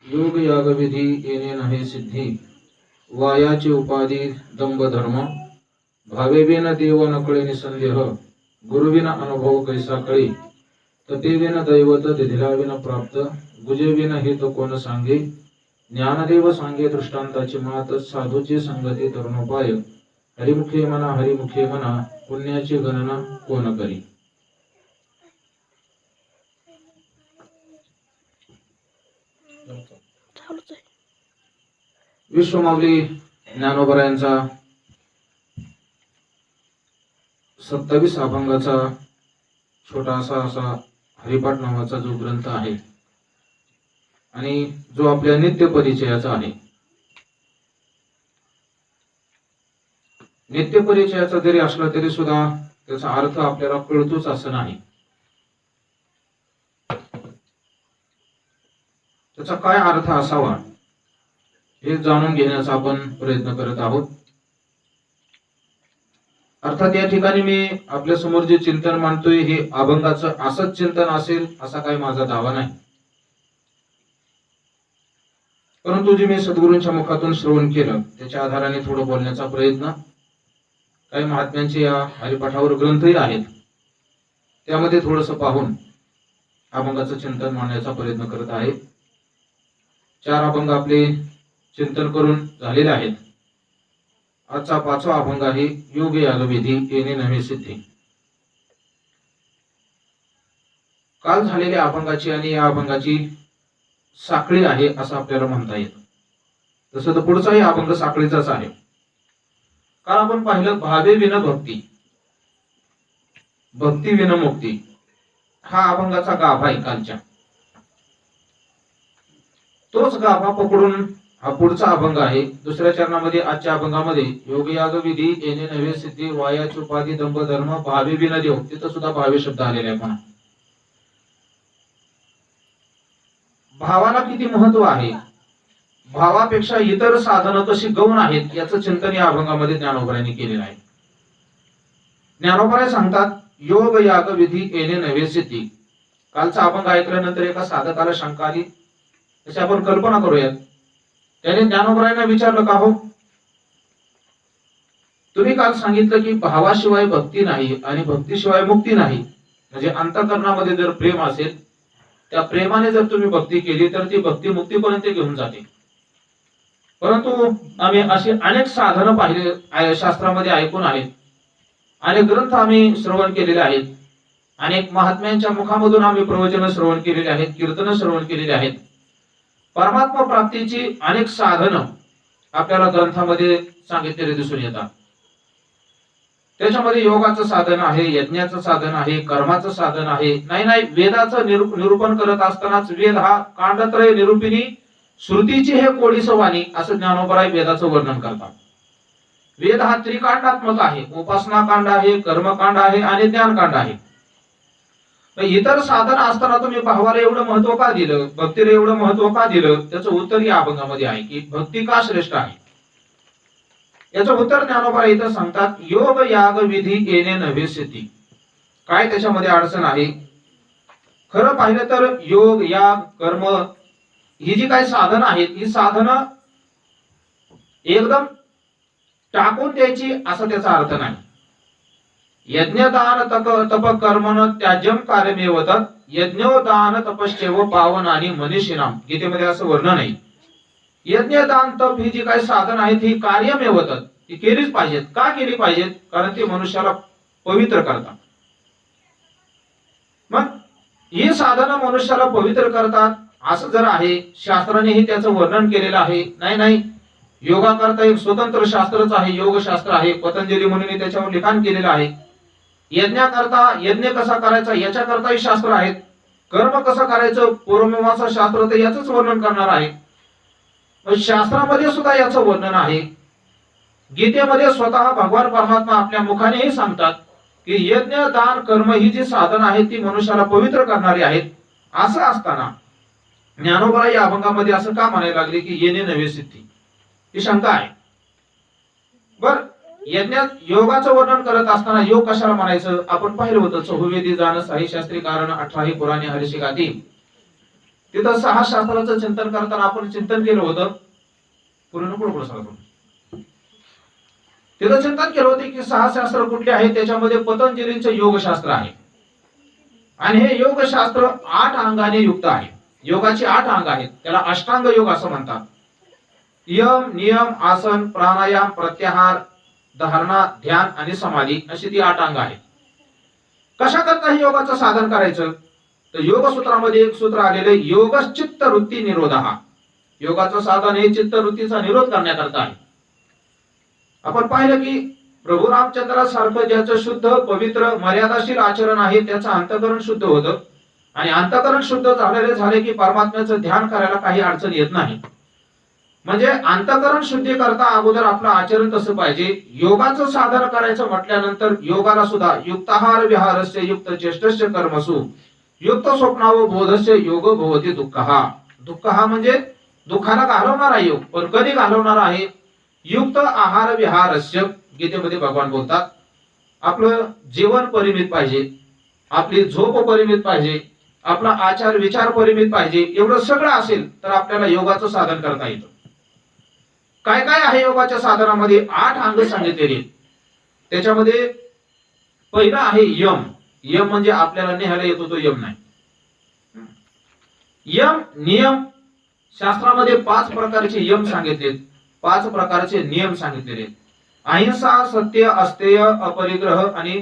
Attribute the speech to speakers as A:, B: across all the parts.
A: योग याग विधी येणे नहे सिद्धी, वायाची उपाधी दंभ धर्म, भावेविन देव नकळे निसंदेह, गुरुविन अनुभव कैसा कळी, तटेविन दैवत दिधिलाविन प्राप्त, गुजेविन हित कोण सांगे, ज्ञानदेव सांगे दृष्टांताची मात, साधूची संगती तरुणोपाय, हरिमुखे म्हणा पुण्याची गणना कोण करी. विश्वमाऊली ज्ञानोबरायांचा 27 अभंगाचा छोटासा असा हरिपाठ नावाचा जो ग्रंथ आहे आणि जो आपल्या नित्य परिचयाचा आहे. नित्य परिचयाचा जरी असला तरी सुद्धा त्याचा अर्थ आपल्याला कळतोच असं नाही. त्याचा काय अर्थ असावा हे जाणून घेण्याचा आपण प्रयत्न करत आहोत. अर्थात या ठिकाणी मी आपल्या समोर जे चिंतन मांडतोय हे अभंगाचं असंच चिंतन असेल असा काही माझा दावा नाही, परंतु जे मी सद्गुरूंच्या मुखातून श्रवण केलं त्याच्या आधाराने थोडं बोलण्याचा प्रयत्न. काही महात्म्यांचे या हरिपाठावर ग्रंथही आहेत, त्यामध्ये थोडस पाहून अभंगाचं चिंतन मांडण्याचा प्रयत्न करत आहे. 4 अभंग आपले चिंतन करून झालेले आहेत. आजचा 5वा अभंग आहे योग याग विधी येणे नवे सिद्धी. काल झालेल्या अभंगाची आणि या अभंगाची साखळी आहे असं आपल्याला म्हणता येतं. तसं तर पुढचाही अभंग साखळीचाच आहे. काल आपण पाहिलं भावे विन भक्ती, भक्ती विन मुक्ती हा अभंगाचा गाभा आहे कालच्या. तोच गाभा पकडून हा पुढचा अभंग आहे. दुसऱ्या चरणामध्ये आजच्या अभंगामध्ये योग याग विधी येणे नवे सिद्धी, वायाची उपाधी दंभ धर्म, भावे विन देव, तिथं सुद्धा भावे शब्द आलेले आहे. म्हणा भावाला किती महत्व आहे, भावापेक्षा इतर साधनं कशी गौण आहेत याचं चिंतन या अभंगामध्ये ज्ञानोबरायांनी केलेलं आहे. ज्ञानोबराय सांगतात योग याग विधी येणे नवे सिद्धी. कालचा अभंग ऐकल्यानंतर एका साधकाला शंका आली, तशी आपण कल्पना करूयात. त्याने ज्ञानोबरायांना विचारलं का हो, तुम्ही काल सांगितलं की भावाशिवाय भक्ती नाही आणि भक्तीशिवाय मुक्ती नाही, म्हणजे अंतःकरणामध्ये जर प्रेम असेल त्या प्रेमाने जर तुम्ही भक्ती केली तर ती भक्ती मुक्तीपर्यंत घेऊन जाते. परंतु आम्ही अशी अनेक साधनं पाहिले, शास्त्रामध्ये ऐकून आहेत, अनेक ग्रंथ आम्ही श्रवण केलेले आहेत, अनेक महात्म्यांच्या मुखामधून आम्ही प्रवचन श्रवण केलेले आहेत, कीर्तन श्रवण केलेले आहेत. परमात्मा प्राप्तीची अनेक साधनं आपल्याला ग्रंथामध्ये सांगितलेले दिसून येतात. त्याच्यामध्ये योगाचं साधन आहे, यज्ञाचं साधन आहे, कर्माचं साधन आहे. नाही वेदाचं निरूपण करत असतानाच वेद हा कांडत्रय निरूपिणी श्रुतीची हे कोडीसवाणी असं ज्ञानोबराय वेदाचं वर्णन करतात. वेद हा त्रिकांडात्मक आहे, उपासना कांड आहे, कर्मकांड आहे आणि ज्ञानकांड आहे. इतर साधन असताना तुम्ही भावाला एवढं महत्व का दिलं, भक्तीला एवढं महत्व का दिलं, त्याचं उत्तर या अभंगामध्ये आहे की भक्ती का श्रेष्ठ आहे. याचं उत्तर ज्ञानोबराय इथं सांगतात योग याग विधी येणे नवे सिद्धी. काय त्याच्यामध्ये अडचण आहे, खरं पाहिलं तर योग याग कर्म ही जी काही साधनं आहेत ही साधनं एकदम टाकून द्यायची असा त्याचा अर्थ नाही. यज्ञदान तप कर्मन त्याज्यम कार्यमेव तत्, यज्ञोदान तपश्चैव पावनानि मनीषिणाम. गीतेमध्ये असं वर्णन आहे. यज्ञदान तप ही जी काही साधन आहेत ही कार्यमेव तत्, ती केलीच पाहिजेत. का केली पाहिजेत, कारण ती मनुष्याला पवित्र करतात. मग ही साधनं मनुष्याला पवित्र करतात असं जर आहे, शास्त्रानेही त्याचं वर्णन केलेलं आहे. नाही योगा करता एक स्वतंत्र शास्त्रच आहे, योग शास्त्र आहे, पतंजली मुनीने त्याच्यावर लिखाण केलेलं आहे. यज्ञाकरता यज्ञ कसा करायचा याच्याकरताही शास्त्र आहेत. कर्म कसं करायचं पूर्वमीमांसा शास्त्र ते याचंच वर्णन करणार आहे. शास्त्रामध्ये सुद्धा याचं वर्णन आहे. गीतेमध्ये स्वतः भगवान परमात्मा आपल्या मुखानेही सांगतात की यज्ञ दान कर्म ही जी साधन आहेत ती मनुष्याला पवित्र करणारी आहेत. असं असताना ज्ञानोबराय या अभंगामध्ये असं का म्हणायला लागले की येणे नवे सिद्धी, ही शंका आहे. बर यज्ञात योगाचं वर्णन करत असताना योग कशाला म्हणायचं आपण पाहिलं होतं. चहुवेदी जाण साही शास्त्री कारण 18 पुराणे हरिशी गाती. तिथं 6 शास्त्राचं चिंतन करताना आपण चिंतन केलं होतं. पूर्ण पुढे सांगतो. तिथं चिंतन केलं होतं की 6 शास्त्र कुठले आहेत. त्याच्यामध्ये पतंजलींचं योगशास्त्र आहे आणि हे योगशास्त्र 8 अंगाने युक्त आहे. योगाची 8 अंग आहेत. त्याला अष्टांग योग असं म्हणतात. यम, नियम, आसन, प्राणायाम, प्रत्याहार, धारणा, ध्यान आणि समाधी अशी ती 8 अंग आहेत. कशा करता हे योगाचं साधन करायचं? तर योग सूत्रामध्ये एक सूत्र आलेलं आहे, योगश्चित्त वृत्ती निरोधः. योगाचं साधन हे चित्तवृत्तीचा निरोध करण्याकरता आहे. आपण पाहिलं की प्रभू रामचंद्रासारखं ज्याचं शुद्ध पवित्र मर्यादाशील आचरण आहे त्याचं अंतःकरण शुद्ध होतं आणि अंतःकरण शुद्ध झाले की परमात्म्याचं ध्यान करायला काही अडचण येत नाही. म्हणजे अंतःकरण शुद्धी करता अगोदर आपलं आचरण तसं पाहिजे. योगाचं साधन करायचं म्हटल्यानंतर योगाला सुद्धा युक्ताहार विहारस्य युक्त चेष्टस्य कर्मसु युक्त स्वप्नाव बोधस्य योग भवती दुःखः. दुःख हा म्हणजे दुःखाला घालवणारा योग. पण कधी घालवणारा आहे? युक्त आहार विहारस्य. गीतेमध्ये भगवान बोलतात आपलं जेवण परिमित पाहिजे, आपली झोप परिमित पाहिजे, आपला आचार विचार परिमित पाहिजे. एवढं सगळं असेल तर आपल्याला योगाचं साधन करता येतं. काय काय आहे योगाच्या साधनामध्ये? 8 अंग सांगितलेले. त्याच्यामध्ये पहिला आहे यम. यम म्हणजे आपल्याला नेहायला येतो तो यम नाही. यम, नियम. शास्त्रामध्ये 5 प्रकारचे यम सांगितलेत, 5 प्रकारचे नियम सांगितलेले. अहिंसा, सत्य, अस्तेय, अपरिग्रह आणि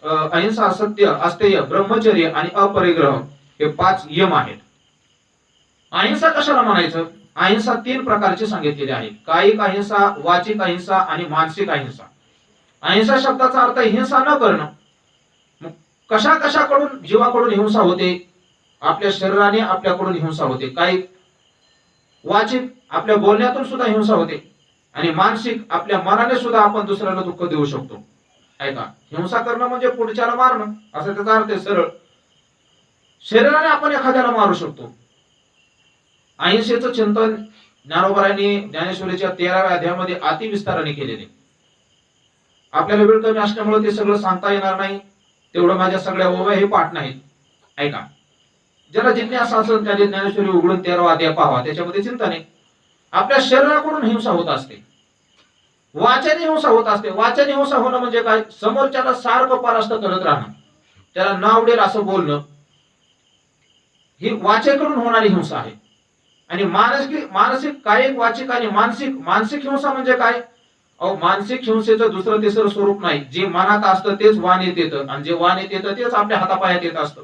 A: अहिंसा, सत्य, अस्तेय, ब्रह्मचर्य आणि अपरिग्रह हे 5 यम आहेत. अहिंसा कशाला म्हणायचं? अहिंसा 3 प्रकारची सांगितलेली आहे. कायिक अहिंसा, वाचिक अहिंसा आणि मानसिक अहिंसा. अहिंसा शब्दाचा अर्थ हिंसा न करणं. कशा कशाकडून जीवाकडून हिंसा होते? आपल्या शरीराने आपल्याकडून हिंसा होते. कायिक, वाचिक आपल्या बोलण्यातून सुद्धा हिंसा होते आणि मानसिक आपल्या मनाने सुद्धा आपण दुसऱ्याला दुःख देऊ शकतो. ऐका, हिंसा करणं म्हणजे पुढच्याला मारणं असं त्याचा अर्थ आहे सरळ. शरीराने आपण एखाद्याला मारू शकतो. अहिंसेचं चिंतन ज्ञानोबांनी ज्ञानेश्वरीच्या 13व्या अध्यायामध्ये अतिविस्ताराने केलेले. आपल्याला वेळ कमी असल्यामुळे ते सगळं सांगता येणार नाही. तेवढं माझ्या सगळ्या ओव्या हे पाठ नाहीत. ऐका, ज्याला जिज्ञासा असेल त्याने ज्ञानेश्वरी उघडून 13वा अध्याय पाहावा. त्याच्यामध्ये चिंतन आहे. आपल्या शरीराकडून हिंसा होत असते, वाचनी हिंसा होत असते. वाचनी हिंसा होणं म्हणजे काय? समोरच्याला सारखं परास्त करत राहणं, त्याला न आवडेल असं बोलणं, ही वाचेकडून होणारी हिंसा आहे. आणि मानसिक कायिक, वाचिक आणि मानसिक हिंसा म्हणजे काय? मानसिक हिंसेचं दुसरं तिसरं स्वरूप नाही. जे मनात असतं तेच वाणीत येतं आणि जे वाणीत येतं तेच आपल्या हातापायात येत असतं.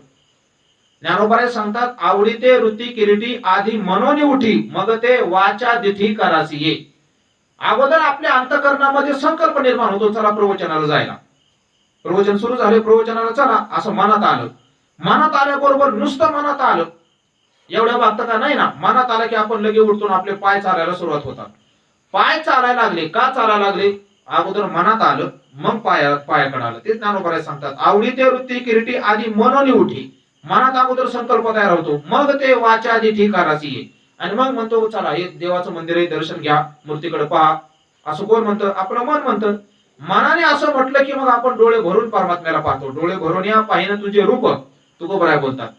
A: ज्ञानोबा सांगतात, आवडीते वृत्ती किरीटी आधी मनोनी उठी मग ते वाचा दिठी करासी ये. अगोदर आपल्या अंतःकरणामध्ये संकल्प निर्माण होतो, चला प्रवचनाला जायला. प्रवचन सुरू झाले, प्रवचनाला चला असं मनात आलं. मनात आल्याबरोबर नुसतं मनात आलं एवढ्या वागतं का? नाही ना. मनात आलं की आपण लगे उठून आपले पाय चालायला सुरुवात होतात. पाय चालायला लागले का? चालायला लागले अगोदर मनात आलं मग पायाकडे आलं. तेच ज्ञानोबा सांगतात, आवडीते वृत्ती किरीटी आधी मनोनी उठी. मनात अगोदर संकल्प तयार होतो, मग ते वाचा आधी ठिकाराची ये. आणि मग म्हणतो चला हे देवाचं मंदिर आहे, दर्शन घ्या, मूर्तीकडे पहा. असं कोण म्हणतं? आपलं मन म्हणतं. मनाने असं म्हटलं की मग आपण डोळे भरून परमात्म्याला पाहतो. डोळे भरून या पाहिनं तुझे रूप तुकोबराय बोलतात.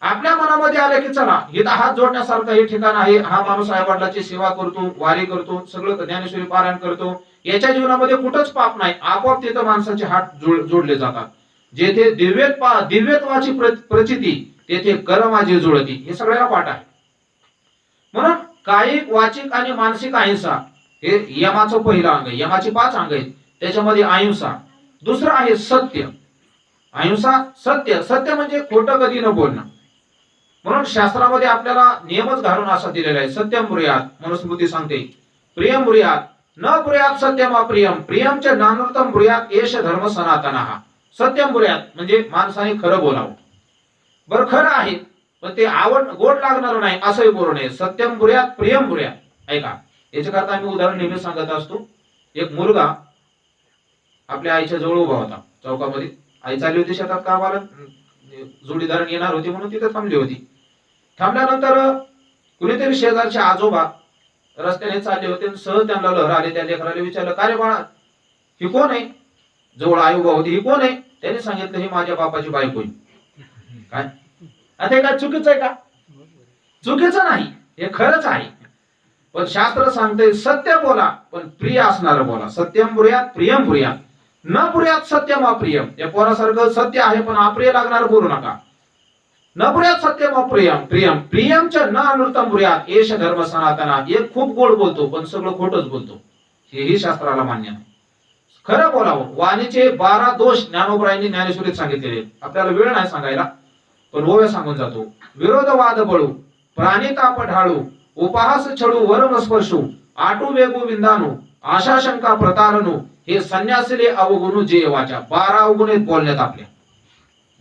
A: आपल्या मनामध्ये आलं की चला इथं हात जोडण्यासारखं हे ठिकाण आहे, हा माणूस आई वडिलांची सेवा करतो, वारी करतो, सगळं ज्ञानेश्वरी पारायण करतो, याच्या जीवनामध्ये कुठंच पाप नाही. आपोआप तिथं माणसाचे हात जोडले जातात. जेथे दिव्यत्वाची प्रचिती तेथे कर माझी जुळती. हे सगळ्याला पाठ आहे. म्हणून कायिक, वाचिक आणि मानसिक अहिंसा हे यमाचं पहिलं अंग आहे. यमाची 5 अंग आहेत. त्याच्यामध्ये अहिंसा. दुसरं आहे सत्य. अहिंसा, सत्य. सत्य म्हणजे खोटं कधी न बोलणं. म्हणून शास्त्रामध्ये आपल्याला नियमच घालून असा दिलेला आहे, सत्यम ब्रूयात. मनुस्मृती सांगते प्रियम ब्रूयात न ब्रूयात सत्यम अप्रियम प्रियम च नानृतम ब्रूयात एष धर्म सनातनः. सत्यम ब्रूयात म्हणजे माणसाने खरं बोलावं. बरं खरं आहे पण ते गोड लागणार नाही असंही बोलू नये. सत्यम ब्रूयात, प्रियम ब्रूयात. ऐका, याच्याकरता आम्ही उदाहरण नेहमी सांगत असतो. एक मुलगा आपल्या आईच्या जवळ उभा होता चौकामध्ये. आई चालली होती शेतात कामाला, जोडीदार येणार होती म्हणून तिथे थांबली होती. थांबल्यानंतर कुणीतरी शेजारचे आजोबा रस्त्याने चालले होते, सहज त्यांना लहर आले. त्या लेकराला विचारलं, का रे बाळा ही कोण आहे? जवळ आई उभा होती, ही कोण आहे? त्यांनी सांगितलं, ही माझ्या बापाची बायको आहे. काय आता काय चुकीचं आहे का? चुकीचं नाही, हे खरंच आहे. पण शास्त्र सांगते सत्य बोला, पण प्रिय असणारं बोला. सत्यम ब्रूयात प्रियम ब्रूयात, न ब्रूयात सत्यम अप्रियम. या पोरासारखं सत्य आहे पण अप्रिय लागणार बोलू नका. न ब्रूयात सत्यम अप्रियम प्रियम प्रियमच न अनृतम ब्रूयात एष धर्म सनातना. एक खूप गोड बोलतो पण सगळं खोटच बोलतो, हेही शास्त्राला मान्य नाही. खरं बोलावं. वाणीचे 12 दोष ज्ञानोबरायांनी ज्ञानेश्वरीत सांगितलेले. आपल्याला वेळ नाही सांगायला, पण ओव्या सांगून जातो. विरोधवाद बळू, प्राणिताप ढाळू, उपहास छळू, वरम स्पर्शू, आटू वेगू विंदानू, आशा शंका प्रतारणू, हे संन्यासीले अवगुणू जे वाचा. 12 अवगुण आहेत बोलण्यात आपल्या,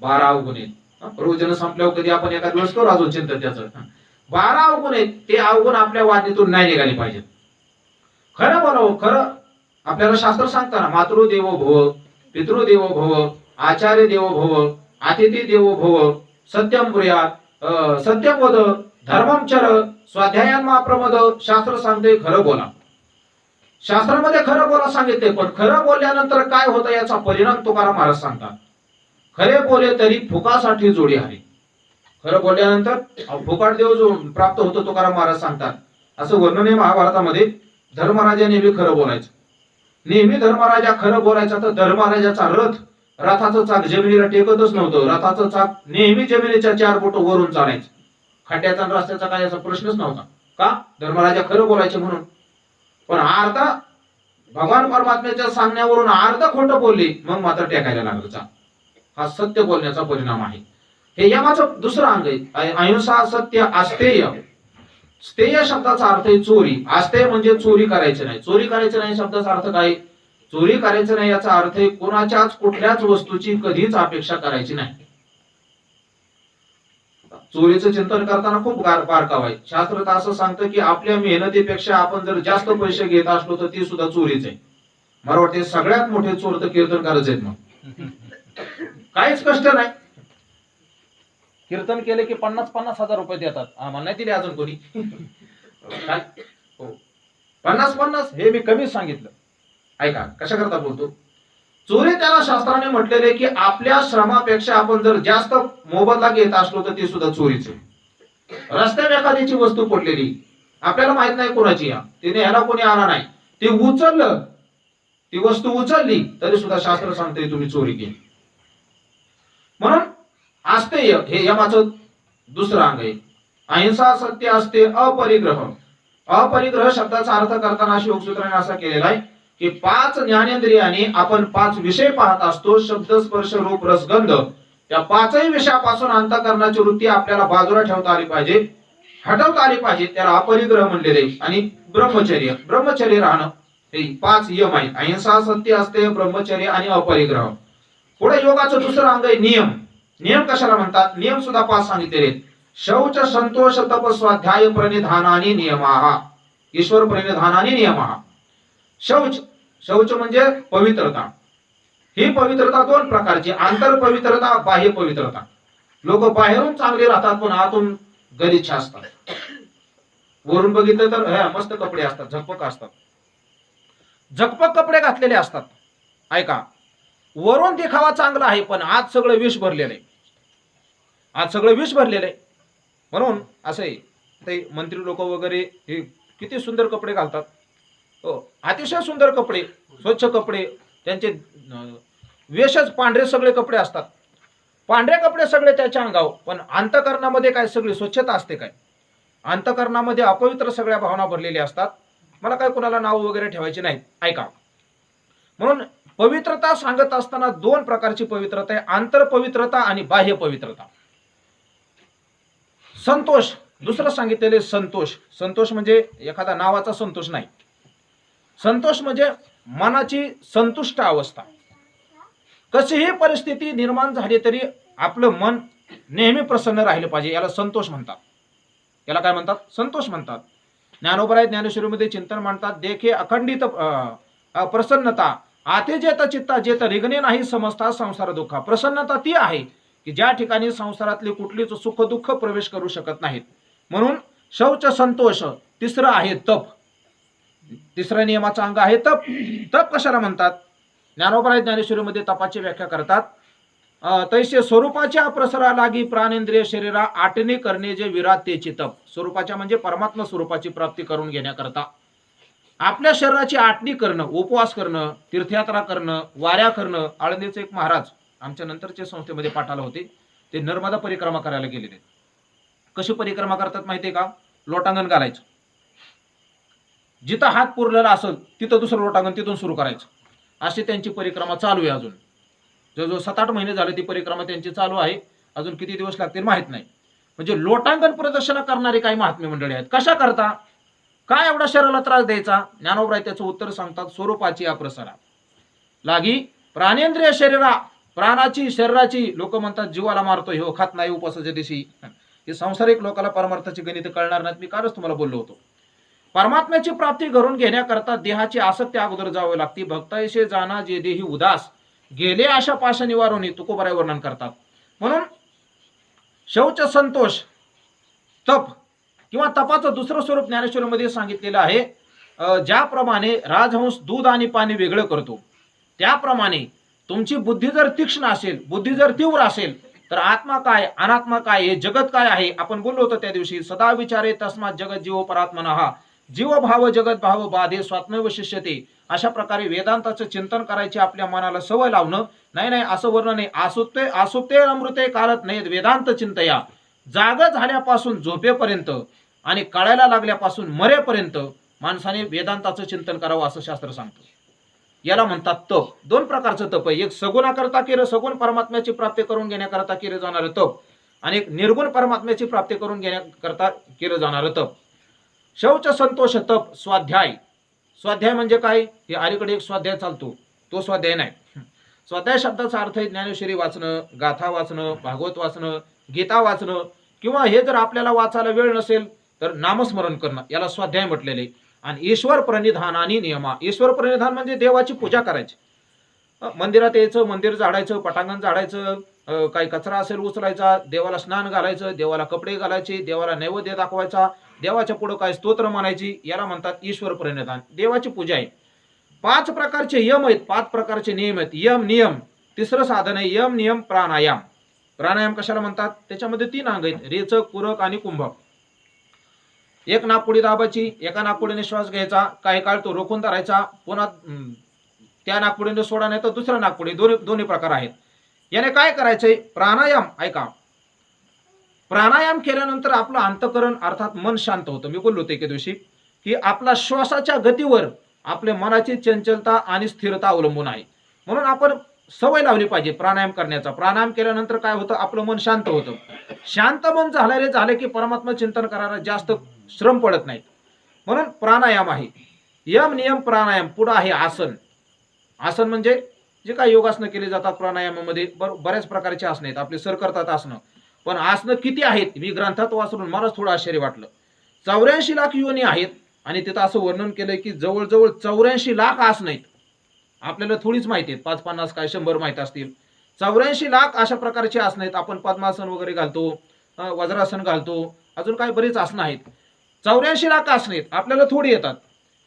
A: 12 अवगुण आहेत. रोजन संपल्यावर कधी आपण एका दिवस करू अजून चिंतन त्याचं. 12 अवगुण आहेत, ते अवगुण आपल्या वाणीतून नाही निघाले पाहिजेत. खरं बोलावं. खरं आपल्याला शास्त्र सांगताना मातृदेवो भव, पितृदेवो भव, आचार्य देवो भव, अतिथी देवो भव, सत्यम ब्रूयात, सत्यम वद, धर्मम चर, स्वाध्यायान्मा प्रमद. शास्त्र सांगते खरं बोला. शास्त्रामध्ये खरं बोला सांगितले, पण खरं बोलल्यानंतर काय होतं याचा परिणाम तुकाराम महाराज सांगतात. खरे बोले तरी फुकासाठी जोडी हरी. खरं बोलल्यानंतर फुकाट देव जो प्राप्त होतो तुकाराम महाराज सांगतात. असं वर्णन आहे महाभारतामध्ये. धर्मराजा नेहमी खरं बोलायचं, नेहमी धर्मराजा खरं बोलायचा. तर धर्मराजाचा रथाचं चाक जमिनीला टेकतच नव्हतं. रथाचं चाक नेहमी जमिनीच्या 4 बोट वरून चालायचं. खड्ड्याचा आणि रस्त्याचा काय याचा प्रश्नच नव्हता. का? धर्मराजा खरं बोलायचे म्हणून. पण अर्ध भगवान परमात्म्याच्या सांगण्यावरून अर्ध खोटं बोलले, मग मात्र टेकायला लागलं चाक. हा सत्य बोलण्याचा परिणाम आहे. हे यमाचं दुसरं अंग आहे. अहिंसा सत्य अस्तेय. स्तेय शब्दाचा अर्थ आहे चोरी. अस्तेय म्हणजे चोरी करायची नाही. चोरी करायची नाही शब्दाचा अर्थ काय? चोरी करायचं नाही याचा अर्थ आहे कोणाच्याच कुठल्याच वस्तूची कधीच अपेक्षा करायची नाही. चोरीचं चिंतन करताना खूप बारकाव आहे. शास्त्र तर असं सांगतं की आपल्या मेहनतीपेक्षा आपण जर जास्त पैसे घेत असलो तर ती सुद्धा चोरीच आहे. मला वाटते सगळ्यात मोठे चोर तर कीर्तनकारच आहेत. मग काहीच कष्ट नाही. कीर्तन केले की 50-50 हजार रुपये देतात. आम्हाला नाही दिले अजून कोणी. काय 50-50 हे मी कमीच सांगितलं. ऐका कशा करता बोलतो. चोरी त्याला शास्त्राने म्हटलेले की आपल्या श्रमापेक्षा आपण जर जास्त मोबदला घेत असलो तर ती सुद्धा चोरीच आहे. रस्त्यावर एखाद्याची वस्तू पडलेली, आपल्याला माहित नाही कोणाची, या तिने ह्याला कोणी आला नाही, ते उचललं, ती वस्तू उचलली तरी सुद्धा शास्त्र सांगते तुम्ही चोरी केली. म्हणून अस्तेय हे यमाचं दुसरं अंग आहे. अहिंसा सत्य असते अपरिग्रह. अपरिग्रह शब्दाचा अर्थ करताना योगसूत्राने असा केलेला आहे की 5 ज्ञानेंद्रियांनी आपण 5 विषय पाहत असतो. शब्द स्पर्श रूप रस गंध. त्या 5ही विषयापासून अंतःकरणाची वृत्ती आपल्याला बाजूला ठेवता आली पाहिजे, हटवता आली पाहिजे. त्याला अपरिग्रह म्हणलेले. आणि ब्रह्मचर्य राहणं हे 5 यम आहेत. अहिंसा सत्य असते ब्रह्मचर्य आणि अपरिग्रह. पुढे योगाचं दुसरं अंग आहे नियम. नियम कशाला म्हणतात? नियम सुद्धा 5 सांगितलेले आहेत. शौच संतोष तप स्वाध्याय प्रणिधानानी नियमाः. ईश्वर प्रणिधानानी नियमाः. शौच म्हणजे पवित्रता. ही पवित्रता 2 प्रकारची. आंतर पवित्रता, बाह्य पवित्रता. लोक बाहेरून चांगले राहतात पण आतून गलिच्छ असतात. वरून बघितलं तर मस्त कपडे असतात, झकपक असतात, झकपक कपडे घातलेले असतात. ऐका, वरून दिखावा चांगला आहे पण आत सगळं विष भरलेलं आहे. आत सगळं विष भरलेलं आहे. म्हणून असं आहे ते मंत्री लोक वगैरे हे किती सुंदर कपडे घालतात. अतिशय सुंदर कपडे, स्वच्छ कपडे, त्यांचे वेशच पांढरे सगळे कपडे असतात. पांढरे कपडे सगळे त्याच्या अंगावर, पण अंतःकरणामध्ये काय सगळी स्वच्छता असते काय? अंतःकरणामध्ये अपवित्र सगळ्या भावना भरलेल्या असतात. मला काय कोणाला नाव वगैरे ठेवायचे नाहीत. ऐका, म्हणून पवित्रता सांगत असताना 2 प्रकारची पवित्रता आहे. आंतर पवित्रता आणि बाह्य पवित्रता. संतोष दुसरं सांगितलेले संतोष. संतोष म्हणजे एखादा नावाचा संतोष नाही. संतोष म्हणजे मनाची संतुष्ट अवस्था. कशीही परिस्थिती निर्माण झाली तरी आपलं मन नेहमी प्रसन्न राहिलं पाहिजे, याला संतोष म्हणतात. याला काय म्हणतात? संतोष म्हणतात. ज्ञानोबराय ज्ञानेश्वरीमध्ये चिंतन मांडतात. देखे अखंडित प्रसन्नता आते जेत चित्ता जेत रिगणे नाही समजता संसार दुःखा. प्रसन्नता ती आहे की ज्या ठिकाणी संसारातली कुठलीच सुख दुःख प्रवेश करू शकत नाहीत. म्हणून शौच संतोष. तिसरं आहे तप. तिसऱ्या नियमाचा अंग आहे तप. तप कशाला म्हणतात? ज्ञानोबराय ज्ञानेश्वरीमध्ये तपाची व्याख्या करतात.
B: तैसे स्वरूपाच्या प्रसरा लागी प्राणेंद्रिय शरीरा आटणी करणे जे विराट तेची तप. स्वरूपाच्या म्हणजे परमात्मा स्वरूपाची प्राप्ती करून घेण्याकरता आपल्या शरीराची आटणी करणं, उपवास करणं, तीर्थयात्रा करणं, वाऱ्या करणं. आळंदीचे एक महाराज आमच्या नंतरच्या संस्थेमध्ये पाठाला होते, ते नर्मदा परिक्रमा करायला गेलेले. कशी परिक्रमा करतात माहितीये का? लोटांगण घालायचं, जिथं हात पुरलेला असेल तिथं दुसरं लोटांगण तिथून सुरू करायचं. अशी त्यांची परिक्रमा चालू आहे. अजून जवळजवळ 7-8 महिने झाले ती परिक्रमा त्यांची चालू आहे. अजून किती दिवस लागतील माहित नाही. म्हणजे लोटांगण प्रदर्शन करणारी काही महात्मे मंडळी आहेत. कशा करता? काय एवढा शरीराला त्रास द्यायचा? ज्ञानोबराय त्याचं उत्तर सांगतात, स्वरूपाची अप्रसरा लागी प्राणेंद्रिय शरीरा, प्राणाची शरीराची. लोक म्हणतात जीवाला मारतोय हो, खात नाही उपवासाच्या दिवशी. हे सांसारिक लोकांना परमार्थाची गणित कळणार नाहीत. मी कालच तुम्हाला बोललो होतो. परमात्म्याची प्राप्ती घडून घेण्याकरता देहाची आसक्ती अगोदर जावी लागते. भक्तायशे जाना जे देही उदास, गेले अशा पाश निवारोनी, तुकोबाराय वर्णन करतात. म्हणून शौच, संतोष, तप किंवा तपाचं दुसरं स्वरूप ज्ञानेश्वरीमध्ये सांगितलेलं आहे. ज्याप्रमाणे राजहंस दूध आणि पाणी वेगळं करतो, त्याप्रमाणे तुमची बुद्धी जर तीक्ष्ण असेल, बुद्धी जर तीव्र असेल, तर आत्मा काय, अनात्मा काय, हे जगत काय आहे, आपण बोललो होतो त्या दिवशी. सदा विचारे तस्मात जगत जीव परात्मनः, जीव भाव जगत भाव बाधे स्वात्मैव शिष्यते. अशा प्रकारे वेदांताचं चिंतन करायची आपल्या मनाला सवय लावणं. नाही असं वर्णन आहे. आसुप्ते आसुप्ते अमृते कालत नाही वेदांत चिंतया. जाग झाल्यापासून झोपेपर्यंत आणि कळायला लागल्यापासून मरेपर्यंत माणसाने वेदांताचं चिंतन करावं असं शास्त्र सांगतं. याला म्हणतात तप. 2 प्रकारचं तप आहे. एक सगुणाकरता केलं, सगुण परमात्म्याची प्राप्ती करून घेण्याकरता केलं जाणारं तप, आणि एक निर्गुण परमात्म्याची प्राप्ती करून घेण्याकरता केलं जाणारं तप. शौच, संतोष, तप, स्वाध्याय. स्वाध्याय म्हणजे काय? हे अलीकडे एक स्वाध्याय चालतो, तो स्वाध्याय नाही. स्वाध्याय शब्दाचा अर्थ आहे ज्ञानेश्वरी वाचणं, गाथा वाचणं, भागवत वाचणं, गीता वाचणं, किंवा हे जर आपल्याला वाचायला वेळ नसेल तर नामस्मरण करणं, याला स्वाध्याय म्हटलेले. आणि ईश्वर प्रणिधान आणि नियमा. ईश्वर प्रणिधान म्हणजे देवाची पूजा करायची. मंदिरात यायचं, मंदिर झाडायचं, पटांगण झाडायचं, काही कचरा असेल उचलायचा, देवाला स्नान घालायचं, देवाला कपडे घालायचे, देवाला नैवेद्य दाखवायचा, देवाच्या पुढे काय स्तोत्र म्हणायची, याला म्हणतात ईश्वर प्रणिधान, देवाची पूजा आहे. 5 प्रकारचे यम आहेत, 5 प्रकारचे नियम आहेत. यम नियम. तिसरं साधन आहे यम नियम प्राणायाम. प्राणायाम कशाला म्हणतात? त्याच्यामध्ये 3 अंग आहेत, रेचक, पूरक आणि कुंभक. एक नाकपुडी दाबायची, एका नाकपुडीने श्वास घ्यायचा, काही काळ तो रोखून धरायचा, पुन्हा त्या नाकपुडीने सोडा, नाही तर दुसरा नाकपुडी. दोन्ही प्रकार आहेत. याने काय करायचंय? प्राणायाम. ऐका, प्राणायाम केल्यानंतर आपलं अंतःकरण अर्थात मन शांत होतं. मी बोललो होते एके दिवशी की आपला श्वासाच्या गतीवर आपल्या मनाची चंचलता आणि स्थिरता अवलंबून आहे. म्हणून आपण सवय लावली पाहिजे प्राणायाम करण्याचा. प्राणायाम केल्यानंतर काय होतं? आपलं मन शांत होतं. शांत मन झाले की परमात्मा चिंतन करायला जास्त श्रम पडत नाहीत. म्हणून प्राणायाम आहे. यम नियम प्राणायाम. पुढे आहे आसन. आसन म्हणजे जे काही योगासनं केली जातात प्राणायामामध्ये बऱ्याच प्रकारचे आसनं आहेत. आपले सर करतात आसनं, पण आसनं किती आहेत मी ग्रंथात वाचून मला थोडं आश्चर्य वाटलं. 84 लाख योनी आहेत, आणि तिथं असं वर्णन केलंय की जवळजवळ 84 लाख आसनं आहेत. आपल्याला थोडीच माहिती आहेत, 5-50 काय 100 माहित असतील. 84 लाख अशा प्रकारचे आसनं आहेत. आपण पद्मासन वगैरे घालतो, वज्रासन घालतो, अजून काही बरीच आसनं आहेत. 84 लाख आसनं आहेत, आपल्याला थोडी येतात.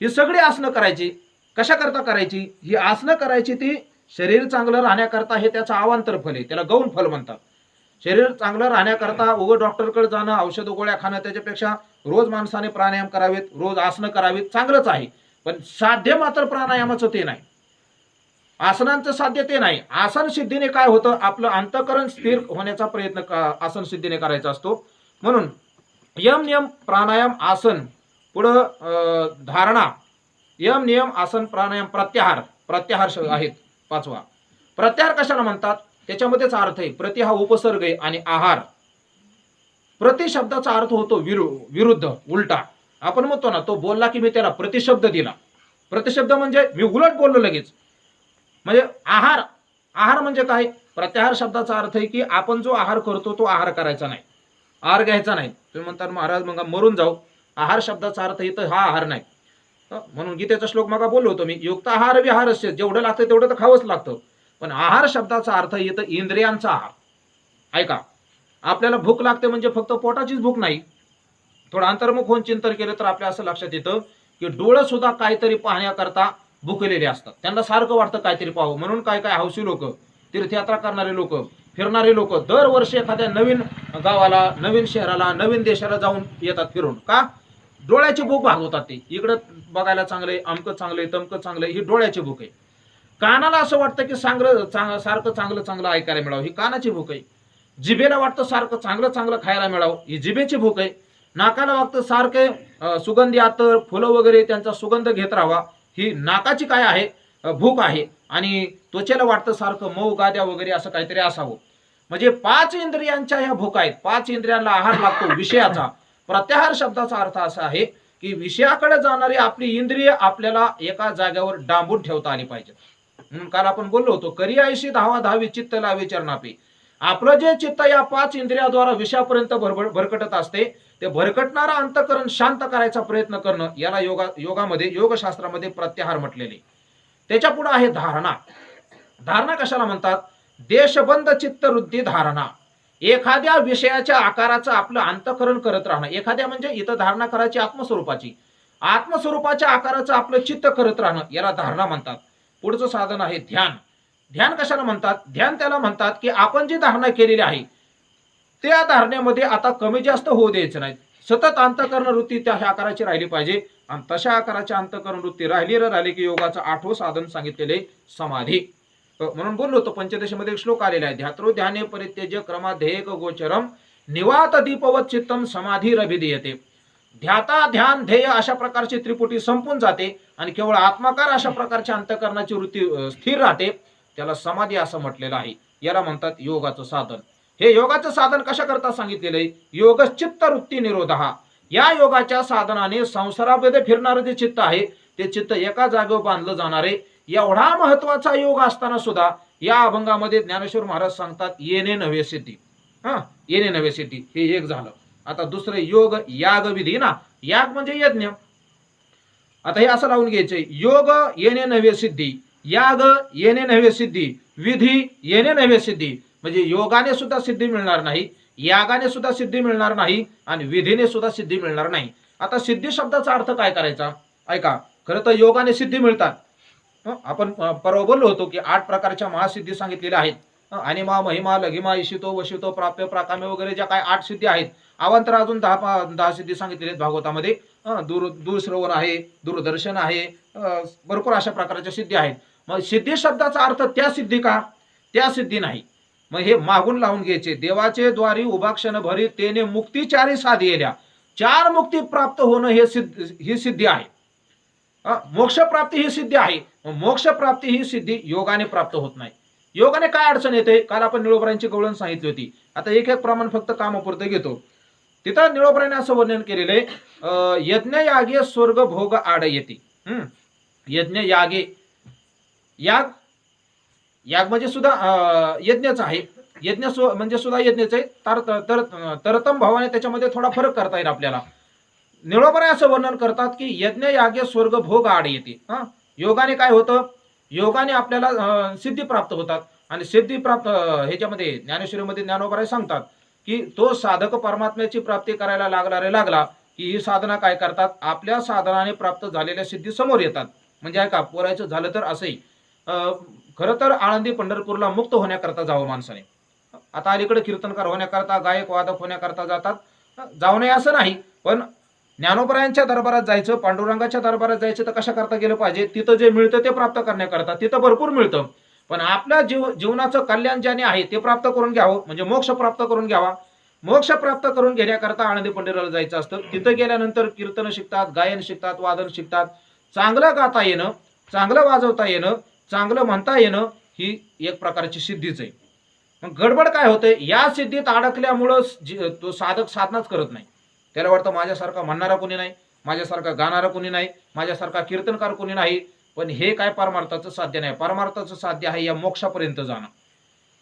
B: ही सगळी आसनं करायची. कशा करता करायची? ही आसनं करायची ती शरीर चांगलं राहण्याकरता. हे त्याचं अवांतर फल आहे, त्याला गौण फल म्हणतात. शरीर चांगलं राहण्याकरता उघड डॉक्टरकडे जाणं, औषध गोळ्या खाणं, त्याच्यापेक्षा रोज माणसाने प्राणायाम करावेत, रोज आसनं करावीत, चांगलंच आहे. पण साध्य मात्र प्राणायामाचं ते नाही, आसनांचं साध्य ते नाही. आसन सिद्धीने काय होतं? आपलं अंतःकरण स्थिर होण्याचा प्रयत्न आसन सिद्धीने करायचा असतो. म्हणून यम नियम प्राणायाम आसन. पुढं धारणा. यम नियम आसन प्राणायाम प्रत्याहार. प्रत्याहार आहेत 5वा. प्रत्याहार कशाला म्हणतात? त्याच्यामध्येच अर्थ आहे. प्रति हा उपसर्ग आहे आणि आहार. प्रति शब्दाचा अर्थ होतो विरुद्ध, उलटा. आपण म्हणतो ना, तो बोलला की मी त्याला प्रतिशब्द दिला. प्रतिशब्द म्हणजे मी उलट बोललो लगेच. म्हणजे आहार. आहार म्हणजे काय? प्रत्याहार शब्दाचा अर्थ आहे की आपण जो आहार करतो तो आहार करायचा नाही, आहार घ्यायचा नाही. तुम्ही म्हणतात महाराज मग मरून जाऊ. आहार शब्दाचा अर्थ इथं हा आहार नाही. म्हणून गीतेचा श्लोक मग बोललो होतो मी, युक्त आहार विहारस्य. जेवढं लागतं तेवढं तर खावंच लागतं. पण आहार शब्दाचा अर्थ येतं इंद्रियांचा आहार. ऐका, आपल्याला भूक लागते म्हणजे फक्त पोटाचीच भूक नाही. थोडं अंतर्मुख होऊन चिंतन केलं तर आपल्या असं लक्षात येतं की डोळं सुद्धा काहीतरी पाहण्याकरता भुकलेले असतात. त्यांना सारखं वाटतं काहीतरी पाहावं. म्हणून काय काय हौशी लोक, तीर्थयात्रा करणारे लोक फिरणारे लोक दरवर्षी एखाद्या नवीन गावाला, नवीन शहराला, नवीन देशाला जाऊन येतात फिरून. का? डोळ्याची भूक भागवतात ते. इकडं बघायला चांगलंय, अमकं चांगलंय, तमकं चांगलंय, ही डोळ्याची भूक आहे. कानाला असं वाटतं की सारखं चांगलं चांगलं ऐकायला मिळावं, ही कानाची भूक आहे. जिभेला वाटतं सारखं चांगलं चांगलं खायला मिळावं, ही जिभेची भूक आहे. नाकाला वाटतं सारखे सुगंधी अत्तर, फुलं वगैरे त्यांचा सुगंध घेत राहावा, ही नाकाची काय आहे? भूक आहे. आणि त्वचेला वाटतं सारखं मऊ गाद्या वगैरे असं काहीतरी असावं. म्हणजे 5 इंद्रियांच्या ह्या भूक आहेत. 5 इंद्रियांना आहार लागतो विषयाचा. प्रत्याहार शब्दाचा अर्थ असा आहे की विषयाकडे जाणारी आपली इंद्रिय आपल्याला एका जागेवर डांबून ठेवता आली पाहिजे. म्हणून काल आपण बोललो होतो, करी ऐशी धावा धावी चित्त लावे चरणापे. आपलं जे चित्त या 5 इंद्रियाद्वारा विषयापर्यंत भरकटत असते, ते भरकटणारा अंतःकरण शांत करायचा प्रयत्न करणं, याला योगामध्ये, योगशास्त्रामध्ये प्रत्याहार म्हटलेले. त्याच्या पुढे आहे धारणा. धारणा कशाला म्हणतात? देशबंद चित्तवृत्ती धारणा. एखाद्या विषयाच्या आकाराचं आपलं अंतःकरण करत राहणं. एखाद्या म्हणजे इथं धारणा करायची आत्मस्वरूपाची. आत्मस्वरूपाच्या आकाराचं आपलं चित्त करत राहणं, याला धारणा म्हणतात. पुढचं साधन आहे ध्यान. ध्यान कशाला म्हणतात? ध्यान त्याला म्हणतात की आपण जी धारणा केलेली आहे त्या धारणेमध्ये आता कमी जास्त होऊ द्यायचं नाही. सतत अंतःकरण वृत्ती त्या आकाराची राहिली पाहिजे. आणि तशा आकाराची अंतःकरण वृत्ती राहिली की योगाचं 8वं साधन सांगितलेले समाधी. म्हणून बोललो होतो, पंचदशीमध्ये एक श्लोक आलेला आहे, ध्यात्रो ध्याने परित्यज्य क्रमाध्येक गोचरम निवात दीपवत चित्तम समाधीरभिधीयते. ध्याता ध्यान ध्येय अशा प्रकारची त्रिपुटी संपून जाते आणि केवळ आत्माकार अशा प्रकारच्या अंतःकरणाची वृत्ती स्थिर राहते. त्याला समाधी असं म्हटलेलं आहे. याला म्हणतात योगाचं साधन. हे योगाचं साधन कशा करता सांगितलेलं आहे? योगचित्त वृत्ती निरोधः. या योगाच्या साधनाने संसारामध्ये फिरणारं जे चित्त आहे ते चित्त एका जागेवर बांधलं जाणार आहे. एवढा महत्वाचा योग असताना सुद्धा या अभंगामध्ये ज्ञानेश्वर महाराज सांगतात, येणे नव्हे सिद्धी. येणे नव्हे सिद्धी, हे एक झालं. आता दुसरं योग याग विधी ना. याग म्हणजे यज्ञ. आता हे असं लावून घ्यायचंय, योग येणे नव्हे सिद्धी, याग येणे नव्हे सिद्धी, विधी येणे नव्हे सिद्धी. म्हणजे योगाने सुद्धा सिद्धी मिळणार नाही, यागाने सुद्धा सिद्धी मिळणार नाही आणि विधीने सुद्धा सिद्धी मिळणार नाही. आता सिद्धी शब्दाचा अर्थ काय करायचा? ऐका, खरं तर योगाने सिद्धी मिळतात. आपण परवा बोललो होतो की 8 प्रकारच्या महासिद्धी सांगितलेल्या आहेत. अनिमा, महिमा, लघिमा, इशितो, वशितो, प्राप्य, प्राकाम्य वगैरे ज्या काय 8 सिद्धी आहेत. अवांतर अजून 10 सिद्धी सांगितलेल्या आहेत भागवतामध्ये. दूरश्रवण आहे, दूरदर्शन आहे, भरपूर अशा प्रकारच्या सिद्धी आहेत. मग सिद्धी शब्दाचा अर्थ त्या सिद्धी का? त्या सिद्धी नाही. मग हे मागून लावून घ्यायचे, देवाचे द्वारी उभा क्षण भरी तेने मुक्तीचारी साधियल्या. 4 मुक्ती प्राप्त होणं ही सिद्धी आहे. मोक्ष प्राप्ती ही सिद्धी आहे. मोक्ष प्राप्ती ही सिद्धी योगाने प्राप्त होत नाही. योगाने काय अडचण येते? काल आपण निळोबरांची गवळण सांगितली होती. आता एक प्रमाण फक्त कामापुरतं घेतो. तिथं निळोबराने असं वर्णन केलेलं आहे, यज्ञ यागे स्वर्ग भोग आड येते. यज्ञ यागे, याग म्हणजे सुद्धा यज्ञच आहे. यज्ञ म्हणजे सुद्धा यज्ञच आहे. तरतम भावाने त्याच्यामध्ये थोडा फरक करता येईल आपल्याला. निळोबराय असं वर्णन करतात की यज्ञ यागे स्वर्ग भोग आड येते. योगाने काय होतं? योगाने आपल्याला सिद्धी प्राप्त होतात. आणि सिद्धी प्राप्त ह्याच्यामध्ये ज्ञानेश्वरीमध्ये ज्ञानोबराय सांगतात की तो साधक परमात्म्याची प्राप्ती करायला लागला की ही साधना काय करतात? आपल्या साधनाने प्राप्त झालेल्या सिद्धी समोर येतात. म्हणजे ऐका, पोरायचं झालं तर असंही खरं तर आळंदी पंढरपूरला मुक्त होण्याकरता जावं माणसाने. आता अलीकडे कीर्तनकार होण्याकरता, गायक वादक होण्याकरता जातात. जाऊ नये असं नाही, पण ज्ञानोबरायांच्या दरबारात जायचं, पांडुरंगाच्या दरबारात जायचं तर कशा करता गेलं पाहिजे? तिथं जे मिळतं ते प्राप्त करण्याकरता. तिथं भरपूर मिळतं, पण आपल्या जीवनाचं कल्याण ज्याने आहे ते प्राप्त करून घ्यावं, म्हणजे मोक्ष प्राप्त करून घ्यावा. मोक्ष प्राप्त करून घेण्याकरता आळंदी पंढरीला जायचं असतं. तिथं गेल्यानंतर कीर्तन शिकतात, गायन शिकतात, वादन शिकतात. चांगलं गाता येणं, चांगलं वाजवता येणं, चांगलं म्हणता येणं ही एक प्रकारची सिद्धीच आहे. मग गडबड काय होते? या सिद्धीत अडकल्यामुळं तो साधक साधनाच करत नाही. त्याला वाटतं माझ्यासारखा म्हणणारा कोणी नाही, माझ्यासारखा गाणारा कोणी नाही, माझ्यासारखा कीर्तनकार कोणी नाही. पण हे काय परमार्थाचं साध्य नाही. परमार्थाचं साध्य आहे या मोक्षापर्यंत जाणं.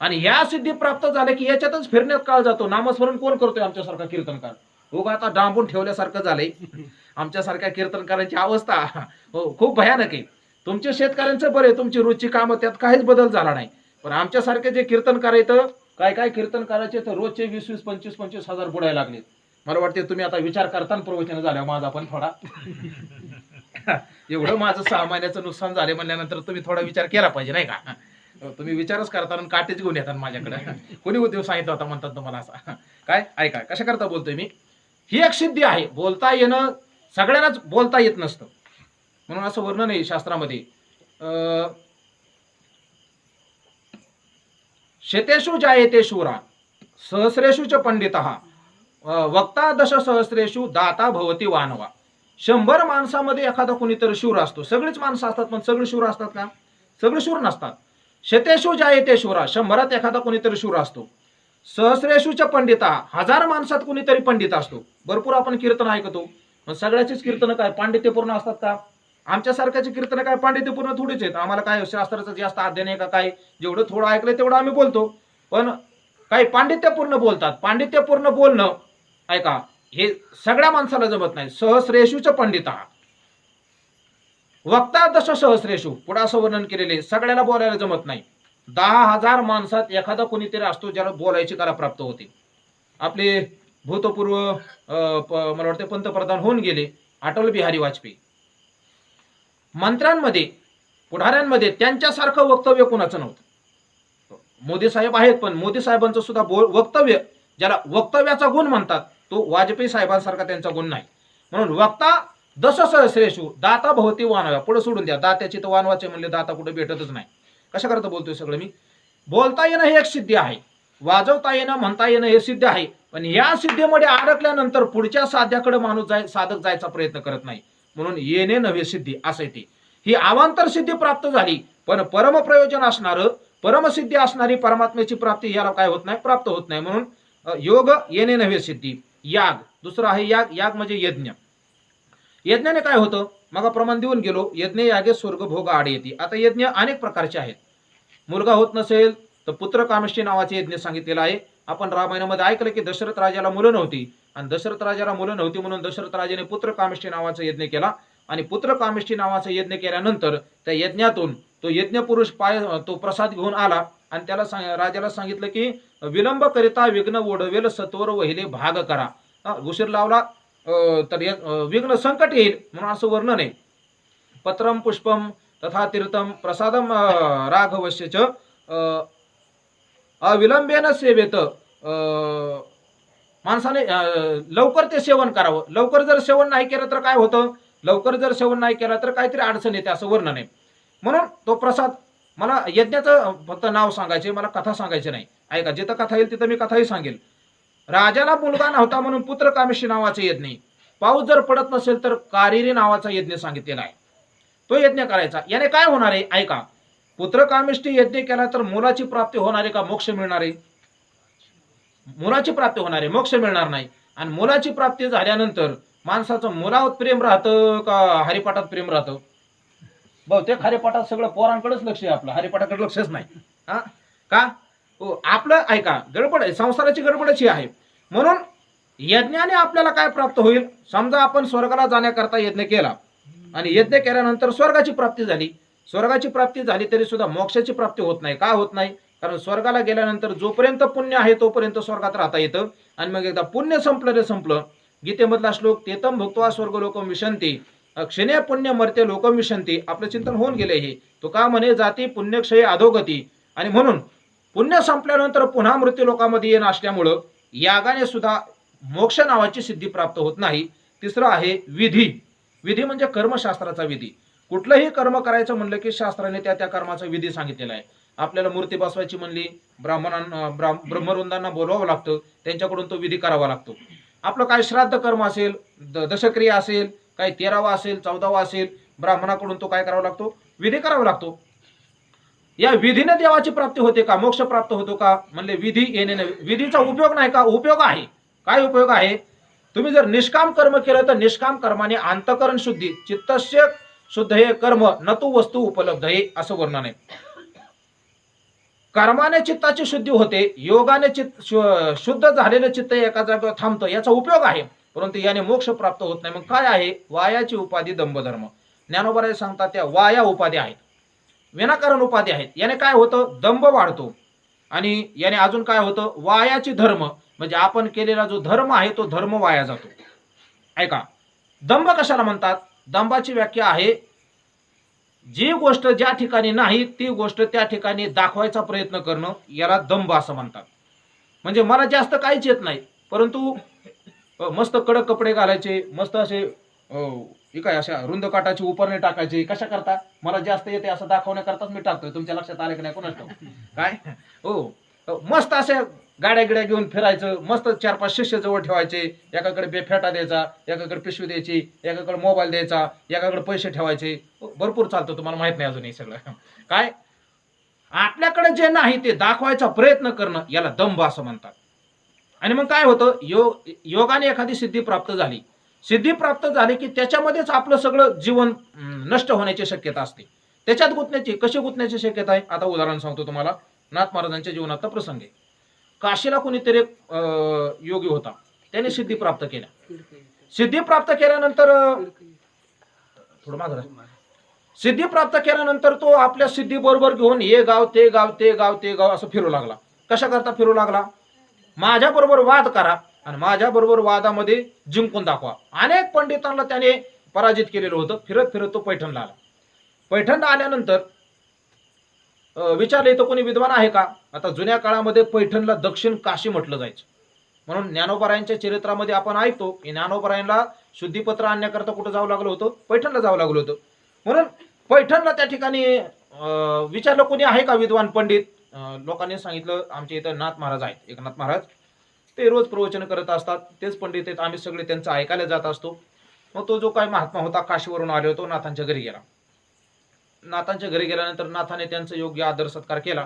B: आणि या सिद्धी प्राप्त झाल्या की याच्यातच फिरण्यात काळ जातो. नामस्मरण कोण करतोय? आमच्यासारखा कीर्तनकार. हो का, आता डांबून ठेवल्यासारखं झालंय. आमच्यासारख्या कीर्तनकारांची अवस्था खूप भयानक आहे. तुमच्या शेतकऱ्यांचं बरे, तुमची रोजची कामं, त्यात काहीच बदल झाला नाही. पण आमच्यासारखे जे कीर्तनकार आहेत, काय कीर्तनकाराचे तर रोजचे 20-20, 25-25 हजार बुडायला लागले. मला वाटते तुम्ही आता विचार करताना प्रवचन झालं माझा पण थोडा. एवढं माझं 6 महिन्याचं नुकसान झाले म्हणल्यानंतर तुम्ही थोडा विचार केला पाहिजे, नाही का? तुम्ही विचारच करता आणि काटेच घेऊन येतात माझ्याकडे. कोणी उद्योग सांगितला होता म्हणतात तुम्हाला असा. काय ऐका कशा करता बोलतोय मी. ही एक सिद्धी आहे. बोलता येणं सगळ्यांनाच बोलता येत नसतं, म्हणून असं वर्णन आहे शास्त्रामध्ये. शतेषु जायते शूरा सहस्रेषु च पंडितः वक्ता दश सहस्रेषु दाता भवती वानवा. 100 माणसामध्ये एखादा कोणीतरी शूर असतो. सगळीच माणसं असतात पण सगळे शूर असतात का? सगळे शूर नसतात. शतेषु जायते शूरा 100त एखादा कोणीतरी शूर असतो. सहस्रेषु च पंडिता 1000 माणसात कोणीतरी पंडित असतो. भरपूर आपण कीर्तन ऐकतो, पण सगळ्याचीच कीर्तन काय पांडित्यपूर्ण असतात का? आमच्यासारख्याची कीर्तन काय पांडित्यपूर्ण थोडीच आहेत. आम्हाला काय शास्त्राचं जास्त अध्ययन आहे का काय? जेवढं थोडं ऐकलंय तेवढं आम्ही बोलतो, पण काही पांडित्यपूर्ण बोलतात. पांडित्यपूर्ण बोलणं ऐका हे सगळ्या माणसाला जमत नाही. सहस्रेषुच पंडिता वक्ता दश सहस्रेषु पुढे असं वर्णन केलेले सगळ्याला बोलायला जमत नाही. 10,000 माणसात एखादा कोणीतरी असतो ज्याला बोलायची कला प्राप्त होते. आपले भूतपूर्व मला वाटते पंतप्रधान होऊन गेले अटल बिहारी वाजपेयी. मंत्र्यांमध्ये पुढाऱ्यांमध्ये त्यांच्यासारखं वक्तव्य कोणाचं नव्हतं. मोदी साहेब आहेत पण मोदी साहेबांचं सुद्धा वक्तव्य ज्याला वक्तव्याचा गुण म्हणतात तो वाजपेयी साहेबांसारखा त्यांचा गुण नाही. म्हणून वक्ता दश सहस्रेषु दाता भवती वानवा. पुढे सोडून द्या, दात्याची तर वानवाचे म्हणले दाता कुठे भेटतच नाही. कशा करता बोलतोय सगळं मी. बोलता येणं हे एक सिद्धी आहे, वाजवता येणं म्हणता येणं हे सिद्ध आहे. पण या सिद्धीमध्ये अडकल्यानंतर पुढच्या साध्याकडे माणूस साधक जायचा प्रयत्न करत नाही. म्हणून येणे नव्हे सिद्धी असं ते. ही अवांतर सिद्धी प्राप्त झाली, पण परमप्रयोजन असणारं परमसिद्धी असणारी परमात्म्याची प्राप्ती याला काय होत नाही, प्राप्त होत नाही. म्हणून योग येणे नव्हे सिद्धी. याग दुसरं आहे याग. याग म्हणजे यज्ञ. यज्ञाने काय होतं मग प्रमाण देऊन गेलो. यज्ञ यागे स्वर्ग भोग आड येते. आता यज्ञ अनेक प्रकारचे आहेत. मुलगा होत नसेल तर पुत्र कामेष्टी नावाचे यज्ञ सांगितलेला आहे. आपण रामायणामध्ये ऐकलं की दशरथ राजाला मुलं नव्हती आणि दशरथ राजाला मुलं नव्हती म्हणून दशरथ राजाने पुत्र कामेष्टी नावाचा यज्ञ केला. आणि पुत्र कामेष्टी नावाचा यज्ञ केल्यानंतर त्या यज्ञातून तो यज्ञ पुरुष तो प्रसाद घेऊन आला आणि त्याला राजाला सांगितलं की विलंब करिता विघ्न ओढवेल सत्वर वहिले भाग करा. उशीर लावला तर विघ्न संकट येईल म्हणून असं वर्णन आहे. पत्रम पुष्पम तथा तीर्थम प्रसादम राघवश्यच अविलंबेन सेवेत. माणसाने लवकर ते सेवन करावं. लवकर जर सेवन नाही केलं तर काय होतं, लवकर जर सेवन नाही केलं तर काहीतरी अडचण येते असं वर्णन आहे. म्हणून तो प्रसाद मला यज्ञाचं फक्त नाव सांगायचे, मला कथा सांगायची नाही. ऐका जिथं कथा येईल तिथं मी कथाही सांगेल. राजाला मुलगा नव्हता म्हणून पुत्र कामेष्टी नावाचा यज्ञ. पाऊस जर पडत नसेल तर कारिरी नावाचा यज्ञ सांगितलेला आहे. तो यज्ञ करायचा. याने काय होणार आहे ऐका. पुत्र कामेष्टी यज्ञ केला तर मुलाची प्राप्ती होणार आहे का मोक्ष मिळणार आहे? मुलाची प्राप्ती होणार आहे, मोक्ष मिळणार नाही. आणि मुलाची प्राप्ती झाल्यानंतर माणसाचं मुलावर प्रेम राहतं का हरिपाठात प्रेम राहतं? बहुतेक हरिपाठात सगळं पोरांकडेच लक्ष आहे आपलं, हरिपाठाकडे लक्षच नाही. हा का आपलं ऐका गडबड आहे, संसाराची गडबडच आहे. म्हणून यज्ञाने आपल्याला काय प्राप्त होईल. समजा आपण स्वर्गाला जाण्याकरता यज्ञ केला आणि यज्ञ केल्यानंतर स्वर्गाची प्राप्ती झाली. स्वर्गाची प्राप्ती झाली तरी सुद्धा मोक्षाची प्राप्ती होत नाही. का होत नाही? कारण स्वर्गाला गेल्यानंतर जोपर्यंत पुण्य आहे तोपर्यंत स्वर्गात राहता येतं. आणि मग एकदा पुण्य संपलं रे संपलं. गीतेमधला श्लोक तेतम भुक्त्वा स्वर्ग लोकम विशंती क्षणे पुण्य मर्त्य लोकम विशंती. आपलं चिंतन होऊन गेले हे. तो का म्हणे जाती पुण्यक्षय अधोगती. आणि म्हणून पुण्य संपल्यानंतर पुन्हा मृत्यू लोकामध्ये येणं असल्यामुळं यागाने सुद्धा मोक्ष नावाची सिद्धी प्राप्त होत नाही. तिसरं आहे विधी. विधी म्हणजे कर्मशास्त्राचा विधी. कुठलंही कर्म करायचं म्हणलं की शास्त्राने त्या त्या कर्माचा विधी सांगितलेला आहे. आपल्याला मूर्ती बसवायची म्हणली ब्रह्मवृंदांना बोलवावं लागतं, त्यांच्याकडून तो विधी करावा लागतो. आपलं काय श्राद्ध कर्म असेल, दशक्रिया असेल, काही 13वा असेल 14वा असेल, ब्राह्मणाकडून तो काय करावा लागतो, विधी करावा लागतो. या विधीने देवाची प्राप्ती होते का, मोक्ष प्राप्त होतो का म्हणले विधी येणे नाही. विधीचा उपयोग नाही का? उपयोग आहे. काय उपयोग आहे? तुम्ही जर निष्काम कर्म केलं तर निष्काम कर्माने अंतकरण शुद्धी चित्तस्य शुद्ध हे कर्म न तू वस्तू उपलब्ध आहे असं वर्णन आहे. कर्माने चित्ताची शुद्धी होते, योगाने चित्त शुद्ध झालेलं चित्त एका जागेवर थांबतं, याचा उपयोग आहे. परंतु याने मोक्ष प्राप्त होत नाही. मग काय आहे? वायाची उपाधी दंभधर्म. ज्ञानोबराय सांगतात त्या वाया उपाधी आहेत, विनाकारण उपाधी आहेत. याने काय होतं? दंभ वाढतो. आणि याने अजून काय होतं? वायाची धर्म म्हणजे आपण केलेला जो धर्म आहे तो धर्म वाया जातो. ऐका दंभ कशाला म्हणतात? दंभाची व्याख्या आहे जी गोष्ट ज्या ठिकाणी नाही ती गोष्ट त्या ठिकाणी दाखवायचा प्रयत्न करणं याला दंभ असं म्हणतात. म्हणजे मला जास्त काहीच येत नाही, परंतु मस्त कडक कपडे घालायचे, मस्त असे हे काय अशा रुंद काठाची उपरणे टाकायचे. कशा करता? मला जास्त येते असं दाखवण्याकरताच मी टाकतोय. तुमच्या लक्षात आलं की नाही कोणाच ठाऊक. काय हो, मस्त अशा गाड्या गिड्या घेऊन फिरायचं, मस्त 4-5 शिष्य जवळ ठेवायचे, एकाकडे बेफेटा द्यायचा, एकाकडे पिशवी द्यायची, एकाकडे मोबाईल द्यायचा, एकाकडे पैसे ठेवायचे. भरपूर चालतं, तुम्हाला माहित नाही अजून हे सगळं. काय आपल्याकडे जे नाही ते दाखवायचा प्रयत्न करणं याला दंभ असं म्हणतात. आणि मग काय होतं, योगाने एखादी सिद्धी प्राप्त झाली, सिद्धी प्राप्त झाली की त्याच्यामध्येच आपलं सगळं जीवन नष्ट होण्याची शक्यता असते. त्याच्यात गुंतण्याची, कशी गुंतण्याची शक्यता आहे? आता उदाहरण सांगतो तुम्हाला. नाथ महाराजांच्या जीवनातला प्रसंग आहे. काशीला कोणीतरी एक योगी होता, त्याने सिद्धी प्राप्त केल्या. सिद्धी प्राप्त केल्यानंतर थोडं मागं राहा. सिद्धी प्राप्त केल्यानंतर तो आपल्या सिद्धी बरोबर घेऊन हे गाव ते गाव ते गाव ते गाव असं फिरू लागला. कशा करता फिरू लागला? माझ्या बरोबर वाद करा आणि माझ्या बरोबर वादामध्ये जिंकून दाखवा. अनेक पंडितांना त्याने पराजित केलेलं होतं. फिरत फिरत तो पैठणला आला. पैठणला आल्यानंतर विचारले, इथं कोणी विद्वान आहे का? आता जुन्या काळामध्ये पैठणला दक्षिण काशी म्हटलं जायचं. म्हणून ज्ञानोबारायांच्या चरित्रामध्ये आपण ऐकतो की ज्ञानोबारायांना शुद्धीपत्र आणण्याकरता कुठं जावं लागलं होतं? पैठणला जावं लागलं होतं. म्हणून पैठणला त्या ठिकाणी विचारलं, कोणी आहे का विद्वान पंडित? लोकांनी सांगितलं, आमच्या इथं नाथ महाराज आहेत, एकनाथ महाराज. ते रोज प्रवचन करत असतात, तेच पंडित आहेत, आम्ही सगळे त्यांचं ऐकायला जात असतो. मग तो जो काही महात्मा होता काशीवरून आले होतो, नाथांच्या घरी गेला. नाथांच्या घरी गेल्यानंतर नाथाने त्यांचा योग्य आदर सत्कार केला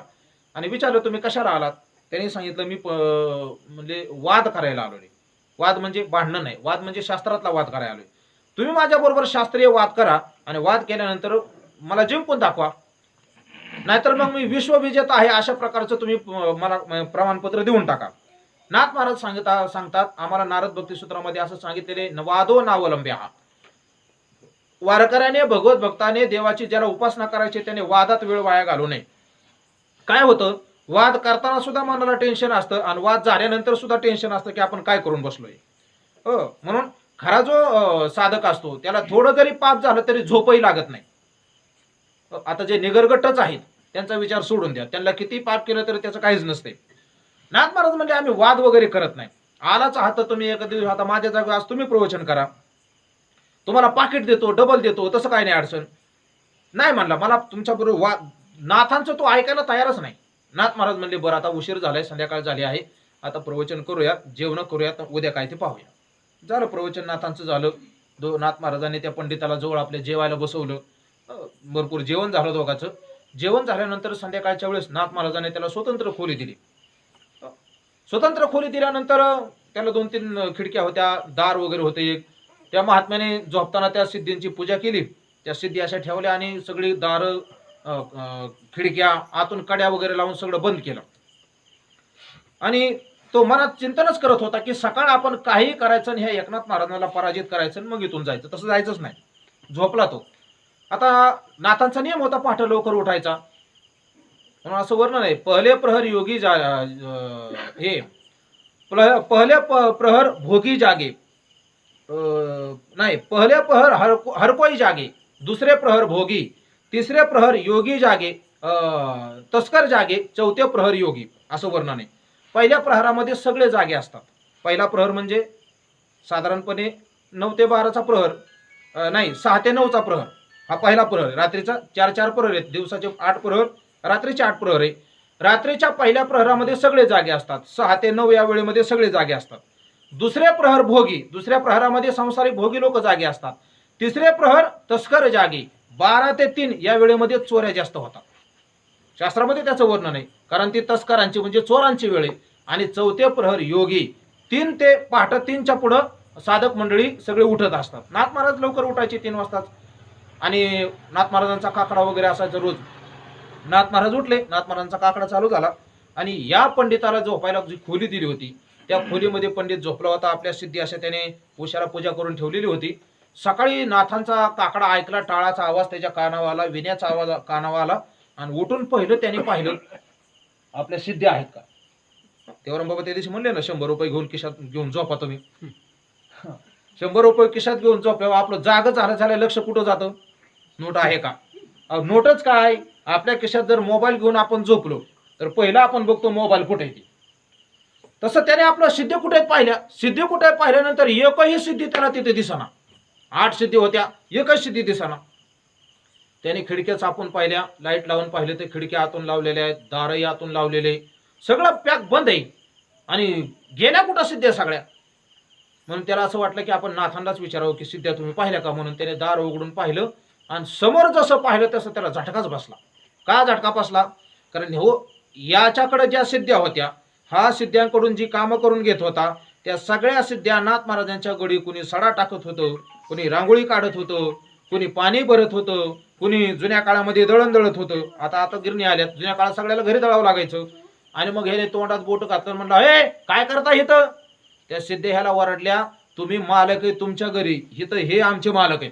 B: आणि विचारलं, तुम्ही कशाला आलात? त्यांनी सांगितलं, मी म्हणजे वाद करायला आलोय. वाद म्हणजे भांडणं नाही, वाद म्हणजे शास्त्रातला वाद करायला आलोय. तुम्ही माझ्याबरोबर शास्त्रीय वाद करा आणि वाद केल्यानंतर मला जिंकून दाखवा, नाहीतर मग मी विश्वविजेता आहे अशा प्रकारचं तुम्ही मला प्रमाणपत्र देऊन टाका. नाथ महाराज सांगतात, आम्हाला नारद भक्ती सूत्रामध्ये असं सांगितलेले, वादो नावलंब्या. वारकऱ्याने, भगवत भक्ताने, देवाची ज्याला उपासना करायची त्याने वादात वेळ वाया घालू नये. काय होतं, वाद करताना सुद्धा मनाला टेन्शन असतं आणि वाद झाल्यानंतर सुद्धा टेन्शन असतं की आपण काय करून बसलोय. म्हणून खरा जो साधक असतो त्याला थोडं जरी पाप झालं तरी झोपही लागत नाही. आता जे निगरगट्टच आहेत त्यांचा विचार सोडून द्या, त्यांना किती पाप केलं तरी त्याचं काहीच नसते. नाथ महाराज म्हणजे आम्ही वाद वगैरे करत नाही. आलाच आहात तुम्ही एका दिवशी, आता माझ्या जागी आज तुम्ही प्रवचन करा, तुम्हाला पाकिट देतो, डबल देतो, तसं काही नाही अडचण नाही. म्हणला मला तुमच्या बरोबर वाद, नाथांचं तो ऐकायला तयारच नाही. नाथ महाराज म्हणले, बरं आता उशीर झालाय, संध्याकाळ झाली आहे, आता प्रवचन करूया, जेवण करूया, उद्या काय ते पाहूया. झालं प्रवचन नाथांचं झालं. नाथ महाराजांनी त्या पंडिताला जवळ आपल्या जेवायला बसवलं. भरपूर जेवण झालं दोघांचं. जेवण झाल्यानंतर संध्याकाळच्या वेळेस नाथ महाराजांनी त्याला स्वतंत्र खोली दिली. स्वतंत्र खोली दिल्यानंतर त्याला 2-3 खिडक्या होत्या, दार वगैरे होते एक. त्या महात्म्याने झोपताना त्या सिद्धींची पूजा केली, त्या सिद्धी अशा ठेवल्या आणि सगळी दार, खिडक्या, आतून कड्या वगैरे लावून सगळं बंद केलं. आणि तो मनात चिंतनच करत होता की सकाळ आपण काही करायचं आणि ह्या एकनाथ महाराजांना पराजित करायचं आणि मग इथून जायचं. तसं जायचंच नाही. झोपला तो. आता नाथांचा नियम होता पहाटे लवकर उठायचा. म्हणून असं वर्णन आहे, पहले प्रहर योगी हे पहले प्रहर भोगी जागे, नाही, पहले प्रहर हर कोई जागे, दुसरे प्रहर भोगी, तिसरे प्रहर योगी जागे, तस्कर जागे, चौथे प्रहर योगी, असं वर्णन आहे. पहिल्या प्रहरामध्ये सगळे जागे असतात. पहिला प्रहर म्हणजे साधारणपणे 9 ते 12चा प्रहर, नाही 6 ते 9चा प्रहर हा पहिला प्रहर. रात्रीचा 4 प्रहर आहेत, दिवसाचे 8 प्रहर, रात्रीचे 8 प्रहर आहे. रात्रीच्या पहिल्या प्रहरामध्ये सगळे जागे असतात. 6 ते 9 या वेळेमध्ये सगळे जागे असतात. दुसरे प्रहर भोगी, दुसऱ्या प्रहरामध्ये संसारिक भोगी लोक जागे असतात. तिसरे प्रहर तस्कर जागे, 12 ते 3 या वेळेमध्ये चोऱ्या जास्त होतात. शास्त्रामध्ये त्याचं वर्णन आहे, कारण ती तस्करांची म्हणजे चोरांची वेळ आहे. आणि चौथे प्रहर योगी, 3 ते पहाटे 3च्या पुढं साधक मंडळी सगळे उठत असतात. नाथ महाराज लवकर उठायचे 3 वाजताच. आणि नाथ महाराजांचा काकडा वगैरे असायचा रोज. नाथ महाराज उठले, नाथ महाराजांचा काकडा चालू झाला आणि या पंडिताला झोपायला जी खोली दिली होती त्या खोलीमध्ये पंडित झोपला होता. आपल्या सिद्धी अशा त्याने उशारा पूजा करून ठेवलेली होती. सकाळी नाथांचा काकडा ऐकला, टाळाचा आवाज त्याच्या कानावर आला, विण्याचा आवाज कानावर आला आणि उठून त्याने पाहिलं आपल्या सिद्धी आहेत का. तेव्हा बाबा त्या दिवशी म्हणले ना, 100 रुपये घेऊन खिशात घेऊन झोपा तुम्ही. 100 रुपये खिशात घेऊन झोपल्यावर आपलं जाग झालं लक्ष कुठं जातं, नोट आहे का. नोटच काय, आपल्या खिशात जर मोबाईल घेऊन आपण झोपलो तर पहिला आपण बघतो मोबाईल कुठे आहे ते. तसं त्याने आपलं सिद्धी कुठे पाहिल्या, सिद्धी कुठे पाहिल्यानंतर एकही सिद्धी त्याला तिथे दिसना. 8 सिद्धी होत्या, एकच सिद्धी दिसना. त्याने खिडक्या चापून पाहिल्या, लाईट लावून पाहिले तर खिडक्या आतून लावलेल्या आहेत, दारही आतून लावलेले, सगळं पॅक बंद आहे. आणि गेल्या कुठं सिद्ध्या सगळ्या. म्हणून त्याला असं वाटलं की आपण नाथांनाच विचारावं की सिद्ध्या तुम्ही पाहिल्या का. म्हणून त्याने दार उघडून पाहिलं आणि समोर जसं पाहिलं तसं त्याला झटकाच बसला. का झटका बसला, कारण हो याच्याकडे ज्या सिद्ध्या होत्या, हा सिद्ध्यांकडून जी कामं करून घेत होता, त्या सगळ्या सिद्ध्या नाथ महाराजांच्या गडी कुणी सडा टाकत होतं, कुणी रांगोळी काढत होतं, कुणी पाणी भरत होतं, कुणी जुन्या काळामध्ये दळण दळत होतं. आता गिरणी आल्यात, जुन्या काळात सगळ्याला घरी दळावं लागायचं. आणि मग ह्याने तोंडात बोट घातलं, म्हणलं हे काय करता इथं. त्या सिद्ध्या ह्याला वरडल्या, तुम्ही मालक आहे तुमच्या घरी, इथं हे आमचे मालक आहेत.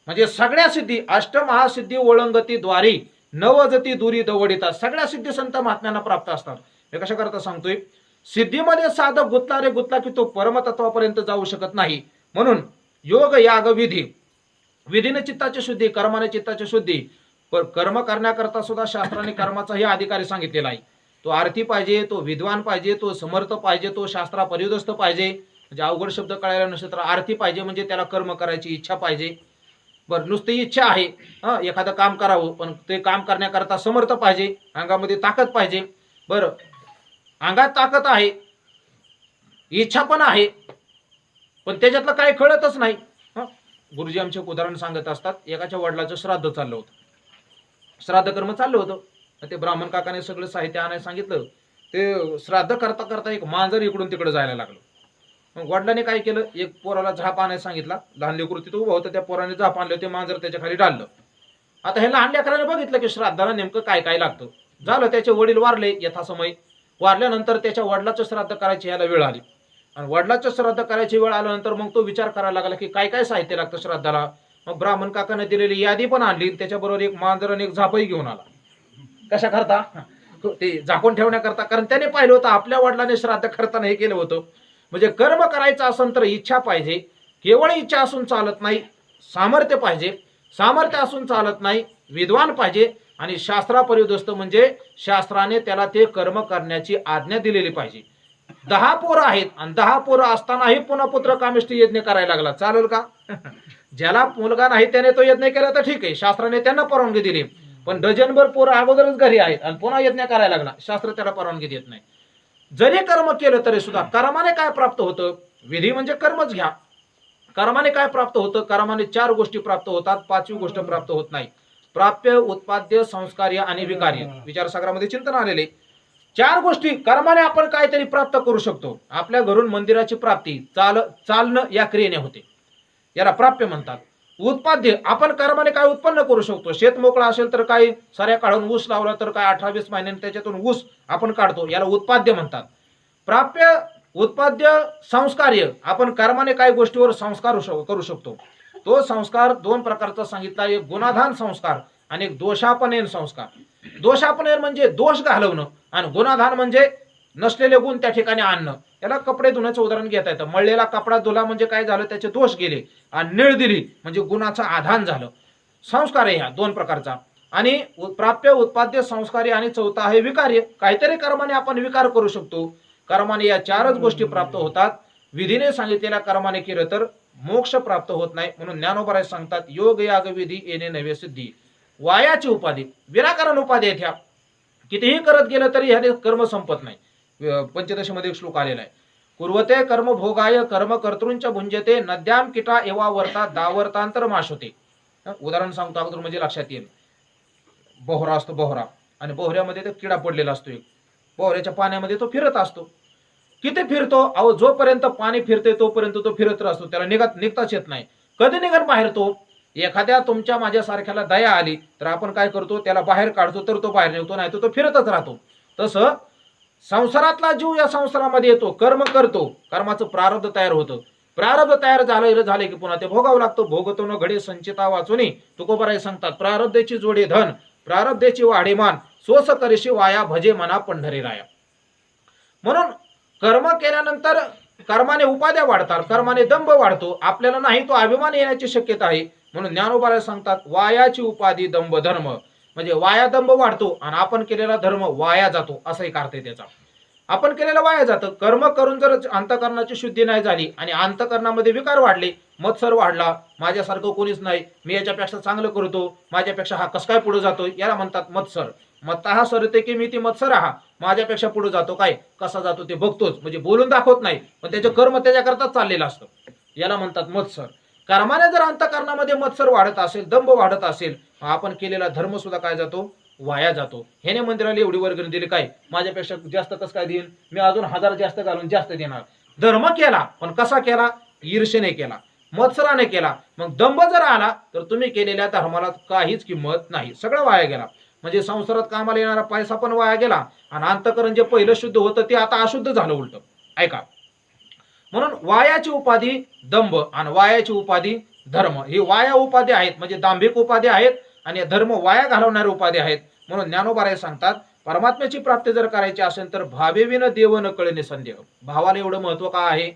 B: म्हणजे सगळ्या सिद्धी, अष्टमहासिद्धी ओळंगती द्वारी नवजती दुरी दवडिता, सगळ्या सिद्धी संत महात्म्यांना प्राप्त असतात. हे कशा करता सांगतोय, सिद्धीमध्ये साधक गुंतला रे गुंतला की तो परमतत्वापर्यंत जाऊ शकत नाही. म्हणून योग याग विधी, विधीने चित्ताची शुद्धी, कर्माने चित्ताची शुद्धी. कर्म करण्याकरता सुद्धा शास्त्राने कर्माचाही अधिकारी सांगितलेला आहे. तो आरती पाहिजे, तो विद्वान पाहिजे, तो समर्थ पाहिजे, तो शास्त्रा परिदस्त पाहिजे. म्हणजे अवघड शब्द कळायला नसेल तर आरती पाहिजे म्हणजे त्याला कर्म करायची इच्छा पाहिजे. बरं, नुसती इच्छा आहे एखादं काम करावं, पण ते काम करण्याकरता समर्थ पाहिजे, अंगामध्ये ताकद पाहिजे. बरं, अंगात ताकद आहे, इच्छा पण आहे, पण त्याच्यातलं काही कळतच नाही. गुरुजी आमचे एक उदाहरण सांगत असतात. एकाच्या वडिलाचं श्राद्ध चाललं होतं, श्राद्ध कर्म चाललं होतं. ते ब्राह्मण काकाने सगळं साहित्य आणायला सांगितलं. ते श्राद्ध करता करता एक मांजर इकडून तिकडे जायला लागलं. मग वडिलांनी काय केलं, एक पोराला झाप आणायला सांगितला. लहान लेकरू तिथं उभं होतं, त्या पोराने झाप आणलं, ते मांजर त्याच्या खाली डाललं. आता हे लहान लेकराने बघितलं की श्राद्धाला नेमकं काय काय लागतं. झालं, त्याचे वडील वारले यथासमय. वारल्यानंतर त्याच्या वडिलाचं श्राद्ध करायची याला वेळ आली. आणि वडिलाचं श्राद्ध करायची वेळ आल्यानंतर मग तो विचार करायला लागला की काय काय साहित्य लागतं श्राद्धाला. मग ब्राह्मण काकाने दिलेली यादी पण आणली, त्याच्याबरोबर एक मांजर आणि एक झापही घेऊन आला. कशा करता, ते झाकून ठेवण्याकरता. कारण त्याने पाहिलं होतं आपल्या वडिलांनी श्राद्ध करताना हे केलं होतं. म्हणजे कर्म करायचं असेल तर इच्छा पाहिजे. केवळ इच्छा असून चालत नाही, सामर्थ्य पाहिजे. सामर्थ्य असून चालत नाही, विद्वान पाहिजे. आणि शास्त्रापरिदस्त म्हणजे शास्त्राने त्याला ते कर्म करण्याची आज्ञा दिलेली पाहिजे. 10 पोरं आहेत आणि 10 पोरं असतानाही पुन्हा पुत्र कामिष्ठी यज्ञ करायला लागला, चालेल का. ज्याला मुलगा नाही त्याने तो यज्ञ केला तर ठीक आहे, शास्त्राने त्यांना परवानगी दिली. पण डझनभर पोरं अगोदरच घरी आहेत आणि पुन्हा यज्ञ करायला लागला, शास्त्र त्याला परवानगी देत नाही. जरी कर्म केलं तरी सुद्धा कर्माने काय प्राप्त होतं, विधी म्हणजे कर्मच घ्या. कर्माने काय प्राप्त होतं, कर्माने 4 गोष्टी प्राप्त होतात, 5वी गोष्ट प्राप्त होत नाही. प्राप्य, उत्पाद्य, संस्कार्य आणि विकार्य. विचारसागरामध्ये चिंतन आलेले 4 गोष्टी कर्माने आपण काहीतरी प्राप्त करू शकतो. आपल्या घरून मंदिराची प्राप्ती चालणं या क्रियेने होते, याला प्राप्य म्हणतात. उत्पाद्य, आपण कर्माने काय उत्पन्न करू शकतो. शेत मोकळा असेल तर काय साऱ्या काढून ऊस लावला तर काय 18-20 महिन्यांनी त्याच्यातून ऊस आपण काढतो, याला उत्पाद्य म्हणतात. प्राप्य, उत्पाद्य, संस्कार्य, आपण कर्माने काही गोष्टीवर संस्कार करू शकतो. तो संस्कार 2 प्रकारचा सांगितला, एक गुणाधान संस्कार आणि एक दोषापनयन संस्कार. दोषापनयन म्हणजे दोष घालवणं आणि गुणाधान म्हणजे नसलेले गुण त्या ठिकाणी आणणं. याला कपडे धुण्याचं उदाहरण घेता येतं. मळलेला कपडा धुला म्हणजे काय झालं, त्याचे दोष गेले. आणि निळ दिली म्हणजे गुणाचं आधान झालं. संस्कार आहे ह्या 2 प्रकारचा. आणि प्राप्य, उत्पाद्य, संस्कार्य आणि चौथा आहे विकार्य. काहीतरी कर्माने आपण विकार करू शकतो. कर्माने या 4च गोष्टी प्राप्त होतात. विधीने सांगितलेल्या कर्माने केलं तर मोक्ष प्राप्त होत नाही. म्हणून ज्ञानोबराय सांगतात, योग याग विधी येणे नव्हे सिद्धी. वायाची उपाधी, विनाकारण उपाधी आहेत ह्या. कितीही करत गेलं तरी ह्याने कर्म संपत नाही. पंचदशीमध्ये एक श्लोक आलेला आहे, कुर्वते कर्म भोगाय कर्म कर्तृंच भुंजते नद्याम किटा एवा वर्ता दावर्तांतर माश होते. उदाहरण सांगतो अगोदर म्हणजे लक्षात येईल. बोहरा असतो, बोहरा, आणि बोहऱ्यामध्ये तो किडा पडलेला असतो. एक बोहऱ्याच्या पाण्यामध्ये तो फिरत असतो. किती फिरतो, अहो जोपर्यंत पाणी फिरते तोपर्यंत तो फिरत असतो, त्याला निघताच येत नाही. कधी निघत बाहेर तो. एखाद्या तुमच्या माझ्यासारख्याला दया आली तर आपण काय करतो, त्याला बाहेर काढतो तर तो बाहेर निघतो, नाही तर तो फिरतच राहतो. तसं संसारातला जीव या संसारामध्ये येतो, कर्म करतो, कर्माचं प्रारब्ध तयार होतं. प्रारब्ध तयार झाले की पुन्हा ते भोगावं लागतो. भोगतो न घडे संचिता वाचुनी, तुकोबराय सांगतात, प्रारब्धेची जोडे धन, प्रारब्धेची वाढे मान, सोस करीशी वाया भजे मना पंढरी राया. म्हणून कर्म केल्यानंतर कर्माने उपाध्या वाढतात, कर्माने दंभ वाढतो. आपल्याला नाही तो अभिमान येण्याची शक्यता आहे. म्हणून ज्ञानोबा सांगतात वायाची उपाधी दंभ धर्म, म्हणजे वाया दंभ वाढतो आणि आपण केलेला धर्म वाया जातो, असा एक अर्थ आहे त्याचा. आपण केलेलं वाया जातं. कर्म करून जर अंतःकरणाची शुद्धी नाही झाली आणि अंतःकरणामध्ये विकार वाढले, मत्सर वाढला, माझ्यासारखं कोणीच नाही, मी याच्यापेक्षा चांगलं करतो, माझ्यापेक्षा हा कस काय पुढे जातोय, याला म्हणतात मत्सर. मत्ता हा सरते की मी ती मत्सर हा, माझ्यापेक्षा पुढे जातो, काय कसा जातो ते बघतोच, म्हणजे बोलून दाखवत नाही पण त्याचे कर्म त्याच्याकरताच चाललेलं असतं, याला म्हणतात मत्सर. कर्माने जर अंतःकरणामध्ये मत्सर वाढत असेल, दंभ वाढत असेल, आपण केलेला धर्म सुद्धा काय जातो, वाया जातो. ह्याने मंदिराला एवढी वर्गणी दिली, काय माझ्यापेक्षा जास्त कसं काय देईन, मी अजून 1000 जास्त घालून जास्त देणार. धर्म केला पण कसा केला, ईर्षेने केला, मत्सराने केला, मग दंभ जर आला तर तुम्ही केलेल्या धर्माला काहीच किंमत नाही, सगळं वाया गेला. म्हणजे संसारात कामाला येणारा पैसा पण वाया गेला आणि अंतःकरण जे पहिलं शुद्ध होतं ते आता अशुद्ध झालं उलट. ऐका, म्हणून वायाची उपाधी दंभ आणि वायाची उपाधी धर्म, ही वाया उपाधी आहेत, म्हणजे दांभिक उपाधी आहेत आणि धर्म वाया घालवणारे उपाधी आहेत. म्हणून ज्ञानोबा सांगतात परमात्म्याची प्राप्ती जर करायची असेल तर भावेविन देव न कळणे संदेह. भावाला एवढं महत्व का आहे,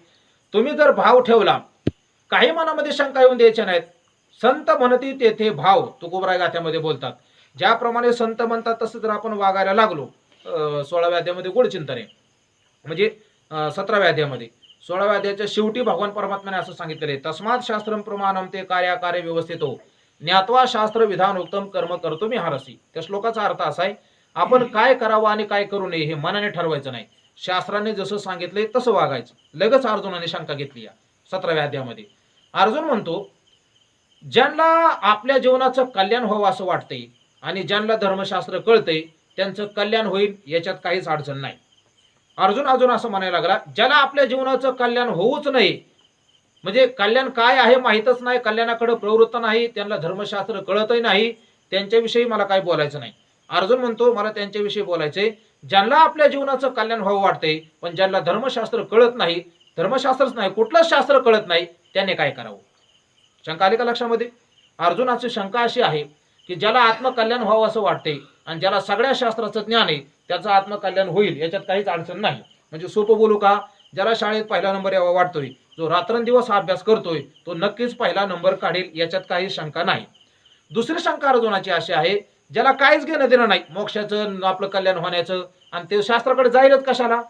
B: तुम्ही जर भाव ठेवला, काही मनामध्ये शंका येऊन द्यायच्या नाहीत. संत म्हणती तेथे भाव, तुकोबराय गाथ्यामध्ये बोलतात. ज्याप्रमाणे संत म्हणतात तसं जर आपण वागायला लागलो, 16व्या अध्यायामध्ये गुणचिंतन आहे, म्हणजे 17व्या अध्यायामध्ये 16व्या अध्यायाच्या शेवटी भगवान परमात्म्याने असं सांगितलेलं आहे, तस्मात् शास्त्रम प्रमाणम ते कार्याकार्य व्यवस्थितो ज्ञात्वा शास्त्र विधान उत्तम कर्म करतो मी हारसी. त्या श्लोकाचा अर्थ असा आहे, आपण काय करावं आणि काय करू नये हे मनाने ठरवायचं नाही, शास्त्राने जसं सांगितलंय तसं वागायचं. लगेच अर्जुनाने शंका घेतली या 17व्या अध्यायामध्ये. अर्जुन म्हणतो ज्यांना आपल्या जीवनाचं कल्याण व्हावं असं वाटतंय आणि ज्यांना धर्मशास्त्र कळतंय त्यांचं कल्याण होईल, याच्यात काहीच अडचण नाही. अर्जुन असं म्हणायला लागला, ज्याला आपल्या जीवनाचं कल्याण होऊच नाही, म्हणजे कल्याण काय आहे माहीतच नाही, कल्याणाकडे प्रवृत्त नाही, त्यांना धर्मशास्त्र कळतही नाही, त्यांच्याविषयी मला काय बोलायचं नाही. अर्जुन म्हणतो मला त्यांच्याविषयी बोलायचंय, ज्यांना आपल्या जीवनाचं कल्याण व्हावं वाटतंय पण ज्यांना धर्मशास्त्र कळत नाही, धर्मशास्त्रच नाही कुठलंच शास्त्र कळत नाही, त्याने काय करावं. शंका आली का लक्षामध्ये? अर्जुनाची शंका अशी आहे की ज्याला आत्मकल्याण व्हावं असं वाटतंय आणि ज्याला सगळ्या शास्त्राचं ज्ञान आहे त्याचं आत्मकल्याण होईल, याच्यात काहीच अडचण नाही. म्हणजे सोपं बोलू का, ज्याला शाळेत पहिला नंबर यावा वाटतोय, जो रात्रंदिवस अभ्यास करतोय तो नक्कीच पहिला नंबर काढेल, याच्यात काही शंका नाही. दुसरी शंका अर्जुनाची अशी आहे, ज्याला काहीच घेणं देणं नाही मोक्षाचं, आपलं कल्याण होण्याचं, आणि ते शास्त्राकडे जाईलच कशाला,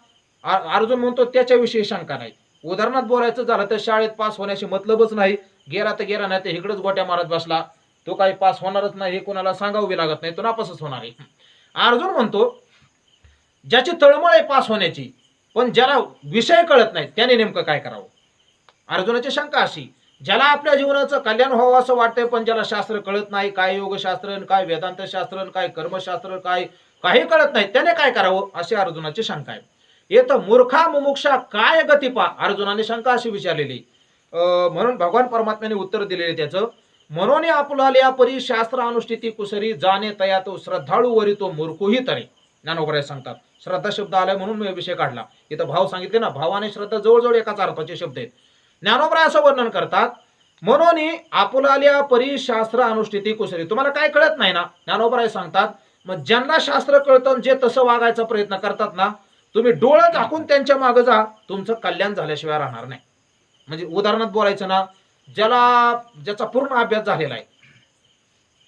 B: अर्जुन म्हणतो त्याच्याविषयी शंका नाही. उदाहरणात बोलायचं झालं तर शाळेत पास होण्याशी मतलबच नाही, गेला तर गेला, नाही तर इकडेच गोट्या मारत बसला, तो काही पास होणारच नाही, हे कोणाला सांगावं बी लागत नाही, तो नापासच होणार आहे. अर्जुन म्हणतो ज्याची तळमळ आहे पास होण्याची पण ज्याला विषय कळत नाही त्याने नेमकं काय करावं. अर्जुनाची शंका अशी, ज्याला आपल्या जीवनाचं कल्याण व्हावं असं वाटतंय पण ज्याला शास्त्र कळत नाही, काय योगशास्त्र, काय वेदांत शास्त्र, काय कर्मशास्त्र, काय काही कळत नाही, त्याने काय करावं, अशी अर्जुनाची शंका आहे. येत मूर्खा मुमुक्षा काय गती पा, अर्जुनाने शंका अशी विचारलेली. म्हणून भगवान परमात्म्याने उत्तर दिलेले त्याचं, म्हणून आपुलाल्या परी शास्त्र अनुष्ठिती कुसरी जाणे तया तो श्रद्धाळू वरी तो मूर्खही तरे. ज्ञानोबराय सांगतात श्रद्धा शब्द आलाय म्हणून मी विषय काढला, इथं भाव सांगितले ना, भाव आणि श्रद्धा जवळजवळ एकाच अर्थाचे शब्द आहेत. ज्ञानोबराय असं वर्णन करतात, म्हणून आपुलाल्या परी शास्त्र अनुष्ठिती कुसरी, तुम्हाला काय कळत नाही ना, ज्ञानोबराय सांगतात मग ज्यांना शास्त्र कळतं जे तसं वागायचा प्रयत्न करतात ना, तुम्ही डोळं झाकून त्यांच्या मागे जा, तुमचं कल्याण झाल्याशिवाय राहणार नाही. म्हणजे उदाहरणात बोलायचं ना, ज्याचा पूर्ण अभ्यास झालेला आहे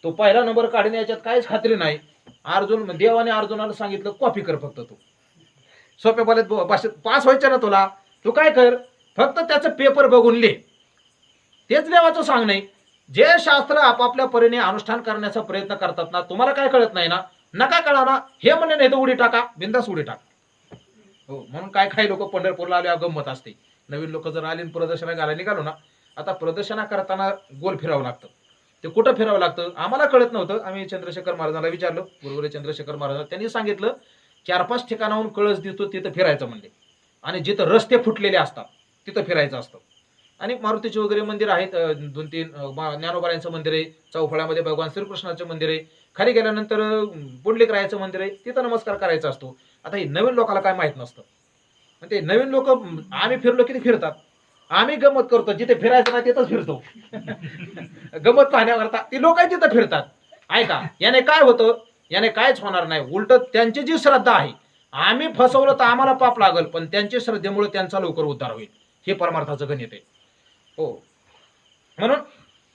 B: तो पहिला नंबर काढून याच्यात काहीच खात्री नाही, देवाने अर्जुनाला सांगितलं कॉपी कर फक्त, तू सोप्या भाषेत पास व्हायचं ना तुला, तू काय कर फक्त त्याचं पेपर बघून लिह, तेच देवाचं सांग नाही. जे शास्त्र आपापल्या परीने अनुष्ठान करण्याचा प्रयत्न करतात ना, तुम्हाला काय कळत नाही ना, नका कळा ना, हे म्हणे नाही तर उडी टाका, बिंदास उडी टाक. हो, म्हणून काय लोक पंढरपूरला आले गंमत असते, नवीन लोक जर आले प्रदर्शना घालायला निघालो ना, आता प्रदर्शना करताना गोल फिरावं लागतं, ते कुठं फिरावं लागतं आम्हाला कळत नव्हतं. आम्ही चंद्रशेखर महाराजांना विचारलं, गुरुवर्य चंद्रशेखर महाराज, त्यांनी सांगितलं 4-5 ठिकाणाहून कळस दिसतो तिथं फिरायचं म्हणले, आणि जिथं रस्ते फुटलेले असतात तिथं फिरायचं असतं. आणि मारुतीचे वगैरे मंदिर आहेत, 2-3 ज्ञानोबारायांचं मंदिर आहे, चौफळ्यामध्ये भगवान श्रीकृष्णाचं मंदिर आहे, खाली गेल्यानंतर पुंडलिकरायाचं मंदिर आहे, तिथं नमस्कार करायचा असतो. आता हे नवीन लोकांना काय माहित नसतं, ते नवीन लोक आम्ही फिरलो किती फिरतात, आम्ही गमत करतो, जिथे फिरायचं नाही तिथंच फिरतो गमत पाहण्याकरता, ती लोक तिथं फिरतात. ऐका, याने काय होतं, याने कायच होणार नाही, उलट त्यांची जी श्रद्धा आहे, आम्ही फसवलं तर आम्हाला पाप लागल, पण त्यांच्या श्रद्धेमुळे त्यांचा लवकर उद्धार होईल, हे परमार्थाचं गणित आहे. हो, म्हणून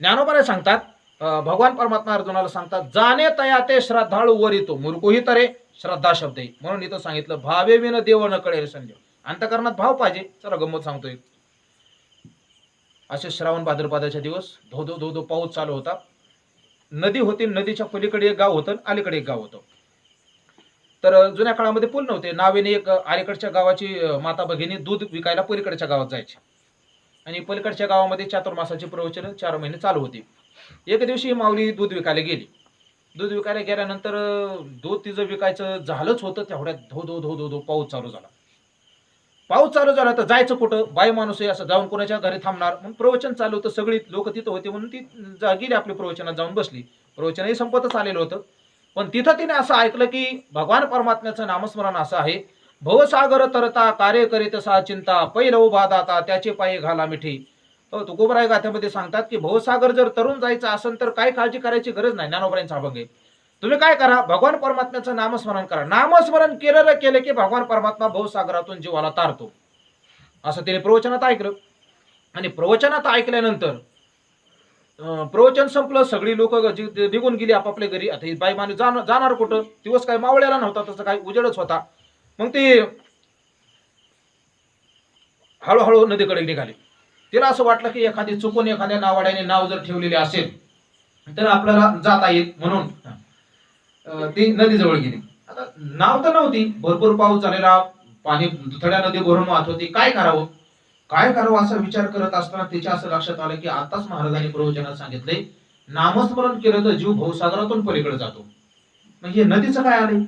B: ज्ञानोबा सांगतात, भगवान परमात्मा अर्जुनाला सांगतात, जाणे तया ते श्रद्धाळू वर येतो मूर्खोही तरे श्रद्धा शब्द आहे. म्हणून इथं सांगितलं, भावे विन देव न कळेल संजय. अंतकरणात भाव पाहिजे. चला गंमत सांगतोय. असे श्रावण भाद्रपदाचे दिवस, धो धो धो धो पाऊस चालू होता. नदी होती, नदीच्या पलीकडे एक गाव होतं, अलीकडे एक गाव होतं. तर जुन्या काळामध्ये पूल नव्हते. नावेने एक अलीकडच्या गावाची माता भगिनी दूध विकायला पलीकडच्या गावात जायची आणि पलीकडच्या गावामध्ये चातुर्मासाची प्रवचन 4 महिने चालू होती. एक दिवशी ही माऊली दूध विकायला गेली. दूध विकायला गेल्यानंतर दूध तिचं विकायचं झालंच होतं, तेवढ्यात धो धो धो धो धो पाऊस चालू झाला. पाऊस चालू झाला तर जायचं कुठं? बाई माणूस आहे, असं जाऊन कोणाच्या घरी थांबणार? म्हणून प्रवचन चालू होतं, सगळी लोक तिथं होते म्हणून ती गेली आपल्या प्रवचनात जाऊन बसली. प्रवचनही संपतच आलेलं होतं. पण तिथं तिने असं ऐकलं की भगवान परमात्म्याचं नामस्मरण असं आहे, भवसागर तरता कार्य करीत सा चिंता, पैल उभा दाता त्याचे पायी घाला मिठी. तुकोबराय गाथ्यामध्ये सांगतात की भवसागर जर तरुण जायचं असेल तर काय काळजी करायची गरज नाही. ज्ञानोबरायांचा अभंग आहे. तुम्ही काय करा, भगवान परमात्म्याचं नामस्मरण करा. नामस्मरण केलं की भगवान परमात्मा भवसागरातून जीवाला तारतो. असं तिने प्रवचनात ऐकलं आणि प्रवचनात ऐकल्यानंतर प्रवचन संपलं, सगळी लोक निघून गेली आपापल्या घरी. आता ही बाई माणूस जाणार कुठं? दिवस काय मावळ्याला नव्हता, तसं काही उजेडच होता. मग ती हळूहळू नदीकडे निघाली. तिला असं वाटलं की एखादी चुकून एखाद्या नावाड्याने नाव जर ठेवलेले असेल तर आपल्याला जाता येईल, म्हणून ती नदीजवळ गेली. आता नाव तर नव्हती, भरपूर पाऊस झालेला, पाणी दुथड्या नदी भरून वाहत होती. काय करावं असा विचार करत असताना तिच्या असं लक्षात आलं की आताच महाराजांनी प्रवचनात सांगितलंय, नामस्मरण केलं तर जीव भवसागरातून पलीकडे जातो. मग हे नदीचं काय आलंय?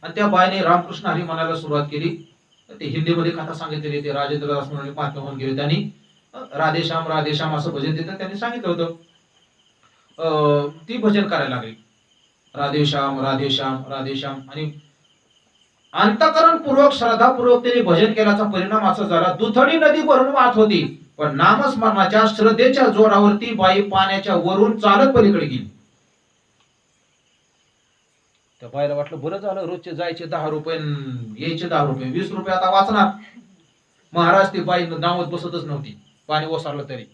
B: आणि त्या बाईने रामकृष्ण हरी म्हणायला सुरुवात केली. ते हिंदीमध्ये कथा सांगितलेली, ते राजेंद्र दास म्हणून महात्मा होऊन गेले. त्यांनी राधेश्याम असं भजन देतात, त्यांनी सांगितलं होतं. ती भजन करायला लागली, राधेश्याम राधेश्याम राधेश्याम. आणि अंतःकरणपूर्वक श्रद्धापूर्वक तिने भजन केल्याचा परिणाम असा झाला, दुथडी नदी भरून वाहत होती, पण नामस्मरणाच्या श्रद्धेच्या जोरावरती बाई पाण्याच्या वरून चालत पलीकडे गेली. त्या बाईला वाटलं बरं झालं, रोजचे जायचे 10 रुपये, यायचे 10 रुपये, 20 रुपये आता वाचणार. महाराज ती बाई नावत बसतच नव्हती, पाणी ओसारलं तरी.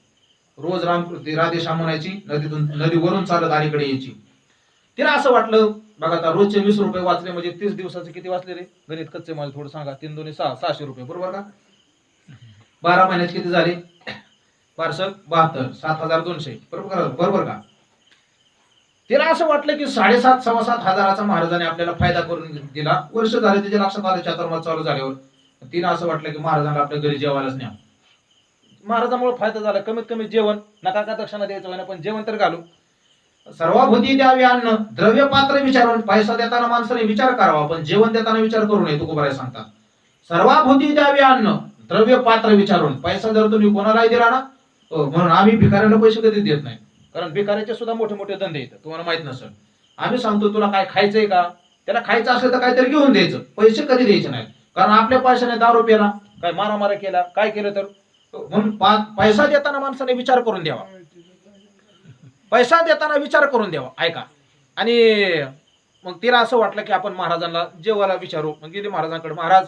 B: रोज राधेश्याम म्हणायची, नदीवरून चालत अलीकडे यायची. तिला असं वाटलं, बघा आता रोजचे 20 रुपये वाचले म्हणजे 30 दिवसाचे किती वाचले रे? गणित कच्चे मला थोडं सांगा. 3 2 6 600 रुपये, बरोबर का? 12 महिन्यात किती झाले? 72 7200, बरोबर का? तिला असं वाटलं की 7.5 7.25 हजाराचा महाराजांनी आपल्याला फायदा करून दिला. वर्ष झाले तिच्या लक्षात आलं, चातुर्मास चालू झाल्यावर तिला असं वाटलं की महाराजांना आपल्या घरी जेवायलाच न्या. महाराजांमुळे फायदा झाला. कमीत कमी जेवण, नका का दक्षिणा द्यायचं व्हायना, पण जेवण तर घालू. सर्वाभूती द्यावी अन्न, द्रव्य पात्र विचारून. पैसा देताना माणसाने विचार करावा, पण जेवण देताना विचार करू नये. तुकोबाराय सांगतात, सर्वाभूती द्यावी अन्न, द्रव्य पात्र विचारून. पैसा जर तुम्ही कोणालाही दिला ना, म्हणून आम्ही भिकाऱ्यांना पैसे कधीच देत नाही, कारण भिकाऱ्याचे सुद्धा मोठे मोठे धंदे येतात, तुम्हाला माहित नसेल. आम्ही सांगतो तुला काय खायचंय का, त्याला खायचं असेल तर काहीतरी घेऊन द्यायचं, पैसे कधी द्यायचे नाही. कारण आपल्या पैशाने दारू प्याला, काय मारामारा केला, काय केलं तर. म्हणून पैसा देताना माणसाने विचार करून द्यावा, पैसा देताना विचार करून द्यावा. ऐका. आणि मग तिला असं वाटलं की आपण महाराजांना जेवायला विचारू. मग गेली महाराजांकडे. महाराज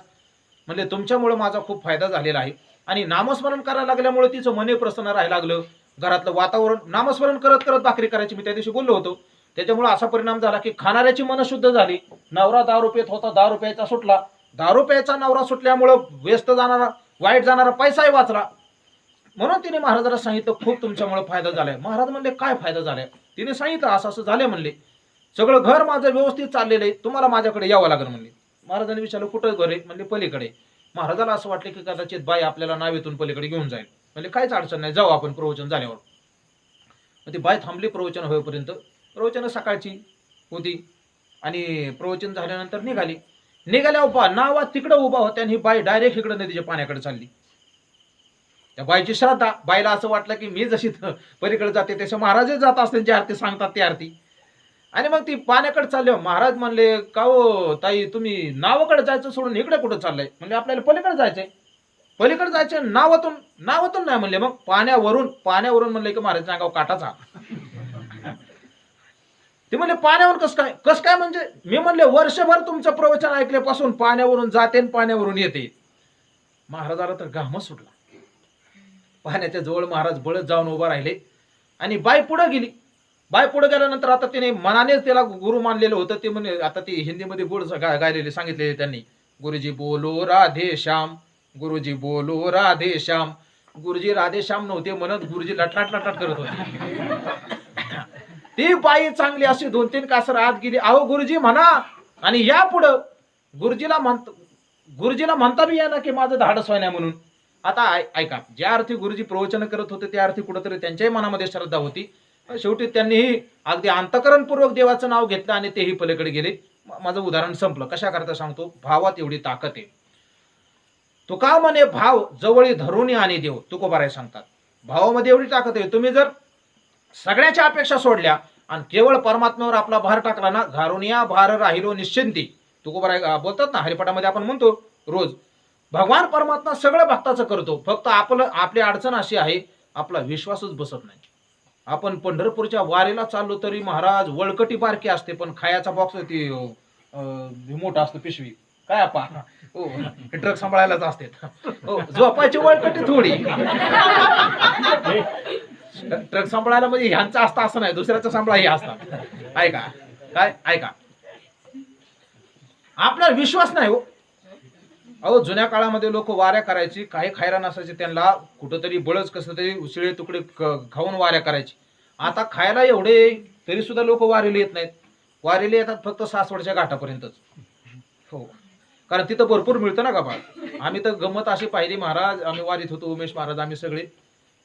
B: म्हणजे तुमच्यामुळे माझा खूप फायदा झालेला आहे. आणि नामस्मरण करायला लागल्यामुळे तिचं मन प्रसन्न राहायला लागलं. घरातलं वातावरण, नामस्मरण करत करत भाकरी करायची, मी त्या दिवशी बोललो होतो. त्याच्यामुळे असा परिणाम झाला की खाणाऱ्याची मन शुद्ध झाली. नवरा दारू पेत होता, दारू प्यायचा सुटला. दारू प्यायचा नवरा सुटल्यामुळं व्यस्त जाणारा, वाईट जाणारा पैसाही वाचला. म्हणून तिने महाराजांना सांगितलं, खूप तुमच्यामुळे फायदा झालाय. महाराज म्हणले, काय फायदा झालाय? तिने सांगितलं, असं असं झालंय म्हणले. सगळं घर माझं व्यवस्थित चाललेलं आहे, तुम्हाला माझ्याकडे यावं लागेल म्हणले. महाराजांनी विचारलं, कुठं घर आहे? म्हणले, पलीकडे. महाराजाला असं वाटलं की कदाचित बाई आपल्याला नावेतून पलीकडे घेऊन जाईल. म्हणजे काहीच अडचण नाही, जाऊ आपण प्रवचन झाल्यावर. ती बाई थांबली प्रवचन होईपर्यंत. प्रवचन सकाळची होती आणि प्रवचन झाल्यानंतर निघाल्या नावा तिकडे उभा होत्या आणि ही बाई डायरेक्ट इकडे नदीच्या पाण्याकडे चालली. त्या बाईची श्रद्धा. बाईला असं वाटलं की मी जशी पलीकडे जाते तसे महाराजच जात असते, जी आरती सांगतात ती आरती. आणि मग ती पाण्याकडे चालली. महाराज म्हणले, का हो ताई, तुम्ही नावाकडे जायचं सोडून इकडे कुठं चाललंय? म्हणजे आपल्याला पलीकडे जायचंय. पलीकडे जायचं, नावातून नाही म्हणले. मग पाण्यावरून म्हणले की महाराज अंगावर काटाचा. ते म्हणले, पाण्यावरून कस काय म्हणजे? मी म्हणले, वर्षभर तुमचं प्रवचन ऐकल्यापासून पाण्यावरून जाते आणि पाण्यावरून येते. महाराजाला तर घामच सुटला. पाण्याच्या जवळ महाराज बळत जाऊन उभा राहिले आणि बाई पुढे गेली. बाई पुढे गेल्यानंतर आता तिने मनानेच त्याला गुरु मानलेलं होतं. ते म्हणे, आता ती हिंदीमध्ये गोड गायलेले सांगितलेले त्यांनी, गुरुजी बोलो राधे श्याम, गुरुजी बोलो राधे श्याम. गुरुजी राधे श्याम नव्हते म्हणत, गुरुजी लटलाट लटलाट करत होते. ती बाई चांगली अशी 2-3 कासर आत गेली. अहो गुरुजी म्हणा आणि या पुढं. गुरुजीला म्हणता बी या ना की माझं धाडस व्हाय नाही म्हणून. आता ऐका, ज्या अर्थी गुरुजी प्रवचन करत होते त्या अर्थी कुठेतरी त्यांच्याही मनामध्ये श्रद्धा होती. शेवटी त्यांनीही अगदी अंतकरणपूर्वक देवाचं नाव घेतलं आणि तेही पलीकडे गेले. माझं उदाहरण संपलं. कशा करता सांगतो, भावात एवढी ताकद आहे. तुका म्हणे भाव जवळी धरून आणि देव, तुकोबाराय सांगतात. भावामध्ये एवढी ताकद आहे. तुम्ही जर सगळ्याच्या अपेक्षा सोडल्या आणि केवळ परमात्म्यावर आपला भार टाकला ना, घारुनिया भार राहिलो निश्चिंती, तुकोबाराय बोलतात ना, हरिपाठामध्ये आपण म्हणतो रोज, भगवान परमात्मा सगळं भक्ताचं करतो. फक्त आपली अडचण अशी आहे, आपला विश्वासच बसत नाही. आपण पंढरपूरच्या वारीला चाललो तरी महाराज वळकटी बारकी असते, पण खायाचा बॉक्स ती मोठा असतो पिशवी, काय आपा हो ट्रक सांभाळायलाच असते. हो, झोपायची वळकटी थोडी, ट्रक सांभाळायला म्हणजे ह्यांचं असतं असं नाही, दुसऱ्याचं सांभाळा हे असतात. ऐका काय, ऐका, आपला विश्वास नाही हो. अहो जुन्या काळामध्ये लोक वाऱ्या करायची, काही खायला नसायचे त्यांना, कुठंतरी बळच कसं तरी उशिळे तुकडे खाऊन वाऱ्या करायची. आता खायला एवढे तरी सुद्धा लोक वारीला येत नाहीत. वारीला येतात फक्त सासवडच्या घाटापर्यंतच. हो, कारण तिथं भरपूर मिळतं ना का. आम्ही तर गंमत अशी पाहिली महाराज, आम्ही वारीत होतो, उमेश महाराज आम्ही सगळे,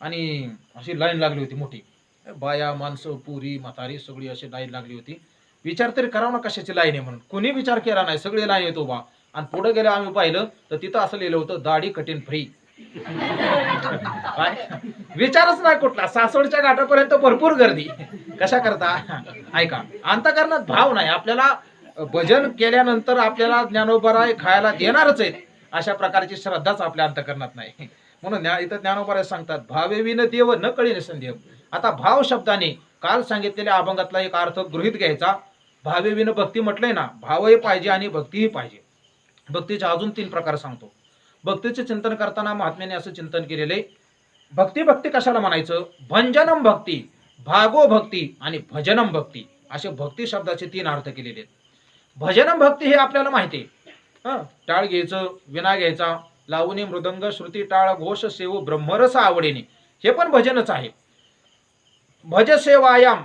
B: आणि अशी लाईन लागली होती मोठी, बाया माणसं पुरी म्हातारी सगळी अशी लाईन लागली होती. विचार तरी करावा ना कशाची लाईन आहे म्हणून, कोणी विचार केला नाही, सगळे लाईन येतो बा. आणि पुढे गेले आम्ही पाहिलं तर तिथं असं लिहिलं होतं, दाढी कठीण फ्री. काय विचारच नाही कुठला. सासवडच्या घाटापर्यंत भरपूर गर्दी. कशा करता, ऐका, अंतःकरणात भाव नाही. आपल्याला भजन केल्यानंतर आपल्याला ज्ञानोबराय खायला देणारच आहेत अशा प्रकारची श्रद्धाच आपल्या अंतःकरणात नाही. म्हणून इथं ज्ञानोबराय सांगतात, भावे विन देव न कळी संदेव. आता भाव शब्दाने काल सांगितलेल्या अभंगातला एक अर्थ गृहीत घ्यायचा. भावे विन भक्ती म्हटलंय ना, भावही पाहिजे आणि भक्तीही पाहिजे. भक्तीचे अजून 3 प्रकार सांगतो. भक्तीचे चिंतन करताना महात्म्याने असं चिंतन केलेले, भक्ती कशाला म्हणायचं, भंजनम भक्ती, भागो भक्ती आणि भजनम भक्ती, असे भक्ती शब्दाचे 3 अर्थ केलेले आहेत. भजनम भक्ती हे आपल्याला माहिती आहे. टाळ घ्यायचं, विना घ्यायचा, लावणी मृदंग श्रुती टाळ घोष सेव ब्रह्मरस आवडीने, हे पण भजनच आहे. भज सेवायाम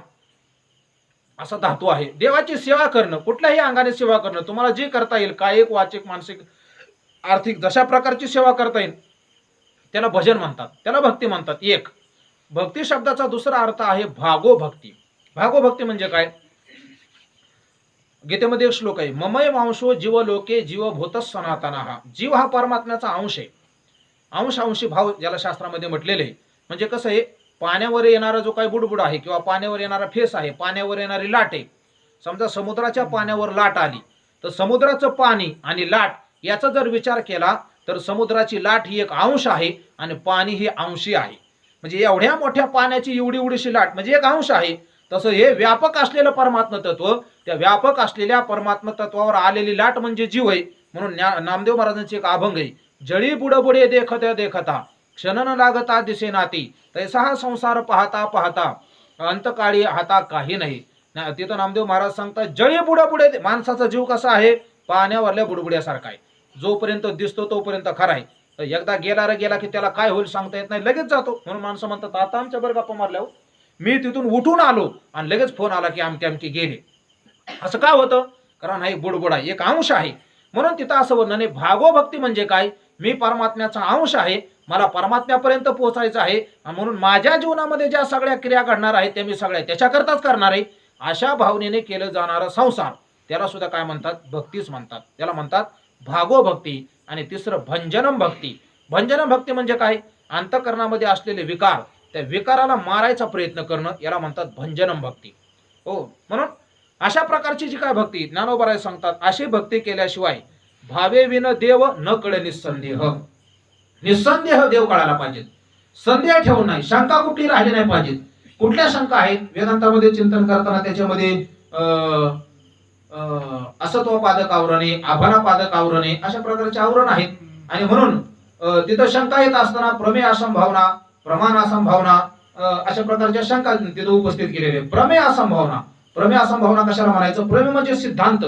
B: असा धातू आहे. देवाची सेवा करणं, कुठल्याही अंगाने सेवा करणं, तुम्हाला जे करता येईल, कायिक वाचिक मानसिक आर्थिक जशा प्रकारची सेवा करता येईल त्याला भजन म्हणतात, त्याला भक्ती म्हणतात. एक भक्ती शब्दाचा दुसरा अर्थ आहे भागो भक्ती. भागो भक्ती म्हणजे काय, गीतेमध्ये एक श्लोक आहे, ममय वांशो जीव लोके जीव भूत सनातनः. जीव हा परमात्म्याचा अंश आहे. अंशी भाव ज्याला शास्त्रामध्ये म्हटलेले आहे. म्हणजे कसं आहे, पाण्यावर येणारा जो काही बुडबुड आहे किंवा पाण्यावर येणारा फेस आहे, पाण्यावर येणारी लाट आहे. समजा समुद्राच्या पाण्यावर लाट आली तर समुद्राचं पाणी आणि लाट याचा जर विचार केला तर समुद्राची लाट ही एक अंश आहे आणि पाणी ही अंशी आहे. म्हणजे एवढ्या मोठ्या पाण्याची एवढीशी लाट म्हणजे एक अंश आहे. तसं हे व्यापक असलेलं परमात्म तत्व, त्या व्यापक असलेल्या परमात्म तत्वावर आलेली लाट म्हणजे जीव आहे. म्हणून नामदेव महाराजांचे एक अभंग आहे, जळी बुडबुडे देखता देखता क्षण न लागता दिसे नाती, तैसा हा संसार पाहता पाहता अंतकाळी हाता काही नाही. तिथं नामदेव महाराज सांगतात, जळी बुडबुडे, माणसाचा जीव कसा आहे, पाण्यावरल्या बुडबुड्यासारखा आहे. जोपर्यंत दिसतो तोपर्यंत खरा आहे, एकदा गेला की त्याला काय होईल सांगता येत नाही, लगेच जातो. म्हणून माणसं म्हणतात, आता आमच्या बरं गप्पा मारल्या, मी तिथून उठून आलो आणि लगेच फोन आला की आमके गेले. असं का होतं, कारण हा बुडबुडा एक अंश आहे. म्हणून तिथं असं वर्णन आहे, भागो भक्ती म्हणजे काय, मी परमात्म्याचा अंश आहे, मला परमात्म्यापर्यंत पोहोचायचं आहे. म्हणून माझ्या जीवनामध्ये ज्या सगळ्या क्रिया घडणार आहेत त्या मी सगळ्या त्याच्याकरताच करणार आहे. अशा भावनेने केलं जाणारा संसार त्याला सुद्धा काय म्हणतात, भक्तीच म्हणतात. त्याला म्हणतात भागो भक्ती. आणि तिसरं भंजनम भक्ती. भंजनम भक्ती म्हणजे काय, अंतःकरणामध्ये असलेले विकार, त्या विकाराला मारायचा प्रयत्न करणं, याला म्हणतात भंजनम भक्ती. हो, म्हणून अशा प्रकारची जी काय भक्ती ज्ञानोबराय सांगतात, अशी भक्ती केल्याशिवाय भावे विन देव न कळे निसंदेह. निसंदेह देव कळायला पाहिजे, संदेह ठेवून नाही, शंका कुठली राहिली नाही पाहिजे. कुठल्या शंका आहेत वेदांतामध्ये चिंतन करताना, त्याच्यामध्ये असत्वपादक आवरणे, आभानापादक आवरणे, अशा प्रकारचे आवरण आहेत. आणि म्हणून तिथं शंका येत असताना प्रमेय असंभावना, प्रमाण असंभावना, अशा प्रकारच्या शंका तिथे उपस्थित केलेल्या आहेत. प्रमेय असंभावना. प्रमेय असंभावना कशाला म्हणायचं? प्रमेय म्हणजे सिद्धांत,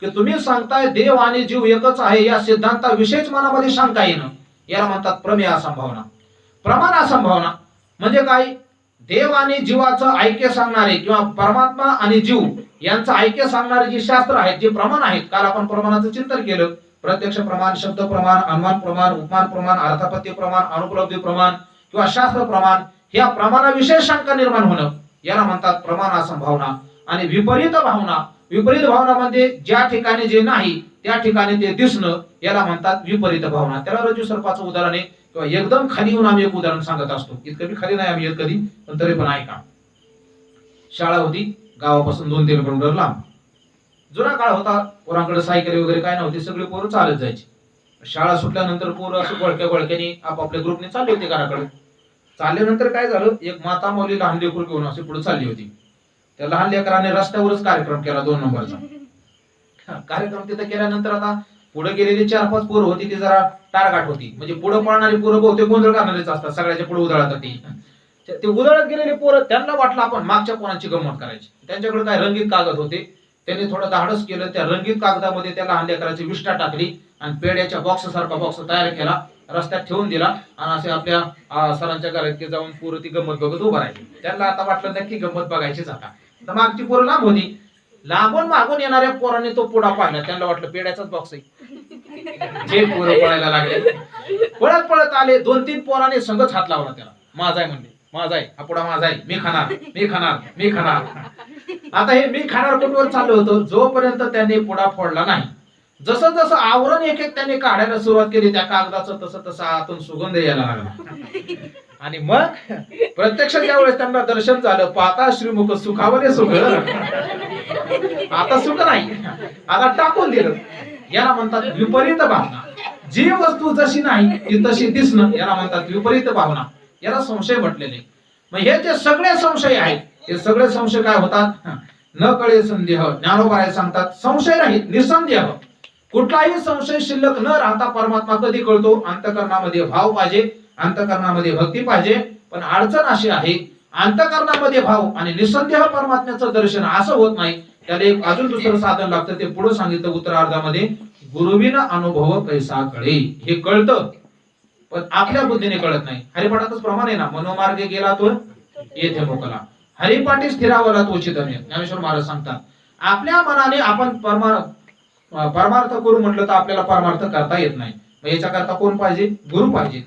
B: की तुम्ही सांगताय देव आणि जीव एकच आहे, या सिद्धांताविषयीच मनामध्ये शंका येणं, याला म्हणतात प्रमेय असंभावना. प्रमाण असंभावना म्हणजे काय? देव आणि जीवाचं ऐक्य सांगणारे किंवा परमात्मा आणि जीव यांचं ऐक्य सांगणारे जे शास्त्र आहेत, जे प्रमाण आहेत, काल आपण प्रमाणाचं चिंतन केलं. प्रत्यक्ष प्रमाण, शब्द प्रमाण, अनुमान प्रमाण, उपमान प्रमाण, अर्थापत्ती प्रमाण, अनुपलब्धी प्रमाण किंवा शास्त्र प्रमाण, या प्रमाणाविषयी शंका निर्माण होणं, याला म्हणतात प्रमाण असंभावना. आणि विपरीत भावना. विपरीत भावना म्हणजे ज्या ठिकाणी जे नाही त्या ठिकाणी ते दिसणं, याला म्हणतात विपरीत भावना. त्याला रज्जू सर्पाचं उदाहरण आहे, किंवा एकदम खाली येऊन आम्ही एक उदाहरण सांगत असतो. इतकं बी खाली नाही आम्ही येत कधी, पण तरी पण ऐका. शाळा होती गावापासून 2-3 किलोमीटर लांब. जुना काळ होता, पोरांकडे सायकल वगैरे काय नव्हती, सगळे पोरं चालत जायची. शाळा सुटल्यानंतर पोरं असं गोळक्याने आपापल्या ग्रुपने चालले होते घराकडे. चालल्यानंतर काय झालं, एक माता मौली लहान लेकरू घेऊन अशी पुढे चालली होती. त्या लहान लेकराने रस्त्यावरच कार्यक्रम केला 2 नंबरचा. कार्यक्रम तिथं केल्यानंतर आता पुढे गेलेली 4-5 पोरं होती, ती जरा टारगाट होती. म्हणजे पुढे पळणारी पोरं बहुतेक गोंधळ करणारेच असतात, सगळ्याच्या पुढे उधळासाठी. ते उधळत गेलेले पोरं, त्यांना वाटलं आपण मागच्या पोरांची गंमत करायची. त्यांच्याकडे काय रंगीत कागद होते, त्यांनी थोडं धाडस केलं. त्या रंगीत कागदामध्ये त्या लहान लेकराची विष्ठा टाकली आणि पेड्याच्या बॉक्स सारखा बॉक्स तयार केला, रस्त्यात ठेवून दिला आणि असे आपल्या सरांच्या घरात जाऊन पोरं ती गंमत बघत उभं राहिली. त्यांना आता वाटलं नक्की गंमत बघायचीच आता. तर मागची पोरं लांब होती. लांबून मागून येणाऱ्या पोरांनी तो पुढा पाहिला, त्यांना वाटलं पेड्याचाच बॉक्स आहे. जे पोरं पळायला लागले, पळत पळत आले. 2-3 पोरांनी संगच हात लावला त्याला. माझा आहे म्हणले, माझा आहे हा पुढा, माझा आहे, मी खाणार, मी खाणार, मी खाणार. आता हे मी खाणार कुठवर चाललं होतं, जोपर्यंत त्यांनी पुढा फोडला नाही. जसं जसं आवरण एक एक त्यांनी काढायला सुरुवात केली त्या कागदाचं, तसं तसं आतून सुगंध यायला लागला. आणि मग प्रत्यक्ष ज्यावेळेस त्यांना दर्शन झालं, पाहता श्रीमुख सुखावले सुख. आता सुख नाही, आता टाकून दिलं. याला म्हणतात विपरीत भावना. जी वस्तू जशी नाही ती तशी दिसणं, याला म्हणतात विपरीत भावना. याला संशय म्हटलेले. मग हे जे सगळे संशय आहेत, हे सगळे संशय काय होतात? न कळे संदेह. ज्ञानोबा सांगतात संशय रहित, निसंदेह. कुठलाही संशय शिल्लक न राहता परमात्मा कधी कळतो? अंतकरणामध्ये भाव पाहिजे, अंतकरणामध्ये भक्ती पाहिजे. पण अडचण अशी आहे, अंतकरणामध्ये भाव आणि निसंदेह परमात्म्याचं दर्शन असं होत नाही. त्याला एक अजून दुसरं साधन लागतं. ते पुढे सांगितलं उत्तरार्धामध्ये, गुरुविना अनुभव कैसा कळे. हे कळतं पण आपल्या बुद्धीने कळत नाही. हरिपाठातच प्रमाण आहे ना, मनोमार्गे गेला तो येथे मोकला, हरिपाठी स्थिरावला तो चितमे. ज्ञानेश्वर महाराज सांगतात आपल्या मनाने आपण परमार्थ करू म्हटलं तर आपल्याला परमार्थ करता येत नाही. मग याच्याकरता कोण पाहिजे? गुरु पाहिजे.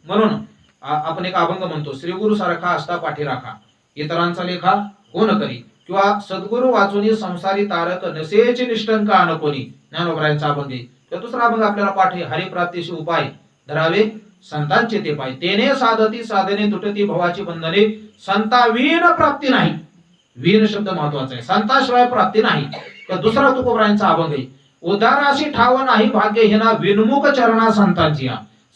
B: म्हणून आपण एक अभंग म्हणतो, श्री गुरु सारखा असता पाठी राखा, इतरांचा लेखा कोण करी. किंवा सद्गुरु वाचुनी संसारी तारक, नसेची निष्ठंक अनकोनी. ज्ञानोबरायांचा अभंग आहे. तर दुसरा अभंग आपल्याला पाठ आहे, हरिप्राप्तीशी उपाय धरावे संतांचे ते पाय. तेने साधती साधने तुटती भवाची बंधने, संतावीन प्राप्ती नाही. वीन शब्द महत्वाचा आहे, संताशिवाय प्राप्ती नाही. तर दुसरा तुकोबरायांचा अभंग आहे, उद्धाराशी ठाव नाही भाग्य हिना, विनमुख चरणा संतांची.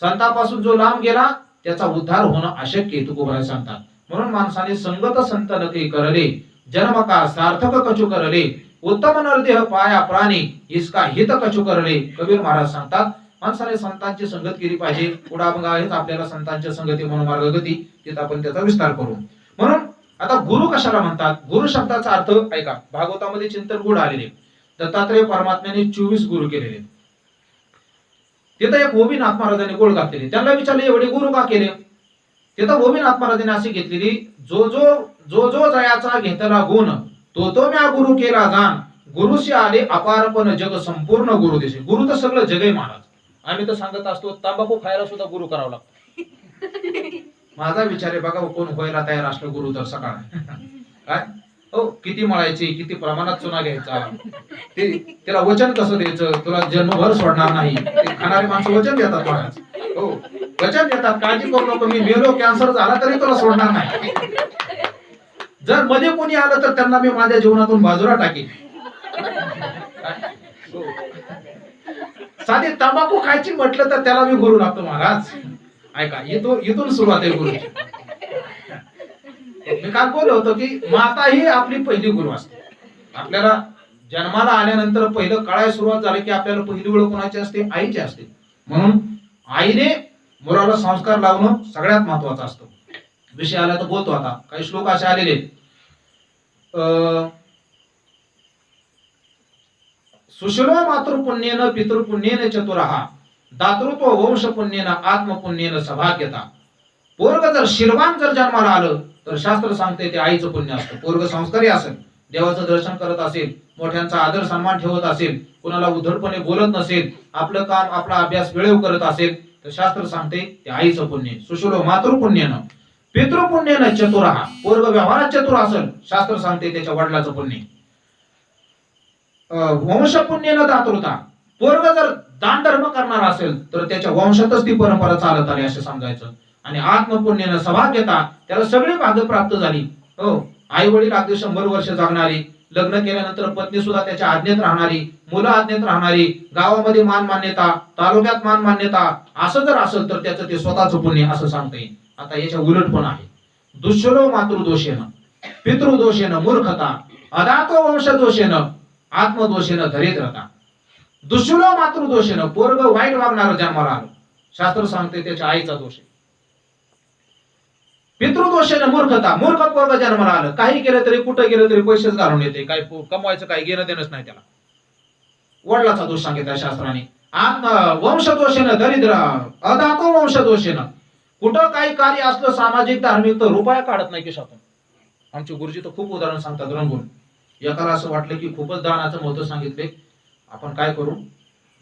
B: संतापासून जो लांब गेला त्याचा उद्धार होणं अशक्य आहे, तुकोबराय सांगतात. म्हणून माणसाने संगत संत नके करले, जन्म का सार्थक कचू करले, उत्तम नरदेह पाया प्राणी, इसका हित कचू करले. कबीर महाराज सांगतात माणसाने संतांची संगत केली पाहिजे. पुढा मग आहेत आपल्याला संतांच्या संगती म्हणून मार्गगती, तिथं आपण त्याचा विस्तार करू. म्हणून आता गुरु कशाला म्हणतात? गुरु शब्दाचा अर्थ ऐका, भागवतामध्ये चिंतन गुढ आलेले. दत्तात्रेय परमात्म्याने 24 गुरु केलेले. तिथं एक गोपीनाथ महाराजांनी गोळ घातलेली. त्यांना विचारले एवढे गुरु का केले? तिथं गोपीनाथ महाराजांनी अशी घेतलेली, जो जो जयाचा घेतला गुण, तो म्या गुरु केला जाण, गुरुशी आले अपारपण जग संपूर्ण गुरु देशे. गुरु तर सगळं जग आहे महाराज. आम्ही तर सांगत असतो तंबाखू खायला सुद्धा गुरु करावा लागतो. माझा विचार आहे बघा, कोण व्हायला तयार असलं गुरु तर सकाळ काय हो, किती मळायची, किती प्रमाणात चुना घ्यायचा, त्याला वचन कसं द्यायचं, तुला जन्मभर सोडणार नाही. खाणारे माणसं वचन देतात महाराज. हो वचन देतात, काळजी करू नको, मी मेलो, कॅन्सर झाला तरी तुला सोडणार नाही. जर मध्ये कोणी आलं तर त्यांना मी माझ्या जीवनातून बाजूला टाकेन. साधी तंबाखू खायची म्हटलं तर त्याला मी गुरु लागतो महाराज. ऐका, इथून सुरुवात आहे गुरुची. मी काल बोललो होतो की माता ही आपली पहिली गुरु असते. आपल्याला जन्माला आल्यानंतर पहिलं कळायला सुरुवात झाली की आपल्याला पहिली वेळ कोणाची असते? आईची असते. म्हणून आईने मुलाला संस्कार लावणं सगळ्यात महत्वाचं असतं.
A: विषय आला तर बोलतो. आता काही श्लोक असे आलेले आहेत. सुशलो मातृपुण्येन पितृपुण्येन चतुरहा दातृत्व वंश पुण्येन आत्मपुण्येन सभाग्यता. पोरग जर शीलवान जर जन्माला आलं तर शास्त्र सांगते ते आईचं पुण्य असतं. पोरग संस्कारी असेल, देवाचं दर्शन करत असेल, मोठ्यांचा आदर सन्मान ठेवत असेल, कुणाला उद्धटपणे बोलत नसेल, आपलं काम आपला अभ्यास वेळेवर करत असेल तर शास्त्र सांगते ते आईचं पुण्य. सुशलो मातृपुण्येन पितृपुण्येन चतुरहा. पोरग व्यवहारात चतुर असेल, शास्त्र सांगते त्याच्या वडिलाचं पुण्य. वंश पुण्येन दातृता. पोरग जर दान धर्म करणार असेल तर त्याच्या वंशातच ती परंपरा चालत आली असे समजायचं. आणि आत्मपुण्येन सभाग्यता. त्याला सगळी भाग्य प्राप्त झाली. हो, आई वडील अगदी 100 वर्ष जगणारी, लग्न केल्यानंतर पत्नी सुद्धा त्याच्या आज्ञेत राहणारी, मुलं आज्ञेत राहणारी, गावामध्ये मान मान्यता, तालुक्यात मान मान्यता, असं जर असेल तर त्याचं ते स्वतःचं पुण्य असं सांगता येईल. आता याच्या उलट पण आहे. दुष्लो मातृदोषेन पितृदोषेन मूर्खता अदातो वंशदोषेन आत्मदोषेन दरिद्रता. दुष्लो मातृदोषेन. पोरग वाईट वागणार जन्माला आलं, शास्त्र सांगते त्याच्या आईचा दोष आहे. पितृदोषेनं मूर्खता. मूर्ख पोरग जन्माला आलं, काही केलं तरी कुठं गेलं तरी पैसेच घालून येते, काही कमवायचं काही घेणं देणंच नाही त्याला. वडिलाचा दोष सांगितला शास्त्राने. वंशदोषेनं दरिद्र अदातो वंशदोषेनं. कुठं काही कार्य असलं सामाजिक धार्मिक तर रुपया काढत नाही खिशातून. आमचे गुरुजी तर खूप उदाहरण सांगतात रंगून. एकाला असं वाटलं की खूपच दानाचं महत्व सांगितले, आपण काय करू,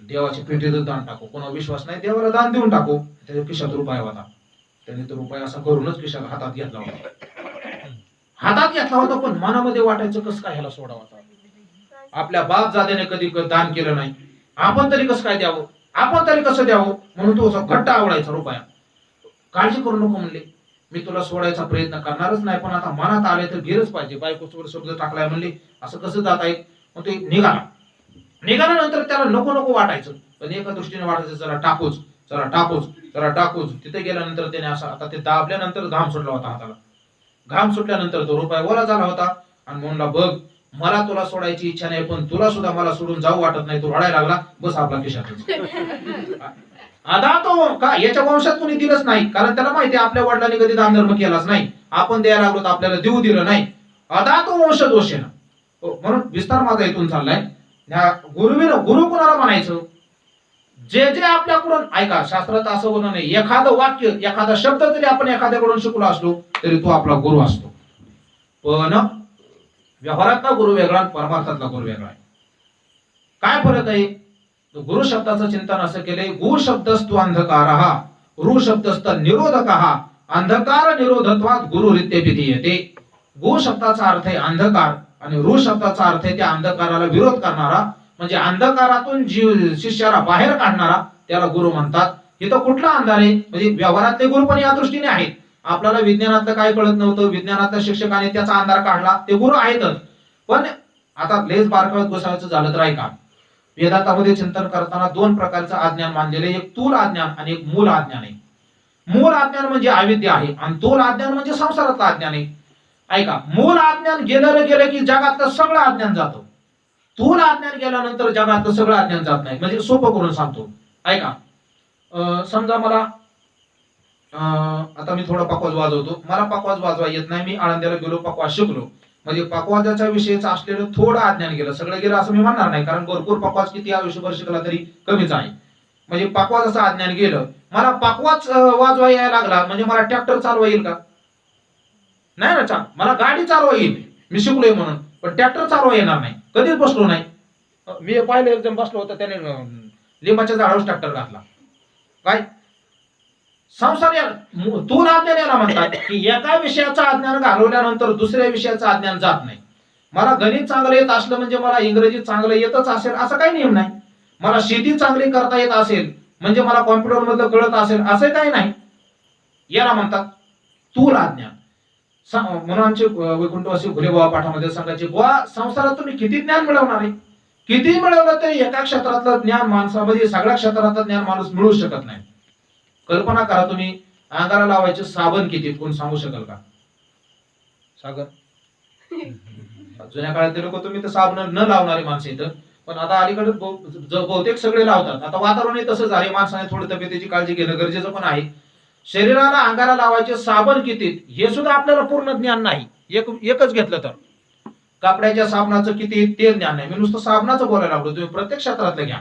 A: देवाची पेटीतच दान टाकू. कोणा विश्वास नाही, देवाला दान देऊन टाकू. त्याच्या खिशात रुपया होता. त्याने तो रुपया असा करूनच खिशात हातात घेतला होता. पण मनामध्ये वाटायचं कसं काय ह्याला सोडावा. आपल्या बाप जाद्याने कधी दान केलं नाही, आपण तरी कसं काय द्यावं, आपण तरी कसं द्यावं, म्हणून तो असा घट्ट आवडायचा रुपया. काळजी करू नको म्हणले, मी तुला सोडायचा प्रयत्न करणारच नाही, पण आता मनात आले तर गेलंच पाहिजे. बायकोवर शब्द टाकलाय म्हणले, असं कसं जाता येईल. मग ते निघाल्यानंतर त्याला नको नको वाटायचं, पण एका दृष्टीने वाटायचं चला टाकूच, चला टाकूच, चला टाकूच. तिथे गेल्यानंतर त्याने असं आता ते दाबल्यानंतर घाम सुटला होता हाताला. घाम सुटल्यानंतर तो रुपया ओला झाला होता आणि म्हणला, बघ मला तुला सोडायची इच्छा नाही, पण तुला सुद्धा मला सोडून जाऊ वाटत नाही. तो रडायला लागला, बस आपला खिशातच. आता तो का याच्या वंशात कोणी दिलंच नाही, कारण त्याला माहिती आपल्या वडिलांनी कधी दान धर्म केलाच नाही, आपण द्यायला लागलो तर आपल्याला देऊ दिलं नाही. आता तो वंश दोष आहे ना. म्हणून विस्तार माझा इथून चाललाय. गुरु कुणाला म्हणायचं, जे जे आपल्याकडून ऐका. शास्त्रात असं होणं नाही, एखादं वाक्य एखादा शब्द जरी आपण एखाद्याकडून शिकलो असलो तरी तो आपला गुरु असतो. पण व्यवहारातला गुरु वेगळा, परमार्थातला गुरु वेगळा आहे. काय फरक आहे. गुरु शब्दाचं चिंतन असं केलंय, गु शब्दस्तु अंधकारः ऋ शब्दस्त निरोधकः अंधकार निरोधत्वात गुरु रित्यभिधीयते. गु शब्दाचा अर्थ आहे अंधकार आणि ऋ शब्दाचा अर्थ आहे त्या अंधकाराला विरोध करणारा, म्हणजे अंधकारातून शिष्याला बाहेर काढणारा, त्याला गुरु म्हणतात. इथं कुठला अंधार आहे, म्हणजे व्यवहारातले गुरु पण या दृष्टीने आहेत. आपल्याला विज्ञानातलं काय कळत नव्हतं, विज्ञानातल्या शिक्षकाने त्याचा अंधार काढला, ते गुरु आहेतच. पण आता लेस बारकावत बसायचं झालं तर ऐका. वेदांतामध्ये चिंतन करताना 2 प्रकारचं अज्ञान मानलेलं आहे, एक तूल अज्ञान आणि एक मूल अज्ञान आहे. मूल अज्ञान म्हणजे अविद्या आहे आणि तूल अज्ञान म्हणजे संसारातलं अज्ञान आहे. ऐका, मूल अज्ञान गेलं की जगातलं सगळं अज्ञान जातं. तूल अज्ञान गेल्यानंतर जगातलं सगळं अज्ञान जात नाही. म्हणजे सोपं करून सांगतो ऐका. समजा मला आता मी थोडा पकवाज वाजवतो, मला पकवाज वाजवा येत नाही, मी आळंदीला गेलो, पकवाज शिकलो, म्हणजे पकवाजाच्या विषयीचं असलेलं थोडं अज्ञान गेलं. सगळं गेलं असं मी म्हणणार नाही, कारण भरपूर पकवाज किती आयुष्यभर शिकला तरी कमीच आहे. म्हणजे पकवाजाचं अज्ञान गेलं. मला पकवाज वाजवा यायला लागला म्हणजे मला ट्रॅक्टर चालवा येईल का? नाही ना. चाल मला गाडी चालवा येईल, मी शिकलोय म्हणून, पण ट्रॅक्टर चालवा येणार नाही, कधीच बसलो नाही. मी पाहिलं एकदम बसलो होतं, त्याने लिंबाच्या झाडावर ट्रॅक्टर घातला. काय संसार तूल अज्ञान याला म्हणतात की एका विषयाचं अज्ञान घालवल्यानंतर दुसऱ्या विषयाचं अज्ञान जात नाही. मला गणित चांगलं येत असलं म्हणजे मला इंग्रजी चांगलं येतच असेल असं काही नियम नाही. मला शेती चांगली करता येत असेल म्हणजे मला कॉम्प्युटर मधलं कळत असेल असं काही नाही. याला म्हणतात तूल अज्ञान. म्हणून आमचे वैकुंठवासी भुलेबाबा पाठामध्ये सांगायचे, बुवा संसारात तुम्ही किती ज्ञान मिळवणार आहे, किती मिळवलं तरी एका क्षेत्रातलं ज्ञान माणसामध्ये सगळ्या क्षेत्रातलं ज्ञान माणूस मिळू शकत नाही. कल्पना करा, तुम्ही अंगाला लावायचे साबण किती, कोण सांगू शकाल का? सागर जुन्या काळातले लोक तुम्ही तर साबण न लावणारे माणसं इथं, पण आता अलीकडे बहुतेक सगळे लावतात. आता वातावरण तसं झाले, माणसाने थोडी तब्येतीची काळजी घेणं गरजेचं पण आहे.
B: शरीराला अंगाला लावायचे साबण किती हे सुद्धा आपल्याला पूर्ण ज्ञान नाही. एकच घेतलं तर कपड्याच्या साबणाचं किती ते ज्ञान नाही. मी नुसतं साबणाचं बोलायला लागलो, तुम्ही प्रत्येक क्षेत्रातलं घ्या.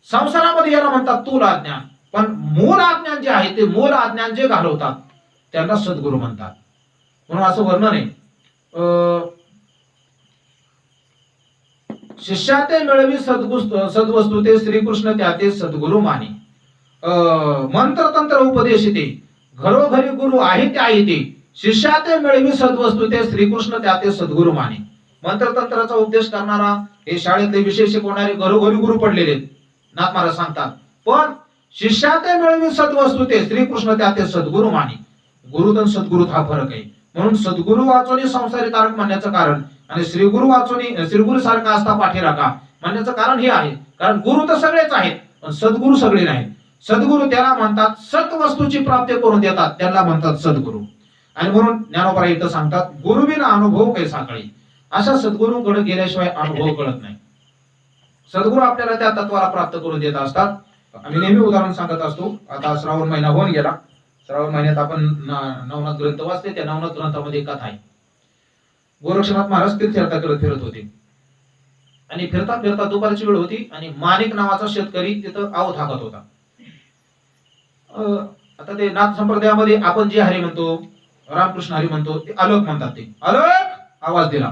B: संसारामध्ये याला म्हणतात स्थूल अज्ञान, पण मूल अज्ञान जे आहे ते मूल अज्ञान जे घालवतात त्यांना सद्गुरू म्हणतात. म्हणून असं वर्णन आहे, शिष्या ते मिळवी सद्वस्तू ते श्रीकृष्ण त्या ते सद्गुरू माने. मंत्र तंत्र उपदेशिते घरोघरी गुरु आहे ते आहे ते. शिष्या ते मिळवी सद्वस्तू ते श्रीकृष्ण त्या ते सद्गुरू माने. मंत्रतंत्राचा उपदेश करणारा, हे शाळेतले विषय शिकवणारे घरोघरी गुरु पडलेले नाथ महाराज सांगतात. पण शिष्या ते मिळवी सद्वस्तू ते श्रीकृष्ण त्या ते सद्गुरू माने. गुरुत आणि सद्गुरुत हा फरक आहे. म्हणून सद्गुरू वाचोनी संसारी तारक म्हणण्याचं कारण आणि श्रीगुरु वाचोनी श्रीगुरु सारखा असता पाठीराखा म्हणण्याचं कारण हे आहे, कारण गुरु तर सगळेच आहेत पण सद्गुरू सगळे नाहीत. सद्गुरू त्याला म्हणतात सत्वस्तूची प्राप्ती करून देतात, त्यांना म्हणतात सद्गुरू. आणि म्हणून ज्ञानोबा इथं सांगतात गुरुविना अनुभव काही साखळी. अशा सद्गुरूकडे गेल्याशिवाय अनुभव कळत नाही. सद्गुरू आपल्याला त्या तत्वाला प्राप्त करून देत असतात. आम्ही नेहमी उदाहरण सांगत असतो. आता श्रावण महिना होऊन गेला. श्रावण महिन्यात आपण नवनाथ ग्रंथ वाचते. त्या नवनाथ ग्रंथामध्ये कथा आहे. गोरक्षनाथ महाराज तीर्थयात्रा करत फिरत होते आणि फिरता फिरता दुपारची वेळ होती आणि माणिक नावाचा शेतकरी तिथं आवत हाकत होता. आता ते नाथ संप्रदायामध्ये आपण जे हरी म्हणतो, रामकृष्ण हरी म्हणतो, ते अलोक म्हणतात. ते अलोक आवाज दिला.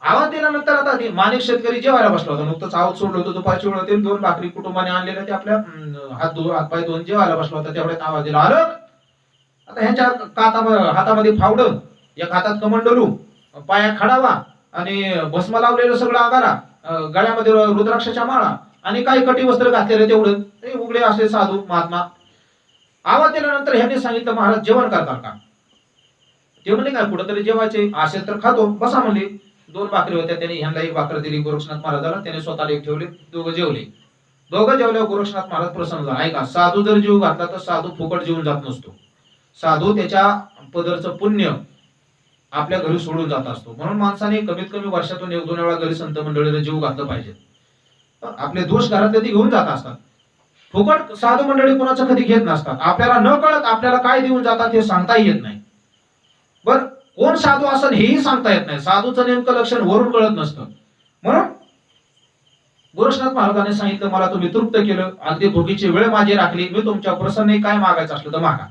B: आवाज दिल्यानंतर आता ते माणिक शेतकरी जेवायला बसला होता. नुकतंच आवाज सोडलं होतं. दुपारची वेळ होती. 2 भाकरी कुटुंबाने आणलेल्या ते आपल्या हातपाय धुवून जेवायला बसला होता. तेवढ्यात आवाज दिला अलोक. आता ह्यांच्या हातामध्ये फावडं, एक हातात कमंडलू, पायात खडावा आणि भस्म लावलेलं सगळं अंगाला, गळ्यामध्ये रुद्राक्षाच्या माळा आणि काही कटी वस्त्र घातलेले तेवढं ते उघडे असले साधू महात्मा. आवाज दिल्यानंतर ह्यांनी सांगितलं महाराज जेवण करतात का? ते म्हणले काय कुठंतरी जेवायचे असेल तर खातो, बसा म्हणले. 2 भाकरी होत्या. त्यांनी ह्यांना 1 भाकर दिली गोरक्षनाथ महाराजाला. त्याने स्वतःला 1 ठेवले. दोघं जेवले. दोघं जेवल्यावर गोरक्षनाथ महाराज प्रसन्न झाला. ऐका, साधू जर जीव घातला तर साधू फुकट जीवन जात नसतो. साधू त्याच्या पदरचं पुण्य आपल्या घरी सोडून जात असतो. म्हणून माणसाने कमीत कमी वर्षातून 1-2 वेळा घरी संत मंडळीला जीव घातलं पाहिजे. आपले दोष घरातले ते घेऊन जात असतात. फुकट साधू मंडळी कोणाचं कधी घेत नसतात. आपल्याला न कळत आपल्याला काय देऊन जातात हे सांगताही येत नाही. बर, कोण साधू असेल हेही सांगता येत नाही. साधूचं नेमकं लक्षण वरून कळत नसतं. म्हणून गोरक्षनाथ महाराजांनी सांगितलं मला तुम्ही तृप्त केलं, अगदी भोगीची वेळ माझी राखली, मी तुमच्या प्रसन्न काय मागायचं असलं तर मागा,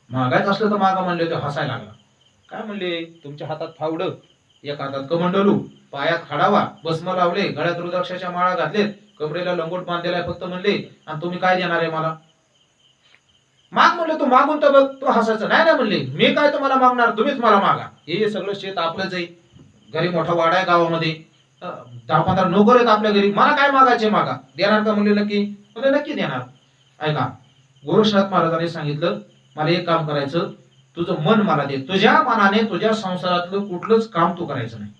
B: मागायचं असलं तर मागा म्हणले. ते हसायला लागला. काय म्हणले? तुमच्या हातात फावडं, 1 हातात कमंडलू, पायात खडावा, भस्म लावले, गळ्यात रुद्राक्षाच्या माळा घातलेत, कमरेला लंगोट बांधलेला आहे फक्त म्हणले, आणि तुम्ही काय देणार आहे मला? माग म्हणले. तू मागून तर बघ. तो हसायचं. नाही नाही म्हणले, मी काय तुम्हाला मागणार, तुम्हीच मला मागा. हे सगळं शेत आपलंच आहे. घरी मोठा वाडा आहे गावामध्ये, 10-15 नोकर आहेत आपल्या घरी. मला काय मागायचे मागा. देणार का म्हणले? नक्की. म्हणजे नक्की देणार. ऐका, गोरक्षनाथ महाराजांनी सांगितलं मला एक काम करायचं, तुझं मन मला दे. तुझ्या मनाने तुझ्या संसारातलं कुठलंच काम तू करायचं नाही.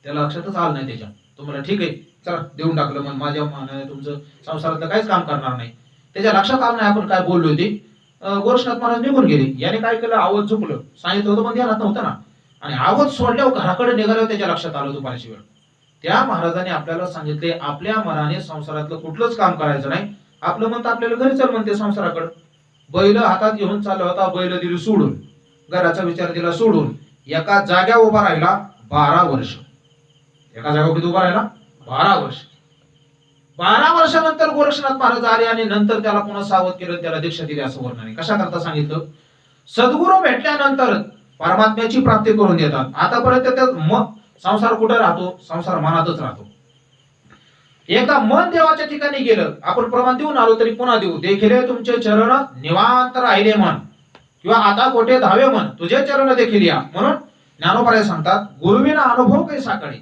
B: त्याला लक्षातच आलं नाही त्याच्या. तो म्हणला ठीक आहे चला देऊन टाकलं मन. माझ्या मनाने तुमचं संसारातलं काहीच काम करणार नाही. त्याच्या लक्षात आलं नाही आपण काय बोललो ते. गोरक्षनाथ महाराज निघून गेले. याने काय केलं, आवाज झुकलं. सांगितलं होतं पण ध्यानात नव्हतं ना. आणि आवाज सोडल्यावर घराकडे निघाल्यावर त्याच्या लक्षात आलं दुपारची वेळ. त्या महाराजांनी आपल्याला सांगितले आपल्या मनाने संसारातलं कुठलंच काम करायचं नाही. आपलं मन तर आपल्याला घरी चल म्हणते संसाराकडे. बैल हातात घेऊन चालला होता. बैल दिली सोडून, घराचा विचार दिला सोडून, एका जाग्या उभा राहिला 12 वर्ष. एका जागेवर उभा राहिला 12 वर्ष. 12 वर्षानंतर गोरक्षनाथ महाराज आले आणि नंतर त्याला पुन्हा सावध केलं, त्याला दीक्षा दिली. असं वर्णन कशा करता सांगितलं? सद्गुरू भेटल्यानंतर परमात्म्याची प्राप्ती करून देतात. आतापर्यंत त्या संसार कुठे राहतो? संसार मनातच राहतो. एकदा मन देवाच्या ठिकाणी गेलं, आपण प्रमाण देऊन आलो तरी पुन्हा देऊ. देखिले तुमचे चरण निवांत राहिले मन, किंवा आता कोठे धावे मन, तुझे चरण देखील या. म्हणून ज्ञानोबा सांगतात गुरुविना अनुभव काही साकडे.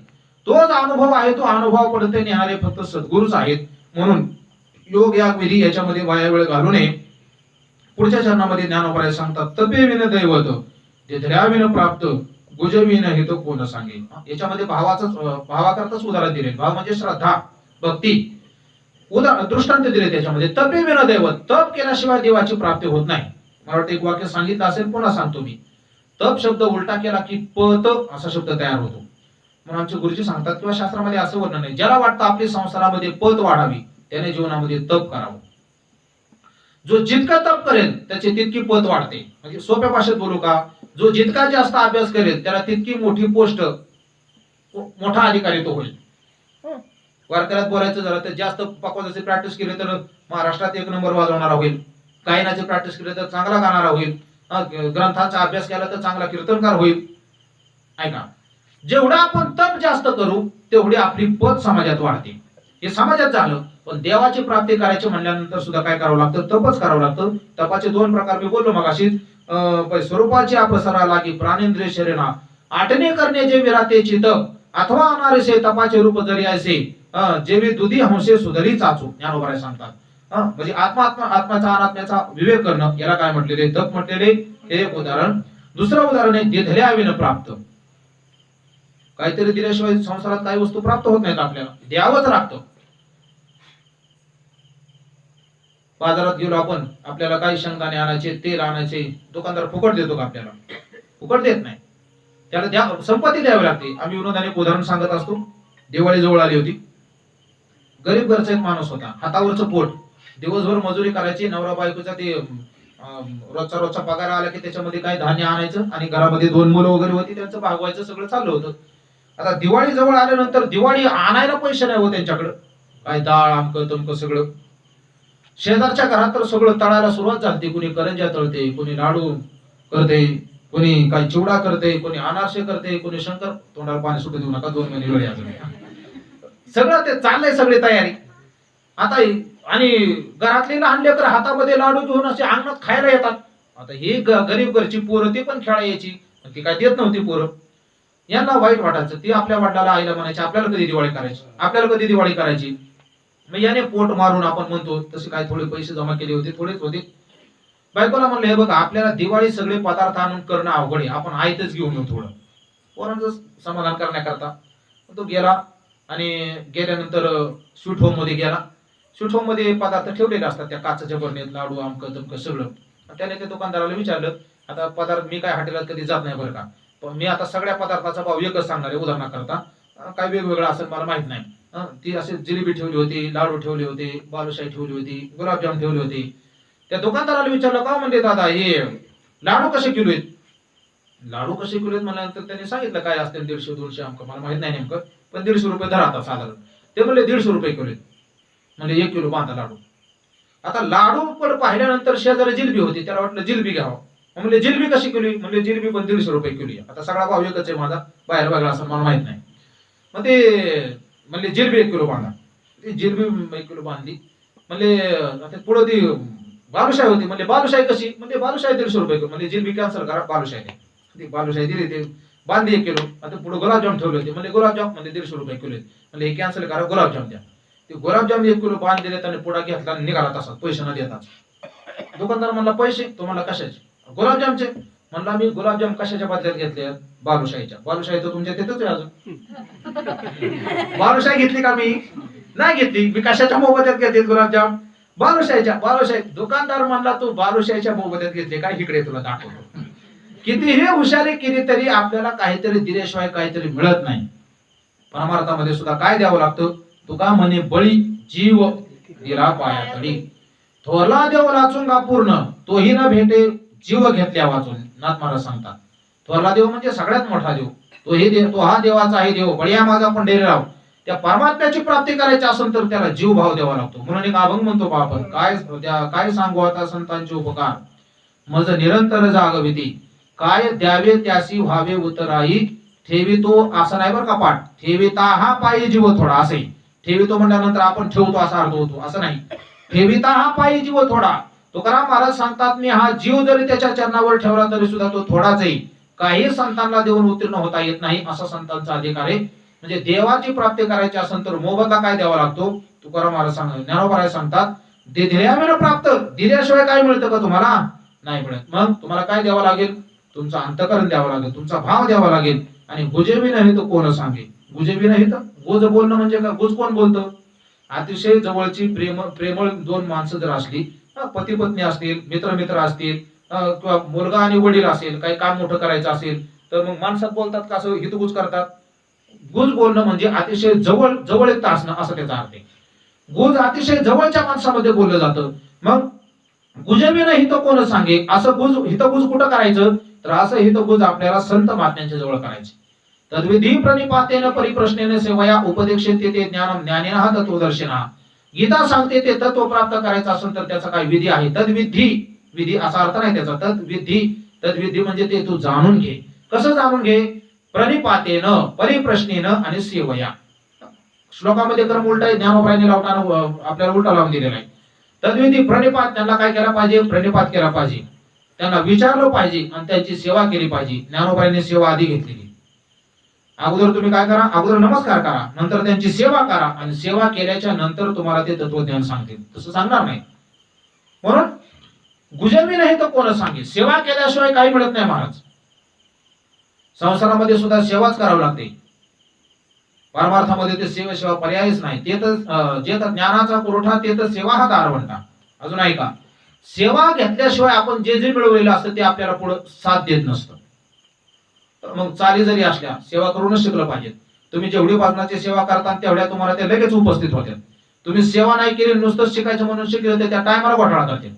B: तो जो अनुभव आहे तो अनुभव पडते नेणारे फक्त सद्गुरूच आहेत. म्हणून योग याग विधी याच्यामध्ये वाया वेळ घालू नये. पुढच्या चरणामध्ये ज्ञानोबा सांगतात तपे विन दैवत विन प्राप्त गुजविन हे तो कोण सांगे. याच्यामध्ये भावाकरताच उदाहरण दिले. भाव म्हणजे श्रद्धा भक्ती, दृष्टांत दिले त्याच्यामध्ये. तपे विन दैवत, तप केल्याशिवाय देवाची प्राप्ती होत नाही. मला वाटतं एक वाक्य सांगितलं असेल, पुन्हा सांगतो मी. तप शब्द उलटा केला की पत असा शब्द तयार होतो. म्हणून आमचे गुरुजी सांगतात किंवा शास्त्रामध्ये असं वर्णन आहे, ज्याला वाटतं आपल्या संसारामध्ये पत वाढावी त्याने जीवनामध्ये तप करावं.
A: जो जितका तप करेल त्याची तितकी पत वाढते. म्हणजे सोप्या भाषेत बोलू का, जो जितका जास्त अभ्यास करेल त्याला तितकी मोठी पोस्ट, मोठा अधिकारी तो होईल. वारकऱ्यात बोलायचं झालं तर जास्त पकवाजाची प्रॅक्टिस केली तर महाराष्ट्रात एक नंबर वाजवणारा होईल. गायनाची प्रॅक्टिस केली तर चांगला गाणारा होईल. ग्रंथांचा अभ्यास केला तर चांगला कीर्तनकार होईल. ऐका, जेवढा आपण तप जास्त करू तेवढी आपली पत समाजात वाढते. हे समाजात झालं. पण देवाची प्राप्ती करायची म्हणल्यानंतर सुद्धा काय करावं लागतं, तपच करावं लागतं. तपाचे दोन प्रकार मी बोललो मगाशी. स्वरूपाची प्रसारा लागी प्राणेंद्रिय शरीरा आटणे करणे जे विरातेची तप अथवा अनारसे तपाचे रूप जरी असे जेवी दुधी हंसे सुधरी चाचू, ज्ञानोबराय सांगतात. म्हणजे आत्माचा अनात्म्याचा विवेक करणं, याला काय म्हटलेले, तप म्हटलेले. हे एक उदाहरण. दुसरं उदाहरण आहे दिधल्या विन प्राप्त. काहीतरी दिल्याशिवाय संसारात काही वस्तू प्राप्त होत नाहीत, आपल्याला द्यावंच लागतं. बाजारात गेलो आपण, आपल्याला काही शेंगदाणे आणायचे, तेल आणायचे, दुकानदार फुकट देतो का आपल्याला? फुकट देत नाही. त्याला संपत्ती द्यावी लागते. आम्ही विनोदाने एक उदाहरण सांगत असतो. दिवाळी जवळ आली होती. गरीब घरचा एक माणूस होता, हातावरचं पोट. दिवसभर मजुरी करायची. नवरा बायकोचा ते रोजचा पगार आला की त्याच्यामध्ये काही धान्य आणायचं आणि घरामध्ये 2 मुलं वगैरे होती, त्यांचं भागवायचं, सगळं चाललं होतं. आता दिवाळी जवळ आल्यानंतर दिवाळी आणायला पैसे नाही हो त्यांच्याकडे. काय डाळ आमकं तमकं सगळं. शेजारच्या घरात तर सगळं तळायला सुरुवात झाली. कोणी करंज्या तळते, कोणी लाडू करते, कोणी काही चिवडा करते, कोणी अनारसे करते, कोणी शंकर. तोंडाला पाणी सुटू देऊ नका, 2 महिने वेळ अजून. सगळं ते चाललंय, सगळी तयारी. आता आणि घरातली लहान लेकर हातामध्ये लाडू घेऊन असे अंगणात खायला येतात. आता ही गरीब घरची पोरं, ती पण खेळा यायची, ती काय देत नव्हती पोरं. यांना वाईट वाटायचं. ती आपल्या वडिलाला आईला म्हणायची, आपल्याला कधी दिवाळी करायची, आपल्याला कधी दिवाळी करायची. मग याने पोट मारून आपण म्हणतो तसे काय थोडे पैसे जमा केले होते, थोडेच होते. बायकोला म्हणलं, हे बघा आपल्याला दिवाळी सगळे पदार्थ आणून करणं अवघड आहे, आपण आयतच घेऊन येऊ थोडं, पोरांचं समाधान करण्याकरता. तो गेला आणि गेल्यानंतर स्वीट होम मध्ये गेला. स्वीट होम मध्ये पदार्थ ठेवलेले असतात त्या काचेच्या बरणीत, लाडू आमकं तमकं सगळं. त्याने त्या दुकानदाराला विचारलं, आता पदार्थ मी काय हॉटेलात कधी जात नाही बरं का, पण मी आता सगळ्या पदार्थाचा भाव एकच सांगणार आहे उदाहरणाकरता, काय वेगवेगळं असेल मला माहित नाही. ती अशी जिलेबी ठेवली होती, लाडू ठेवले होते, बालुशाही ठेवली होती, गुलाबजाम ठेवले होते. त्या दुकानदाराला विचारलं, का म्हणते दादा हे लाडू कसे किलो आहेत? लाडू कसे किलो आहेत म्हणल्यानंतर त्यांनी सांगितलं काय असते 150-200 आमकं, मला माहित नाही नेमकं, पण 150 रुपये धरा आता साधारण. ते म्हणले 150 रुपये किलो आहेत. म्हणजे 1 किलो बांधा लाडू. आता लाडू पण पाहिल्यानंतर शेजारी जिलबी होती, त्याला वाटलं जिलबी घ्यावं. म्हणले जिलबी कशी किलो? म्हणजे जिलबी पण 150 रुपये किलो आहे. आता सगळा भाव एकच आहे माझा, बाहेर वेगळा असं मला माहित नाही. मग ते म्हणले जिलबी 1 किलो बांधा. ती जिलबी 1 किलो बांधली. म्हणले पुढे ती बालुशाही होती. म्हणजे बालुशाही कशी? म्हणजे बालुशाही 150 रुपये किलो. म्हणजे जिलबी कॅन्सल करा, बालुशाही द्या. ती बालुशाही दिली, ते बांधली 1 किलो. आता पुढे गुलाबजाम ठेवले होते. म्हणजे गुलाबजाम म्हणजे 150 रुपये किलो. म्हणजे हे कॅन्सल करा, गुलाबजाम द्या. ते गुलाबजाम 1 किलो बांध दिले, त्याने पुढा घेतला आणि निघाला तसा, पैसे न देता. दुकानदार म्हणला, पैसे तुम्हाला कशाचे? गुलाबजामचे. म्हणला, मी गुलाबजाम कशाच्या बदल्यात घेतले? बालुशाहीच्या. बालुशाही तर तुमच्या तिथंच आहे अजून. बालुशाही घेतली का? मी नाही घेतली. मी कशाच्या मोबदल्यात घेतली गुलाबजाम? बालुशाहीच्या. बालुशाही. दुकानदार म्हणला, तू बालुशाहीच्या मोबदल्यात घेतली काय? इकडे तुला दाखवतो. कितीही हुशारी केली तरी आपल्याला काहीतरी दिल्याशिवाय काहीतरी मिळत नाही. परमार्थामध्ये सुद्धा काय द्यावं लागतं? तुका म्हणे बळी जीव दिला पायातडी, थोरला देव लाचूंगा पूर्ण, तोही न भेटे जीव घेतल्या वाचून. नाथ महाराज सांगतात, थोरला देव म्हणजे सगळ्यात मोठा देव. तोही देव, तो हा देवाचा आहे देव, बळीया माझा पंढरीराव. त्या परमात्म्याची प्राप्ती करायची असेल तर त्याला जीव भाव द्यावा लागतो. म्हणून एक अभंग म्हणतो बा आपण, काय सांगू आता संतांचे उपकार, मज निरंतर जागविती, काय द्यावे त्यासी व्हावे उतराई, ठेवितो असं नाही बरं का पाठ, ठेविता हा पायी जीव थोडा असे. ठेवितो म्हणल्यानंतर आपण ठेवतो असा अर्थ होतो, असं नाही. ठेविता हा पायी जीव थोडा. तुकाराम महाराज सांगतात, मी हा जीव जरी त्याच्या चरणावर ठेवला तरी सुद्धा तो थोडाच आहे. काही संतांना देऊन उत्तीर्ण होता येत नाही, असा संतांचा अधिकार आहे. म्हणजे देवाची प्राप्ती करायची असेल तर मोबदला काय द्यावा लागतो? तुकाराम महाराज सांगतात, ज्ञानोबा महाराज सांगतात, दिल्याविना प्राप्त. दिल्याशिवाय काय मिळतं का तुम्हाला? नाही मिळत. मग तुम्हाला काय द्यावं लागेल? तुमचं अंतःकरण द्यावं लागेल, तुमचा भाव द्यावा लागेल. आणि गुजेबी नाही तर कोण सांगे? गुजेबी नाही तर गुज बोलणं म्हणजे काय? गुज कोण बोलतं? अतिशय जवळची प्रेमळ 2 माणसं जर असली, पती पत्नी असतील, मित्र असतील, किंवा मुलगा आणि वडील असेल, काही काम मोठं करायचं असेल तर मग माणसात बोलतात का? असं हितगुज करतात. गुज बोलणं म्हणजे अतिशय जवळीकता असणं, असं त्याचा अर्थ आहे. गुज अतिशय जवळच्या माणसामध्ये बोललं जातं. मग गुजविन हित कोण सांगे, असं हितगुज कुठं करायचं, तर असं हितगुज आपल्याला संत महात्म्यांच्या जवळ करायचे. तद्विधी प्रणिपातेन परिप्रश्नेन सेवया उपदेक्षेते ते ज्ञानम ज्ञानिनः तत्वदर्शिनः. गीता सांगते ते तत्व प्राप्त करायचं असेल तर त्याचा काय विधी आहे. तद्विधी, विधी असा अर्थ नाही त्याचा. तद्विधी म्हणजे ते तू जाणून घे. कसं जाणून घे, प्रणिपातेन परिप्रश्नेन आणि सेवया. श्लोकामध्ये क्रम उलटा आहे, ज्ञानोबाईने लावताना आपल्याला उलटा लावून दिलेला आहे. तद्विधी प्रणिपात, त्यांना काय केला पाहिजे, प्रणिपात केला पाहिजे, त्यांना विचारलं पाहिजे आणि त्यांची सेवा केली पाहिजे. ज्ञानोबाईने सेवा आधी घेतलेली. अगोदर तुम्ही काय करा, अगोदर नमस्कार करा, नंतर त्यांची सेवा करा आणि सेवा केल्याच्या नंतर तुम्हाला ते तत्वज्ञान सांगतील. तसं सांगणार नाही. म्हणून गुजवी नाही तर कोण सांगे, सेवा केल्याशिवाय काही मिळत नाही महाराज. संसारामध्ये सुद्धा सेवाच करावी लागते. परमार्थामध्ये ते सेवेशिवाय पर्यायच नाही. ते तर जे तर ज्ञानाचा पुरवठा ते तर सेवा हा दारवंटा. अजून आहे का, सेवा घेतल्याशिवाय आपण जे जे मिळवलेलं असतं ते आपल्याला पुढे साथ देत नसतं. मग चाली जरी असल्या सेवा करूनच शिकलं पाहिजे. तुम्ही जेवढी वाचनाची सेवा करता तेवढ्या तुम्हाला ते लगेच उपस्थित होत्या. तुम्ही सेवा नाही केली, नुसतंच शिकायचं म्हणून शिकले तर त्या टायमाला घोटाळा करते.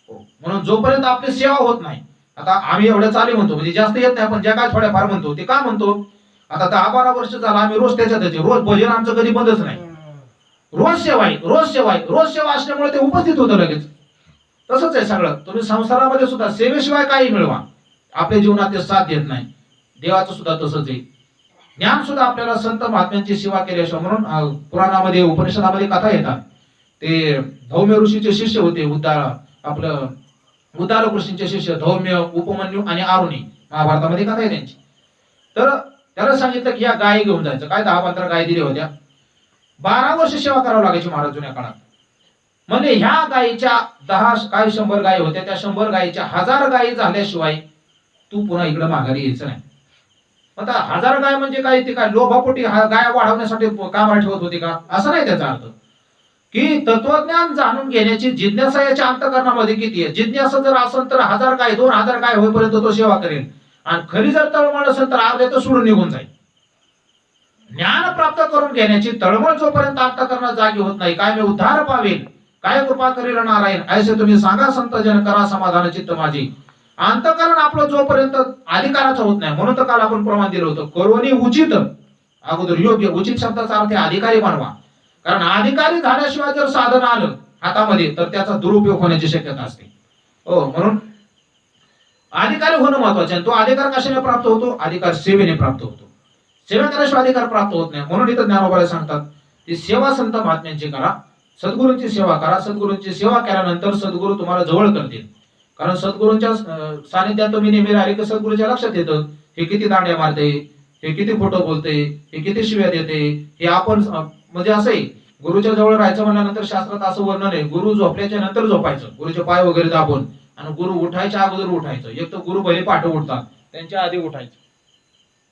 A: म्हणून जोपर्यंत आपली सेवा होत नाही, आता आम्ही एवढ्या चाली म्हणतो, म्हणजे जास्त येत नाही, पण ज्या काय थोड्या फार म्हणतो. ते का म्हणतो, आता 10-12 वर्ष झालं आम्ही रोज त्याच्यात येते. रोज भजन आमचं कधी बंदच नाही. रोज सेवा आहे, रोज सेवा आहे, रोज सेवा असल्यामुळे ते उपस्थित होतं लगेच. तसंच आहे सगळं. तुम्ही संसारामध्ये सुद्धा सेवेशिवाय काही मिळवा, आपल्या जीवनात ते साथ देत नाही. देवाचं सुद्धा तसंच आहे. ज्ञान सुद्धा आपल्याला संत महात्म्यांची सेवा केल्याशिवाय. म्हणून पुराणामध्ये उपनिषदामध्ये कथा येतात. ते धौम्य ऋषीचे शिष्य होते, उद्दार ऋषींचे शिष्य धौम्य, उपमन्यू आणि आरुणी. महाभारतामध्ये कथा आहे त्यांची. तर त्याला सांगितलं की या गायी घेऊन जायचं. काय 10-15 गायी दिल्या होत्या. 12 वर्ष सेवा करावं लागायची महाराज जुन्या काळात. म्हणजे ह्या गायीच्या 10 काय 100 गायी होत्या, त्या 100 गायीच्या 1000 गायी झाल्याशिवाय तू पुन्हा इकडे माघारी यायचं नाही. आता 1000 गाय म्हणजे काय, ते काय लोभापोटी गाय वाढवण्यासाठी कामाला ठेवत होती का, असं नाही त्याचा अर्थ. की तत्वज्ञान जाणून घेण्याची जिज्ञासा याच्या अंतःकरणामध्ये किती आहे. जिज्ञासा जर असेल तर 1000 गाय 2000 गाय होईपर्यंत तो सेवा करेल. आणि खरी जर तळमळ असेल तर अर्धे तो सोडून निघून जाईल. ज्ञान प्राप्त करून घेण्याची तळमळ जोपर्यंत अंतःकरणात जागी होत नाही, काय मी उद्धार पावेल, काय कृपा करेल नारायण, ऐसे तुम्ही सांगा संत जन, करा समाधान चित्त माझी. अंतःकरण आपलं जोपर्यंत अधिकाराचं होत नाही. म्हणून तर काल आपण प्रमाण दिलं होतं, करोनी उचित, अगोदर योग्य. उचित शब्दाचा अर्थ अधिकारी बनवा. कारण अधिकारी झाल्याशिवाय जर साधन आलं हातामध्ये तर त्याचा दुरुपयोग होण्याची शक्यता असते. हो, म्हणून अधिकारी होणं महत्वाचे आहे. तो अधिकार कशाने प्राप्त होतो, अधिकार सेवेने प्राप्त होतो. सेवा केल्याशिवाय अधिकार प्राप्त होत नाही. म्हणून इथं ज्ञानोबा सांगतात की सेवा संत महात्म्यांची करा, सद्गुरूंची सेवा करा. सद्गुरूंची सेवा केल्यानंतर सद्गुरू तुम्हाला जवळ करतील. कारण सद्गुरूंच्या सानिध्यात तुम्ही नेहमी राहिले की सद्गुरूच्या लक्षात येतं, हे किती दांड्या मारते, हे किती खोटं बोलते, हे किती शिव्या देते. हे आपण म्हणजे असं आहे, गुरुच्या जवळ राहायचं म्हणल्यानंतर शास्त्रात असं वर्णन आहे, गुरु झोपल्याच्या नंतर झोपायचं, गुरुचे पाय वगैरे दाबून, आणि गुरु उठायच्या अगोदर उठायचं. एक तर गुरु भले पाठ उठतात, त्यांच्या आधी उठायचं.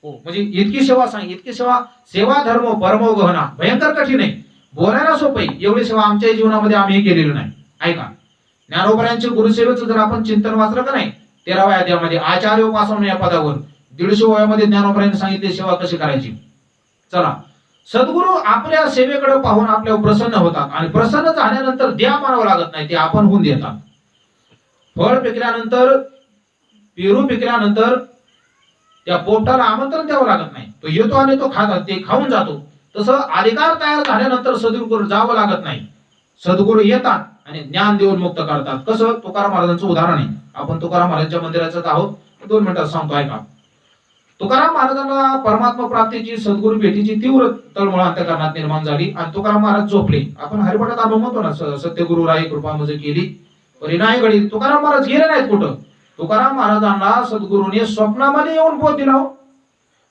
A: हो, म्हणजे इतकी सेवा सांग, इतकी सेवा धर्म परमो गहना, भयंकर कठीण आहे. बोलायला सोपं आहे, एवढी सेवा आमच्या जीवनामध्ये आम्ही केलेली नाही. ऐका, ज्ञानोबरायांच्या गुरुसेवेचं जर आपण चिंतन वाचलं का नाही, 13व्या अध्यायामध्ये आचार्य उपासना या पदावर 150 वयामध्ये ज्ञानोबरायांनी सांगितले सेवा कशी करायची. चला, सद्गुरू आपल्या सेवेकडे पाहून आपल्यावर प्रसन्न होतात आणि प्रसन्न झाल्यानंतर द्या मानावं लागत नाही, ते आपण होऊन देतात. फळ पिकल्यानंतर, पेरू पिकल्यानंतर त्या पोपटाला आमंत्रण द्यावं लागत नाही, तो येतो आणि तो ते खाऊन जातो. तसं अधिकार तयार झाल्यानंतर सद्गुरू जावं लागत नाही. सद्गुरू येतात आणि ज्ञान देऊन मुक्त करतात. कसं, तुकाराम महाराजांचं उदाहरण आहे. आपण तुकाराम महाराजांच्या मंदिरात आहोत, 2 मिनिटात सांगतो ऐका. तुकाराम महाराजांना परमात्मा प्राप्तीची, सद्गुरू भेटीची तीव्र तळमळ अंतःकरणात निर्माण झाली आणि तुकाराम महाराज झोपले. आपण हरिपाठात आपण म्हणतो ना, सत्यगुरु राई कृपा मज केली परिणाय घडी. तुकाराम महाराज गेले नाहीत कुठं. तुकाराम महाराजांना सद्गुरूने स्वप्नामध्ये येऊन बोध दिला.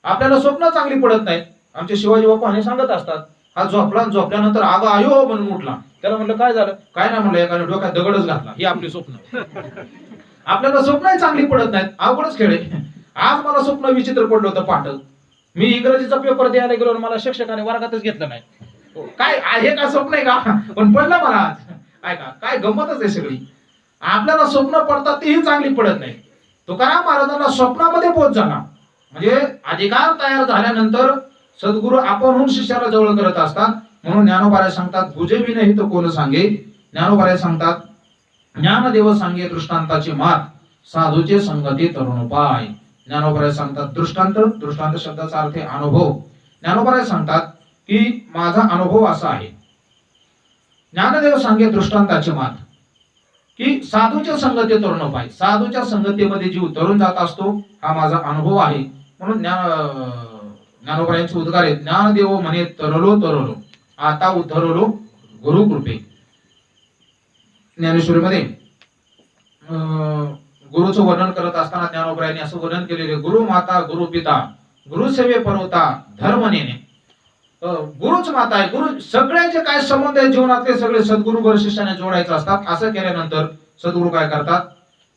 A: आपल्याला स्वप्न चांगली पडत नाहीत. आमचे शिवाजी बापू हे सांगत असतात, हा झोपल्यानंतर आग आयो म्हणून उठला. त्याला म्हणलं काय झालं, काय नाही म्हणलं, एकाने डोक्यात दगडच घातला. ही आपली स्वप्न. आपल्याला स्वप्नही चांगली पडत नाहीत, अवघडच खेळ आहे. आज मला स्वप्न विचित्र पडलं होतं पाठ. मी इंग्रजीचा पेपर द्यायला गेलो, मला शिक्षकाने वर्गातच घेतलं नाही. काय हे का स्वप्न आहे का, पण पडलं मला आज. ऐका, काय गंमतच आहे सगळी. आपल्याला स्वप्न पडतात तेही चांगली पडत नाही. तुकाराम महाराजांना स्वप्नामध्ये बोध झाला. म्हणजे अधिकार तयार झाल्यानंतर सद्गुरू आपणहून शिष्याला जवळ करत असतात. म्हणून ज्ञानोबा सांगतात, गुजेविन हित कोण सांगे. ज्ञानोबा सांगतात ज्ञानदेव सांगे दृष्टांताची मात, साधूचे संगती तरुणोपाय. ज्ञानोबराय सांगतात दृष्टांत, दृष्टांत शब्दाचा अर्थ आहे अनुभव. ज्ञानोबराय सांगतात की माझा अनुभव असा आहे. ज्ञानदेव सांगे दृष्टांताची मात, की साधूच्या संगती तरुणोपाय, साधूच्या संगतीमध्ये जीव तरुण जात असतो, हा माझा अनुभव आहे. म्हणून ज्ञानोबरायांचे उद्गार आहेत. ज्ञानदेव म्हणे तरलो तरलो, आता उद्धरलो गुरु कृपे. ज्ञानेश्वरीमध्ये गुरुचं वर्णन करत असताना ज्ञानोबरायांनी असं वर्णन केलेले, गुरु माता गुरु पिता गुरु सेवे परवता धर्म नेणे. गुरुच माता आहे, गुरु सगळ्यांचे काय संबंध आहे जीवनातले सगळे सद्गुरु वर शिष्याने जोडायचे असतात. असं केल्यानंतर सद्गुरु काय करतात,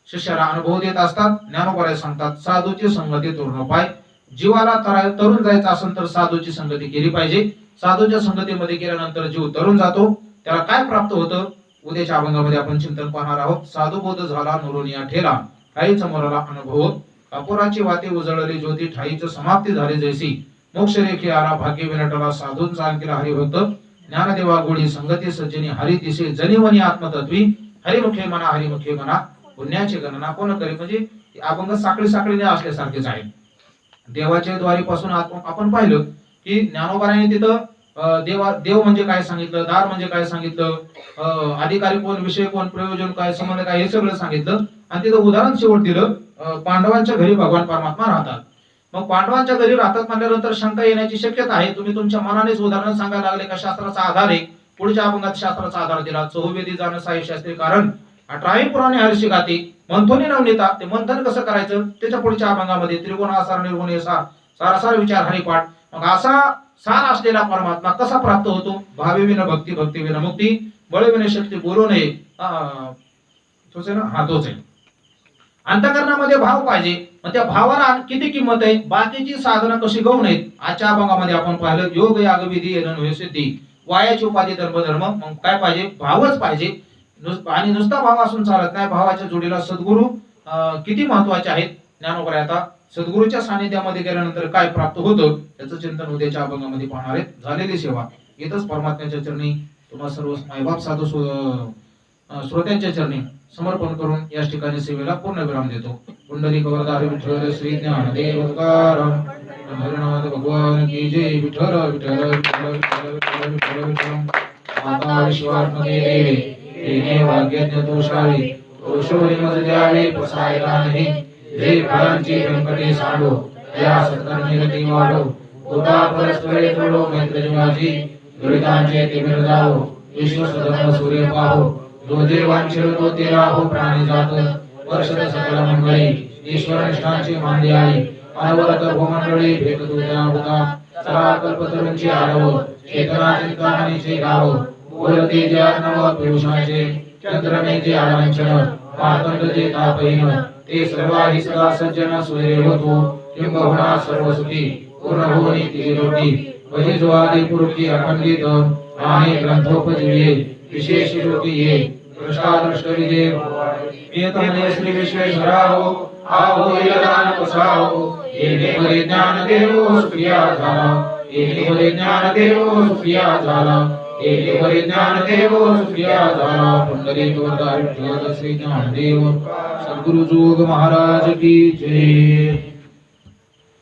A: शिष्याला अनुभव देत असतात. ज्ञानोबराय सांगतात साधूची संगती तरुणोपाय, जीवाला तरुण जायचं असेल तर साधूची संगती केली पाहिजे. साधूच्या संगतीमध्ये गेल्यानंतर जीव तरुण जातो. त्याला काय प्राप्त होतं, उद्याच्या अभंगामध्ये आपण चिंतन पाहणार आहोत. साधू बोध झाला नुरोनिया ठेला, ठाईच मोराला अनुभव, कपुराची वाते उजळली ज्योती, ठाईच समाप्ती झाली जैसी, मोक्ष रेखी आला भाग्य विनटला, साधूंचा आणखीला हरिभक्त, ज्ञानदेवा गोडी संगती सज्जनी, हरी दिसे जनिवनी आत्मतत्वी, हरिमुखे म्हणा हरिमुखे म्हणा, पुण्याची गणना कोण करी. म्हणजे अभंग साखळी साखळीने असल्यासारखेच आहे. देवाच्या द्वारीपासून आपण पाहिलं की ज्ञानोबाराने तिथं देव म्हणजे काय सांगितलं, दार म्हणजे काय सांगितलं, अधिकारी कोण, विषय कोण, प्रयोजन काय, संबंध काय, हे सगळं सांगितलं. आणि तिथं उदाहरण शेवट दिलं, पांडवांच्या घरी भगवान परमात्मा राहतात. मग पांडवांच्या घरी राहतात म्हणल्यानंतर शंका येण्याची शक्यता आहे. तुम्ही तुमच्या मनानेच उदाहरण सांगायला लागले का शास्त्राचा आधार आहे. पुढच्या अभंगात शास्त्राचा आधार दिला, चहुवेदी जाण साई शास्त्री कारण, 18 पुराणे हर्षी गाती, मंथोनी नवनीता. ते मंथन कसं करायचं त्याच्या पुढच्या अभंगामध्ये त्रिगुणासार निर्गुण सारासार विचार हरिपाठ. मग असा सार असलेला परमात्मा कसा प्राप्त होतो, भावे विना भक्ती, भक्ती विना मुक्ती, बळे विना शक्ती बोलू नये. तोच आहे ना, हा तोच आहे. अंतकरणामध्ये भाव पाहिजे. मग त्या भावाला किती किंमत आहे, बाकीची साधनं कशी गौण आहेत. आजच्या अभंगामध्ये आपण पाहिलं योग याग विधी येणं सिद्धी, वायाची उपाधी धर्म धर्म. मग काय पाहिजे, भावच पाहिजे. आणि नुसता भाव असून चालत नाही, भावाच्या जोडीला सद्गुरु किती महत्वाचे आहेत. ज्ञानोबराय आता सद्गुरूच्या सानिध्यामध्ये गेल्यानंतर काय प्राप्त होतं त्याचं चिंतन उद्याच्या अभंगामध्ये पाहणार आहेत. झालेली सेवा येतच परमात्म्याच्या चरणी तुम्हा सर्व मायबाप साधू श्रोत्यांच्या चरणी समर्पण करून या ठिकाणी सेवेला पूर्ण विराम देतो. पुंडलिक वरदारी विठ्ठल श्री ज्ञानदेव तुकाराम हरिनाथ भगवान की जय. विठ्ठल विठ्ठल विठ्ठल विठ्ठल विठ्ठल विठ्ठल. माता विश्वात्मके देवी तिने वाग्यज्ञ दोषावी, दोषोरी मज द्यावे पसायला नाही. जे फळांची व्यंकटे सांडो, त्या सत्कर्मी गती वाढो. होता परस्परे तोडो मैत्र जीवाची, दुरितांचे तिमिर जावो. विश्व सदन सूर्य पाहो, जो जे वांछिल तो ते राहो. प्राणी जात वर्षद सकल मंडळी, ईश्वर निष्ठांची मांदी आली. अनवरत भूमंडळी भेट तुझ्या होता. चला कल्पतरूंची आरव, चेतना चिंतामणीचे गाव. बोलते जे नव पियुषाचे, चंद्रमेचे आलांछन. मातंड जे तापहीन, ते सर्वाही सदा सज्जन सूर्य होतो. किंबहुना सर्व सुखी, पूर्ण होई ती रोटी. वही जो आदि पुरुषी अखंडित, आणि ग्रंथोपजीवे विशेष ज्योती ये. दृष्टादृष्ट विजय प्रियतमने श्री विश्वेश्वराहो, आहो इलदान पसाहो. येणे बरे ज्ञान देवो सुप्रिया झाला, येणे बरे ज्ञान देवो सुप्रिया झाला, येणे बरे ज्ञान देवो सुप्रिया झाला. पुंडलिक वरदारी विठ्ठल श्री ज्ञानदेव सद्गुरु जोग महाराज की जय.